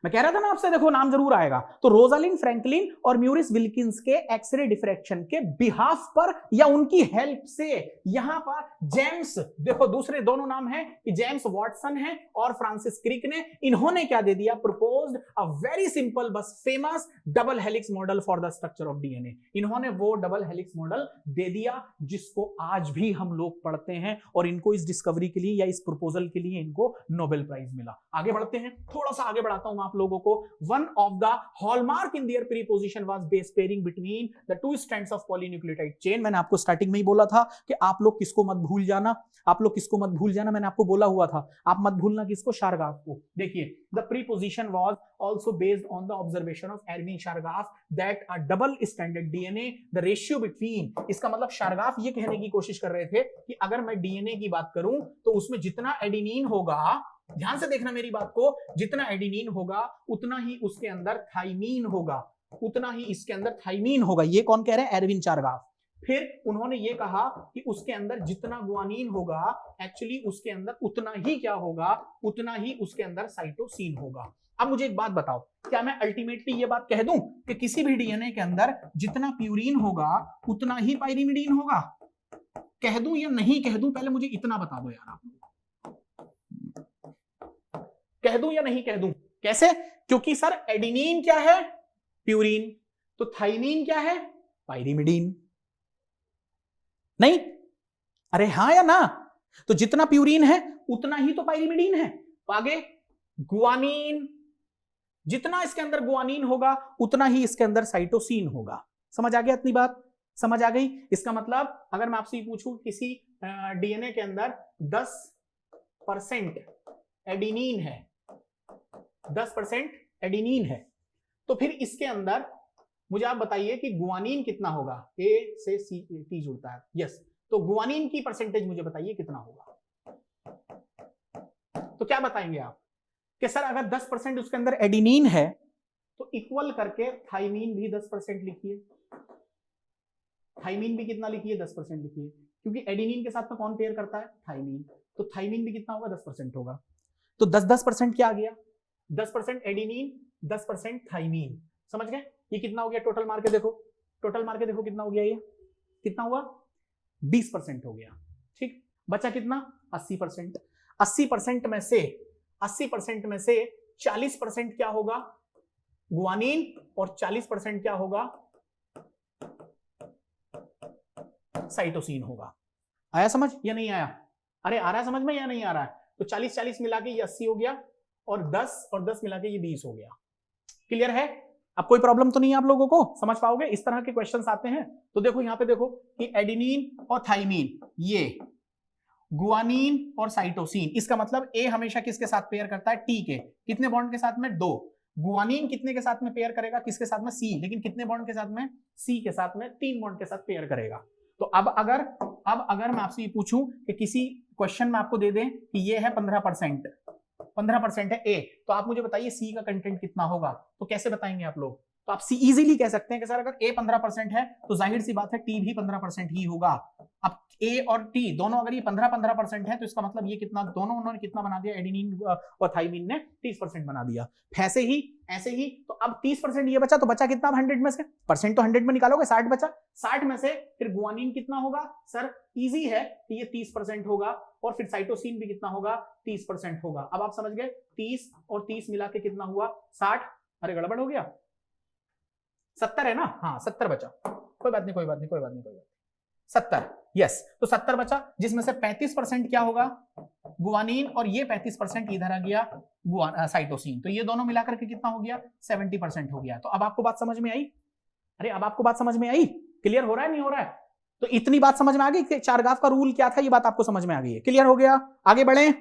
मैं कह रहा था ना आपसे, देखो नाम जरूर आएगा। तो रोजालिंड फ्रैंकलिन और म्यूरिस विल्किंस के एक्सरे डिफ्रैक्शन के बिहाफ पर या उनकी हेल्प से यहां पर जेम्स, देखो दूसरे दोनों नाम है कि जेम्स वाटसन है और फ्रांसिस क्रिक ने, इन्होंने क्या दे दिया, प्रपोज्ड अ वेरी सिंपल बस famous double helix model for the structure of DNA. इन्होंने वो डबल हेलिक्स मॉडल दे दिया जिसको आज भी हम लोग पढ़ते हैं, और इनको इस डिस्कवरी के लिए या इस प्रपोजल के लिए इनको नोबेल प्राइज मिला। आगे बढ़ते हैं, थोड़ा सा आगे बढ़ाता हूं आप लोगों को। One of the hallmark in their preposition was base pairing between the 2 strands of polynucleotide chain. मैंने आपको स्टार्टिंग में ही बोला था कि आप लोग किसको मत भूल जाना, मैंने आपको बोला हुआ था, आप मत भूलना किसको, शारगाफ को। देखिए the proposition was also based on the observation of Erwin Chargaff that a double standard DNA the ratio between, इसका मतलब शारगाफ ये कहने की कोशिश कर रहे थे कि अगर मैं डीएनए की बात करूं तो उसमें जितना एडेनिन होगा ध्यान से देखना मेरी बात को, जितना एडिनिन होगा उतना ही उसके अंदर थाइमीन होगा, उतना ही इसके अंदर थाइमीन होगा। ये कौन कह रहे हैं? Erwin Chargaff. फिर उन्होंने ये कहा कि उसके अंदर जितना गुआनिन होगा एक्चुअली उसके अंदर उतना ही क्या होगा, उतना ही उसके अंदर साइटोसिन होगा। अब मुझे एक बात बताओ, क्या मैं अल्टीमेटली ये बात कह दूं कि किसी भी डीएनए के अंदर जितना प्यूरिन होगा उतना ही पायरिमिडीन होगा? कह दूं या नहीं कह दूं? पहले मुझे इतना बता दो यार, आप कह दूं या नहीं कह दूं? कैसे? क्योंकि सर एडिनिन क्या है? प्यूरिन। तो थाइमीन क्या है? पायरिमिडीन। नहीं? अरे हाँ या ना? तो जितना प्यूरिन है उतना ही तो पायरिमिडीन है। तो आगे गुआनिन, जितना इसके अंदर गुआनिन होगा उतना ही इसके अंदर साइटोसिन होगा। समझ आ गया इतनी बात? समझ आ गई? इसका मतलब अगर मैं आपसे पूछूं किसी डीएनए के अंदर 10% एडिनिन है, 10% एडिनिन है, तो फिर इसके अंदर मुझे आप बताइए कि गुआनिन कितना होगा? ए से सी टी जुड़ता है, यस। तो गुआनिन की परसेंटेज मुझे बताइए कितना होगा? तो क्या बताएंगे आप कि सर अगर 10% उसके अंदर एडिनिन है तो इक्वल करके थाइमीन भी 10% लिखिए। थाइमीन भी कितना लिखिए? 10% लिखिए, क्योंकि एडिनिन के साथ में कौन पेयर करता है? थाइमीन। तो थाइमीन भी कितना होगा? 10% होगा। तो 10% क्या आ गया? 10% एडिनिन, 10% थाइमीन। समझ गए? ये कितना हो गया? टोटल मार के देखो, टोटल मार के देखो कितना हो गया? ये कितना हुआ? 20% हो गया। ठीक, बचा कितना? 80%। 80% में से 80% में से 40% क्या होगा? गुआनिन, और 40% क्या होगा? साइटोसिन होगा। आया समझ या नहीं आया? अरे आ रहा है समझ में या नहीं आ रहा है? तो 40-40 मिला के ये 80 हो गया, और 10 मिला के ये 20 हो गया। क्लियर है? अब कोई प्रॉब्लम तो नहीं है आप लोगों को? समझ पाओगे? इस तरह के क्वेश्चंस आते हैं। तो देखो यहां पे देखो कि एडिनिन और थाइमीन, ये गुआनिन और साइटोसिन, इसका मतलब ए हमेशा किसके साथ पेयर करता है? टी के। कितने बॉन्ड के साथ में? 2। गुआनिन कितने के साथ में पेयर करेगा? किसके साथ में? सी। लेकिन कितने बॉन्ड के साथ में? सी के साथ में 3 बॉन्ड के साथ पेयर करेगा। तो अब अगर मैं आपसे ये पूछूं कि किसी क्वेश्चन में आपको दे दें कि ये है 15% है ए, तो आप मुझे बताइए सी का कंटेंट कितना होगा? तो कैसे बताएंगे आप लोग? तो आप सी इजीली कह सकते हैं कि सर अगर ए 15% है तो जाहिर सी बात है टी भी 15% ही होगा। अब ए और टी दोनों अगर ये 15% है तो इसका मतलब ये कितना, दोनों उन्होंने कितना बना दिया? एडिनिन और थाइमीन ने 30% बना दिया। ऐसे ही तो अब 30% ये बचा, तो बचा कितना? 100 में से परसेंट तो 100 में निकालोगे, 60 बचा। 60 में से फिर गुआनिन कितना होगा? सर इजी है कि ये 30% होगा, और फिर साइटोसिन भी कितना होगा? 30% होगा। अब आप समझ गए? 30 और 30 मिला के कितना हुआ? 60। अरे गड़बड़ हो गया, 70 है ना? हाँ 70 बचा, कोई बात नहीं 70, यस। तो 70 बचा, जिसमें से 35% क्या होगा? गुआनिन, और ये 35% इधर आ गया साइटोसिन। तो ये दोनों मिलाकर के कितना हो गया? 70% हो गया। तो अब आपको बात समझ में आई? अरे अब आपको बात समझ में आई? क्लियर हो रहा है नहीं हो रहा है? तो इतनी बात समझ में आ गई कि चारगाफ का रूल क्या था, ये बात आपको समझ में आ गई है। क्लियर हो गया? आगे बढ़े।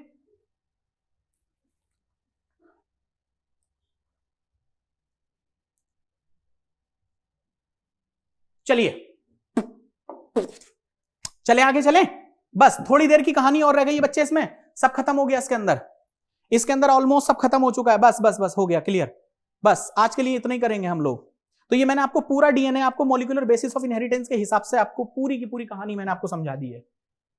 चलिए चले आगे चले। बस थोड़ी देर की कहानी और रह गई है बच्चे, इसमें सब खत्म हो गया। इसके अंदर ऑलमोस्ट सब खत्म हो चुका है। बस हो गया क्लियर। बस आज के लिए इतना ही करेंगे हम लोग। तो ये मैंने आपको पूरा डीएनए, आपको मॉलिक्यूलर बेसिस ऑफ इनहेरिटेंस के हिसाब से आपको पूरी की पूरी कहानी मैंने आपको समझा दी है।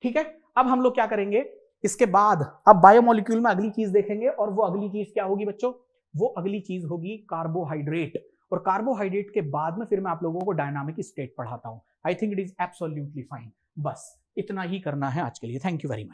ठीक है, अब हम लोग क्या करेंगे इसके बाद? अब बायोमोलिक्यूल में अगली चीज देखेंगे, और वो अगली चीज क्या होगी बच्चों? वो अगली चीज होगी कार्बोहाइड्रेट। और कार्बोहाइड्रेट के बाद में फिर मैं आप लोगों को डायनामिक स्टेट पढ़ाता हूं। I think it is absolutely fine. बस इतना ही करना है आज के लिए। Thank you very much.